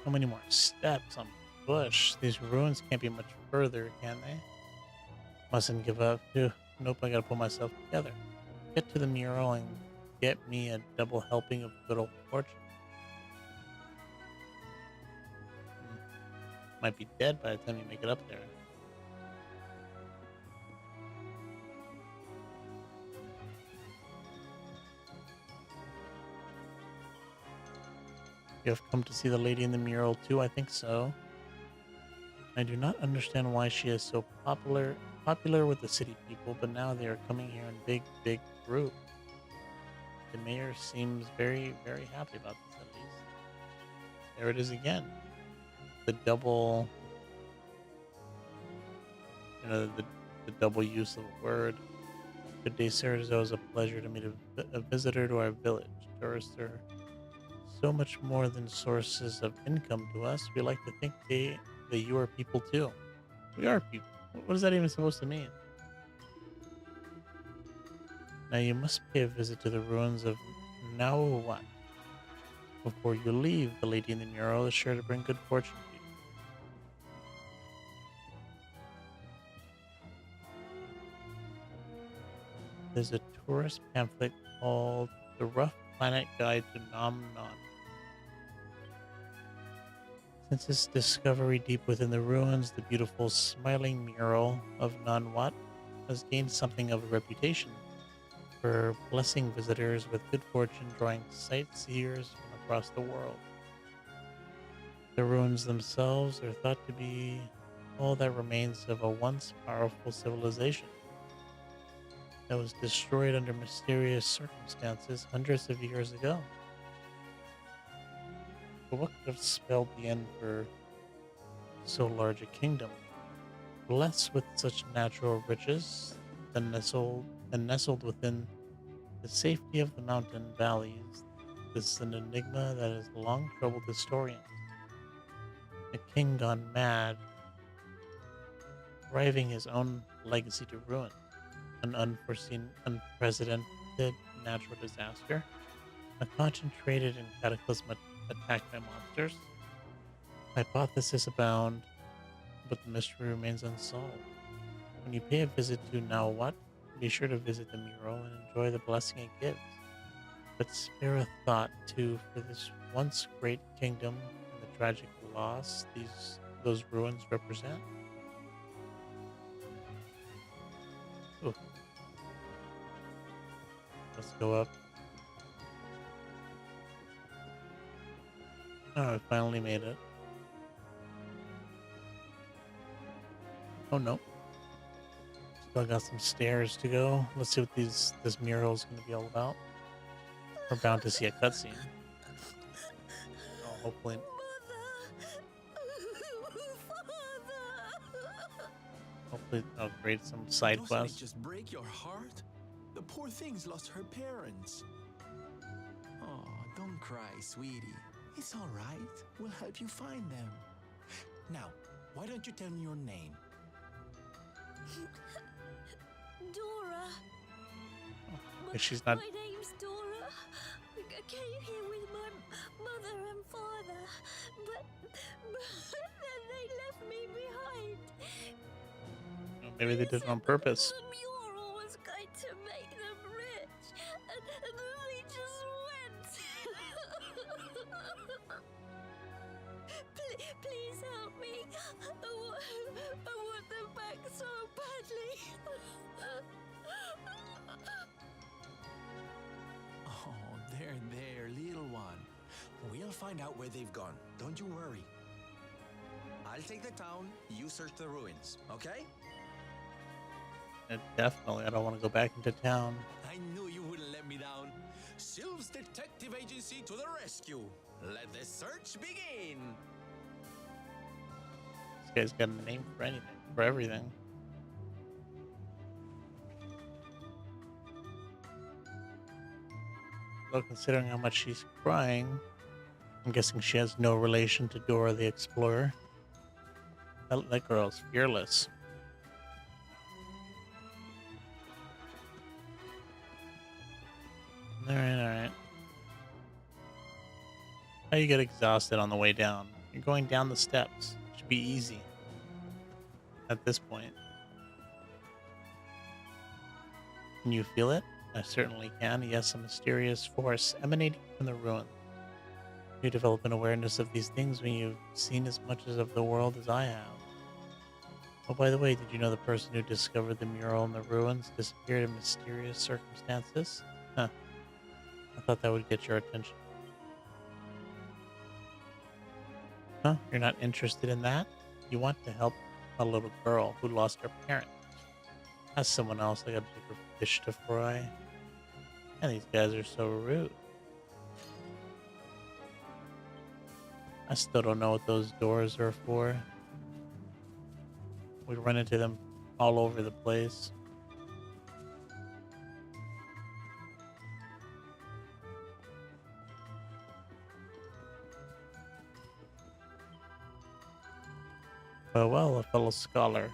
How many more steps on bush? These ruins can't be much further, can they? Mustn't give up. Phew. Nope, I gotta pull myself together. Get to the mural and get me a double helping of good old fortune. Might be dead by the time you make it up there. You have come to see the lady in the mural too? I think so. I do not understand why she is so popular with the city people, but now they are coming here in big group. The mayor seems very happy about this at least. There it is again. The double, the double use of a word. Good day, sir. It is always a pleasure to meet a visitor to our village. Tourists are so much more than sources of income to us. We like to think that you are people too. We are people. What is that even supposed to mean? Now you must pay a visit to the ruins of Nauwat. Before you leave, the lady in the mural is sure to bring good fortune to you. There's a tourist pamphlet called The Rough Planet Guide to Nam Non. Since its discovery deep within the ruins, the beautiful smiling mural of Nanwat has gained something of a reputation for blessing visitors with good fortune, drawing sightseers from across the world. The ruins themselves are thought to be all that remains of a once powerful civilization that was destroyed under mysterious circumstances hundreds of years ago. But what could have spelled the end for so large a kingdom? Blessed with such natural riches, and nestled within the safety of the mountain valleys, this is an enigma that has long troubled historians. A king gone mad, driving his own legacy to ruin, an unforeseen, unprecedented natural disaster, a concentrated and cataclysmic attack by monsters. Hypotheses abound, but the mystery remains unsolved. When you pay a visit to Nauwat, be sure to visit the mural and enjoy the blessing it gives. But spare a thought, too, for this once great kingdom and the tragic loss those ruins represent. Ooh. Let's go up. Oh, I finally made it. Oh no. Still got some stairs to go. Let's see what this mural is going to be all about. We're bound to see a cutscene. Oh, hopefully. Hopefully, I'll create some side Doesn't it quests. just break your heart? The poor thing's lost her parents. Oh, don't cry, sweetie. It's all right. We'll help you find them. Now, why don't you tell me your name? Dora. If she's not. My name's Dora. I came here with my mother and father, but then they left me behind. Maybe they did it on purpose. The mural was going to make them rich, and they just went. Please help me. I want them back so badly. Oh, there, little one. We'll find out where they've gone. Don't you worry. I'll take the town, you search the ruins, okay? Definitely, I don't want to go back into town. I knew you wouldn't let me down. Sylph's Detective Agency to the rescue. Let the search begin. This guy's got a name for anything, for everything. Well, considering how much she's crying, I'm guessing she has no relation to Dora the Explorer. That girl's fearless. Alright. How you get exhausted on the way down? You're going down the steps. Should be easy. At this point. Can you feel it? I certainly can. Yes, a mysterious force emanating from the ruin. You develop an awareness of these things when you've seen as much of the world as I have. Oh, by the way, did you know the person who discovered the mural in the ruins disappeared in mysterious circumstances? Huh. I thought that would get your attention. Huh? You're not interested in that? You want to help a little girl who lost her parent. As someone else, I got a bigger fish to fry. And these guys are so rude. I still don't know what those doors are for. We run into them all over the place. Well, a fellow scholar.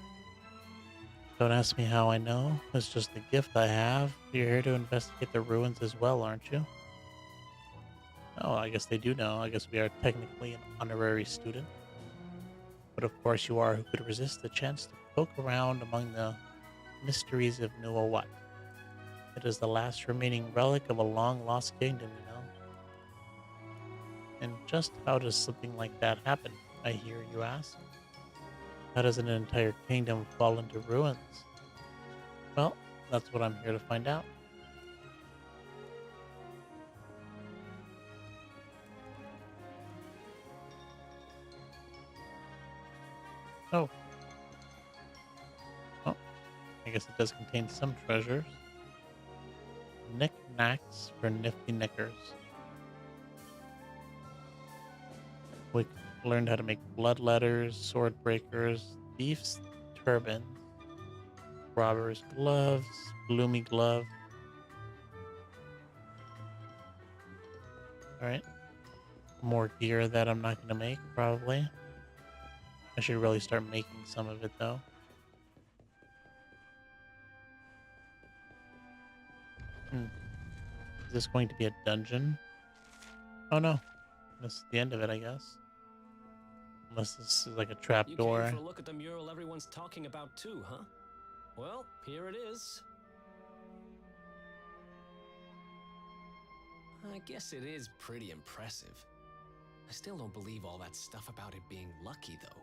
Don't ask me how I know. It's just a gift I have. You're here to investigate the ruins as well, aren't you? Oh, I guess they do know. I guess we are technically an honorary student. But of course you are. Who could resist the chance to poke around among the mysteries of Nuawat? It is the last remaining relic of a long-lost kingdom, you know. And just how does something like that happen, I hear you ask? How does an entire kingdom fall into ruins? Well, that's what I'm here to find out. Oh. Oh. I guess it does contain some treasures. Knick-knacks for nifty knickers. We learned how to make blood letters, sword breakers, thief's turban, robber's gloves, gloomy glove. Alright. More gear that I'm not going to make, probably. I should really start making some of it, though. Is this going to be a dungeon? Oh no. This is the end of it, I guess. Unless this is like a trap door. You came for a look at the mural everyone's talking about too, huh? Well, here it is. I guess it is pretty impressive. I still don't believe all that stuff about it being lucky, though.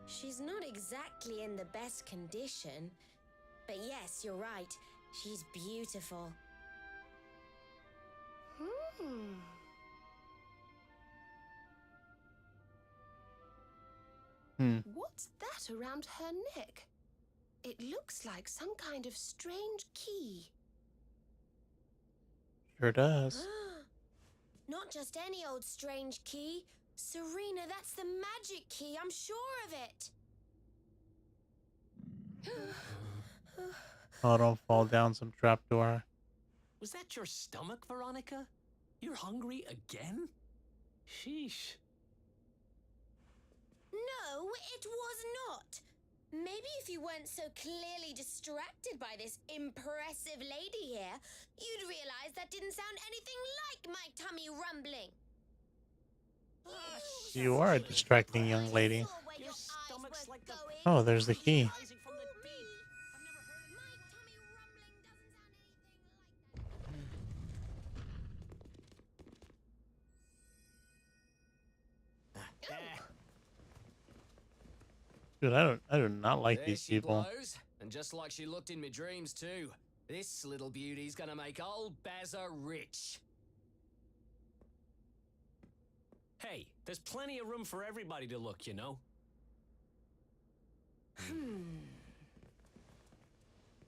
She's not exactly in the best condition. But yes, you're right. She's beautiful. What's that around her neck? It looks like some kind of strange key. Sure does. Not just any old strange key. Serena, that's the magic key. I'm sure of it. Oh, don't fall down some trapdoor. Was that your stomach, Veronica? You're hungry again? Sheesh. No, it was not. Maybe if you weren't so clearly distracted by this impressive lady here, you'd realize that didn't sound anything like my tummy rumbling. You are a distracting young lady. Your stomach's like the... Oh, there's the key. from the deep. Dude, I do not like There these she people. blows, and just like she looked in my dreams too. This little beauty's gonna make old Bazza rich. Hey, there's plenty of room for everybody to look, you know.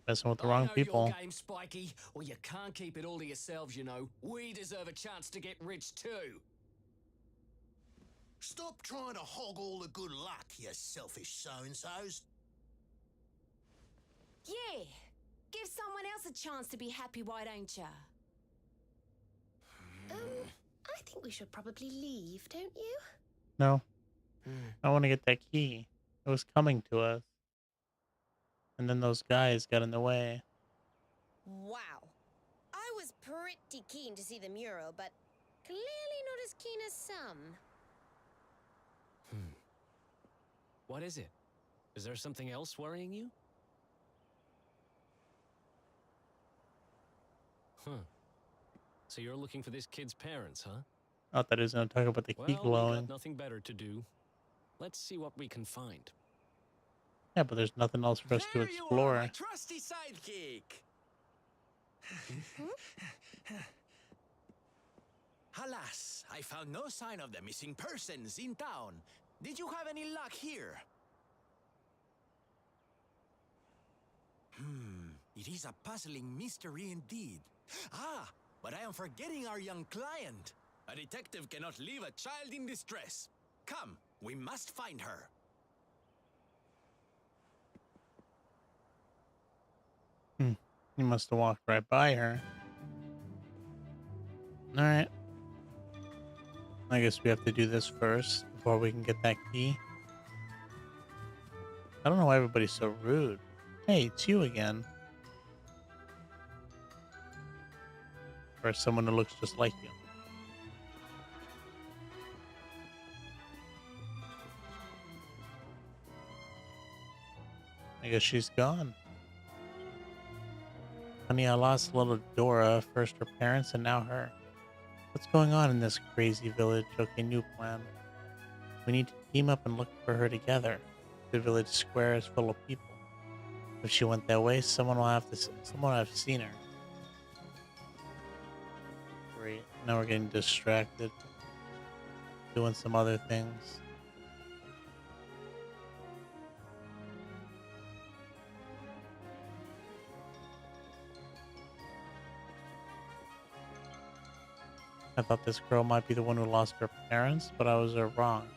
Messing with the I wrong know people. your game, Spiky. Well, you can't keep it all to yourselves, you know. We deserve a chance to get rich too. Stop trying to hog all the good luck, you selfish so-and-sos. Yeah. Give someone else a chance to be happy, why don't ya? I think we should probably leave, don't you? No, I want to get that key. It was coming to us. And then those guys got in the way. Wow. I was pretty keen to see the mural, but clearly not as keen as some. What is it? Is there something else worrying you? Huh. So you're looking for this kid's parents, huh? Not that he's going to talk about the key Well, we glowing. got nothing better to do. Let's see what we can find. Yeah, but there's nothing else for us to There you are, my explore. trusty sidekick. Alas, I found no sign of the missing persons in town. Did you have any luck here? It is a puzzling mystery indeed. Ah, but I am forgetting our young client. A detective cannot leave a child in distress. Come, we must find her. He must have walked right by her. Alright. I guess we have to do this first before we can get that key. I don't know why everybody's so rude. Hey, it's you again. Or someone who looks just like you. I guess she's gone. Honey, I lost little Dora, first her parents and now her. What's going on in this crazy village? Okay, new plan. We need to team up and look for her together. The village square is full of people. If she went that way, someone will have seen her. Great. Now we're getting distracted. Doing some other things. I thought this girl might be the one who lost her parents, but I was wrong.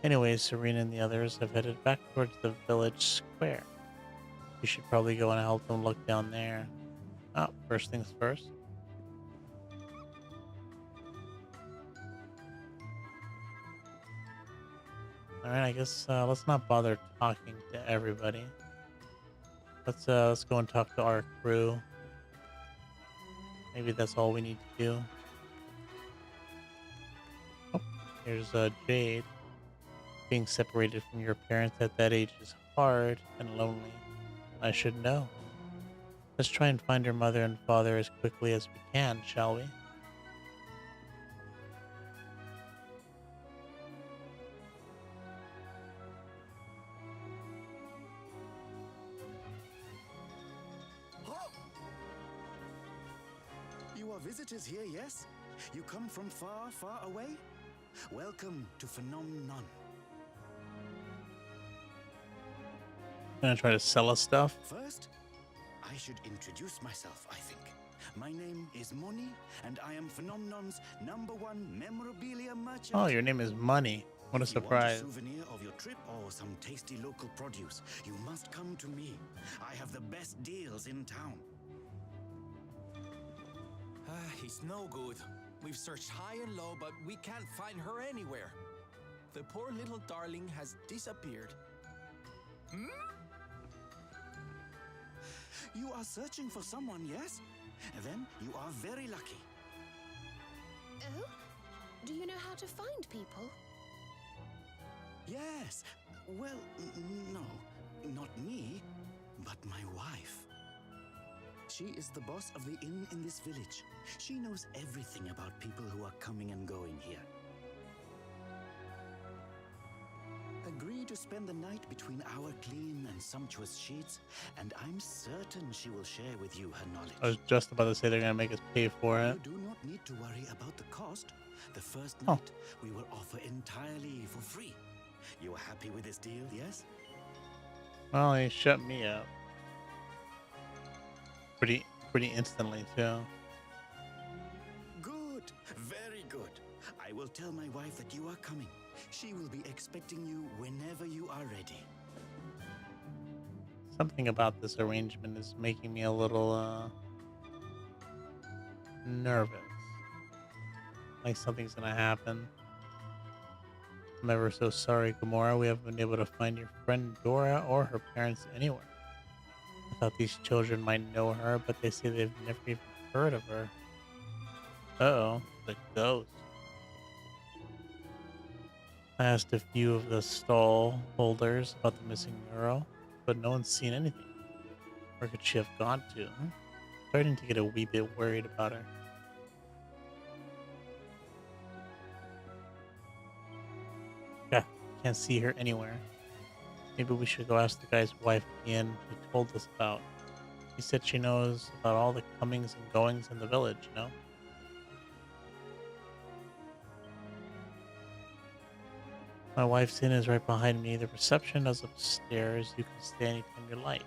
Anyways, Serena and the others have headed back towards the village square. We should probably go and help them look down there. Oh, first things first. Alright, I guess let's not bother talking to everybody. Let's go and talk to our crew. Maybe that's all we need to do. Oh, here's Jade. Being separated from your parents at that age is hard and lonely. I should know. Let's try and find her mother and father as quickly as we can, shall we? You are visitors here, yes? You come from far, far away? Welcome to Phenomenon. Gonna try to sell us stuff. First, I should introduce myself, I think. My name is Moni, and I am Phenomenon's #1 memorabilia merchant. Oh, your name is Money. What a If you surprise. want a souvenir of your trip or some tasty local produce, you must come to me. I have the best deals in town. It's no good. We've searched high and low, but we can't find her anywhere. The poor little darling has disappeared. You are searching for someone, yes? Then you are very lucky. Oh? Do you know how to find people? Yes. Well, no. Not me, but my wife. She is the boss of the inn in this village. She knows everything about people who are coming and going here. Agree to spend the night between our clean and sumptuous sheets, and I'm certain she will share with you her knowledge. I was just about to say they're gonna make us pay for it. You do not need to worry about the cost. The first night we will offer entirely for free. You are happy with this deal, yes? Well, he shut me up. Pretty instantly too. Good, very good. I will tell my wife that you are coming. She will be expecting you whenever you are ready. Something about this arrangement is making me a little nervous. Like something's gonna happen. I'm ever so sorry, Gamora. We haven't been able to find your friend Dora or her parents anywhere. I thought these children might know her, but they say they've never even heard of her. Uh-oh, the ghost. I asked a few of the stall holders about the missing mural, but no one's seen anything. Where could she have gone to? Starting to get a wee bit worried about her. Yeah, can't see her anywhere. Maybe we should go ask the guy's wife at the inn he told us about. He said she knows about all the comings and goings in the village, you know? My wife's inn is right behind me. The reception is upstairs. You can stay anytime you like.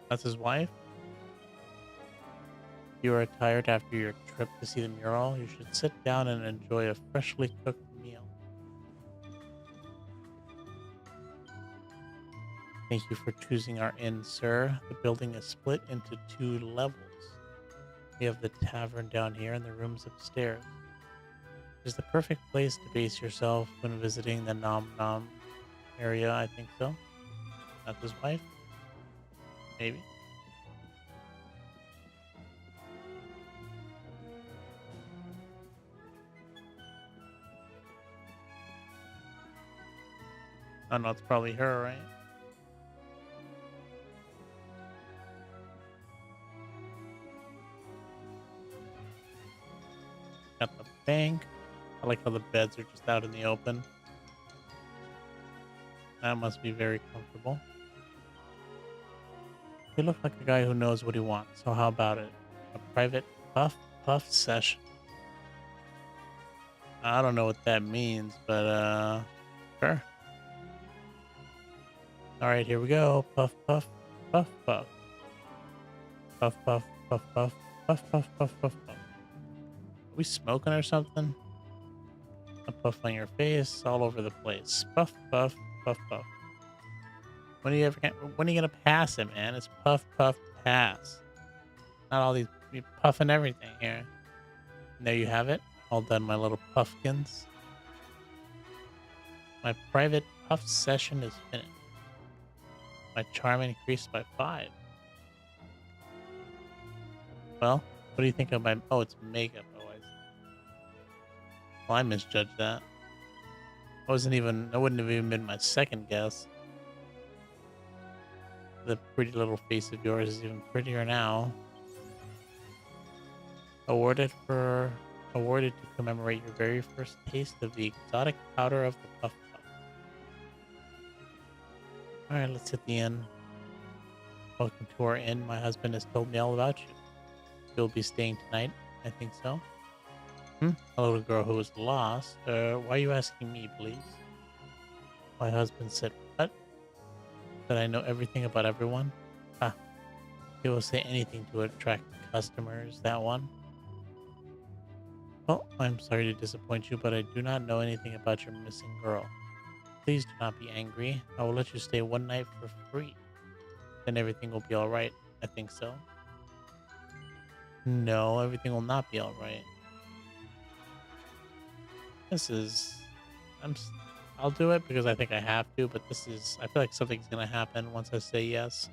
That's his wife? If you are tired after your trip to see the mural, you should sit down and enjoy a freshly cooked meal. Thank you for choosing our inn, sir. The building is split into 2 levels. We have the tavern down here and the rooms upstairs. It is the perfect place to base yourself when visiting the Nom Nom area, I think so. That's his wife? Maybe. Oh no, it's probably her, right? Got the bank. I like how the beds are just out in the open. That must be very comfortable. You look like a guy who knows what he wants, so how about it? A private puff session. I don't know what that means, but sure. Alright, here we go. Puff, puff, puff, puff. Puff, puff, puff, puff, puff, puff, puff, puff, puff. Are we smoking or something? A puff on your face, all over the place. Puff, puff, puff, puff. When are you gonna pass it, man? It's puff, puff, pass. Not all these puffing everything here. And there you have it. All done, my little puffkins. My private puff session is finished. My charm increased by 5. Well, what do you think of my... Oh, it's makeup. Oh, I see. Well, I misjudged that. I wouldn't have even been my second guess. The pretty little face of yours is even prettier now. Awarded to commemorate your very first taste of the exotic powder of the puff puff. Alright, let's hit the inn. Welcome to our inn. My husband has told me all about you. You'll be staying tonight? I think so. A little girl who was lost. Why are you asking me, please? My husband said, what? That I know everything about everyone? Ah, he will say anything to attract customers, that one. Well, I'm sorry to disappoint you, but I do not know anything about your missing girl. Please do not be angry. I will let you stay 1 night for free. Then everything will be alright. I think so. No, everything will not be alright. I'll do it because I think I have to, but I feel like something's gonna happen once I say yes.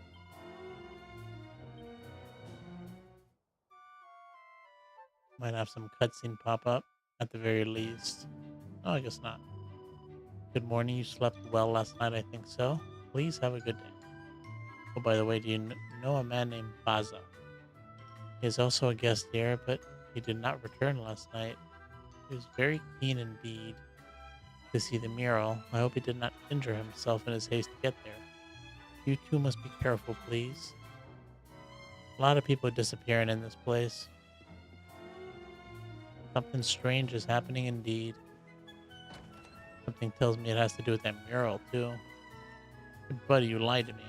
Might have some cutscene pop up at the very least. Oh, I guess not. Good morning. You slept well last night, I think so. Please have a good day. Oh, by the way, do you know a man named Baza? He is also a guest here, but he did not return last night. He was very keen indeed to see the mural. I hope he did not injure himself in his haste to get there. You two must be careful, please. A lot of people are disappearing in this place. Something strange is happening indeed. Something tells me it has to do with that mural, too. Hey, buddy, you lied to me.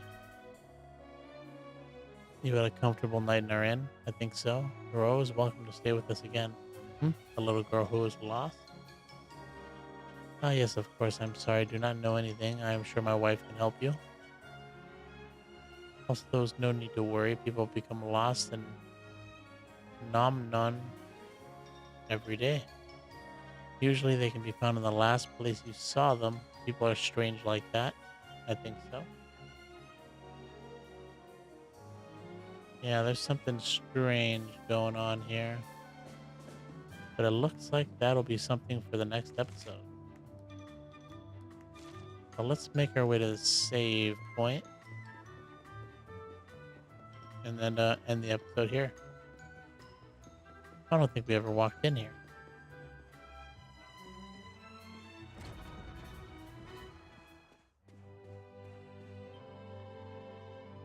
You had a comfortable night in our inn? I think so. You're always welcome to stay with us again. The little girl who was lost? Ah, yes, of course. I'm sorry. I do not know anything. I am sure my wife can help you. Also, there's no need to worry. People become lost and nom none every day. Usually they can be found in the last place you saw them. People are strange like that. I think so. Yeah, there's something strange going on here. But it looks like that'll be something for the next episode. So let's make our way to the save point. And then end the episode here. I don't think we ever walked in here.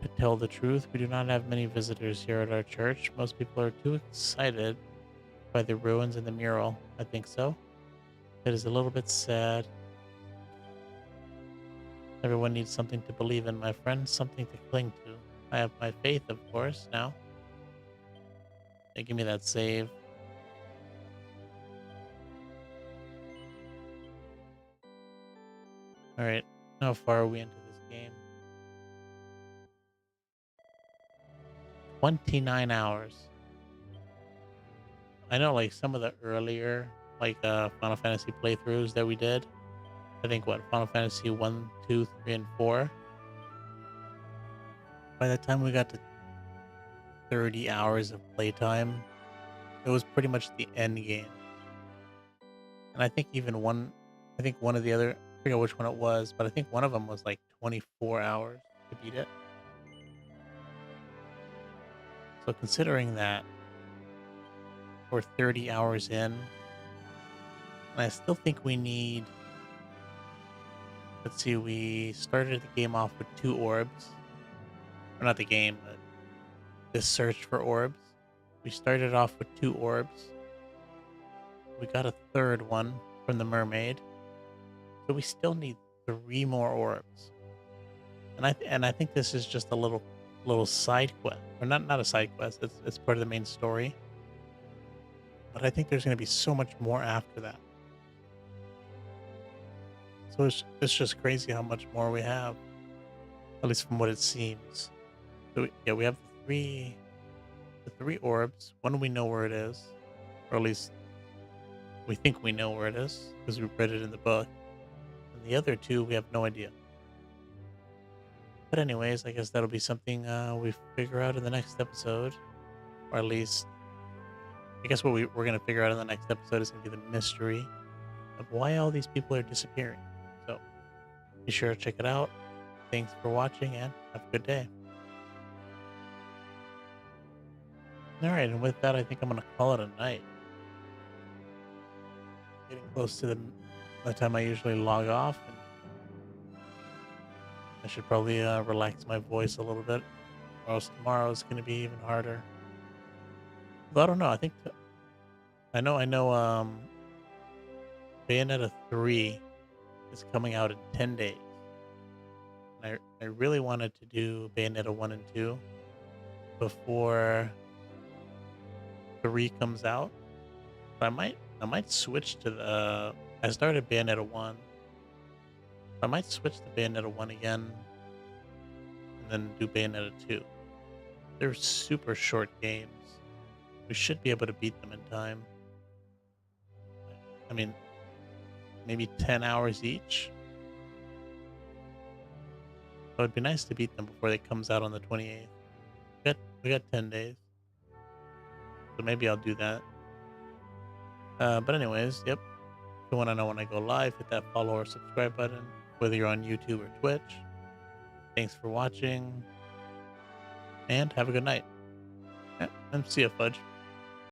To tell the truth, we do not have many visitors here at our church. Most people are too excited by the ruins and the mural. I think so. It is a little bit sad. Everyone needs something to believe in, my friend, something to cling to. I have my faith, of course, now. Hey, give me that save. Alright, how far are we into this game? 29 hours. I know, like, some of the earlier, like, Final Fantasy playthroughs that we did. I think, what, Final Fantasy 1, 2, 3, and 4? By the time we got to 30 hours of playtime, it was pretty much the end game. And I think even one of the other, I forget which one it was, but I think one of them was like 24 hours to beat it. So considering that we're 30 hours in, and I still think we need, let's see, we started the game off with 2 orbs. Or not the game, but this search for orbs. We started off with 2 orbs. We got a 3rd one from the mermaid. So we still need 3 more orbs. And I think this is just a little side quest. Or not a side quest, it's part of the main story. But I think there's going to be so much more after that. So it's just crazy how much more we have. At least from what it seems. So we have the 3 orbs. One we know where it is. Or at least we think we know where it is. Because we read it in the book. And the other 2 we have no idea. But anyways, I guess that'll be something we figure out in the next episode. Or at least, I guess what we're going to figure out in the next episode is going to be the mystery of why all these people are disappearing. So, be sure to check it out. Thanks for watching and have a good day. Alright, and with that, I think I'm going to call it a night. Getting close to the time I usually log off. And I should probably relax my voice a little bit, or else tomorrow is going to be even harder. But I don't know. I think I know. Bayonetta 3 is coming out in 10 days. And I really wanted to do Bayonetta 1 and 2 before 3 comes out. But I might switch to the. I started Bayonetta 1. I might switch to Bayonetta 1 again and then do Bayonetta 2. They're super short games. We should be able to beat them in time. I mean, maybe 10 hours each. So it'd be nice to beat them before it comes out on the 28th. We got 10 days. So maybe I'll do that. But anyways, yep. If you want to know when I go live, hit that follow or subscribe button, whether you're on YouTube or Twitch. Thanks for watching, and have a good night. Yeah, and see ya, Fudge.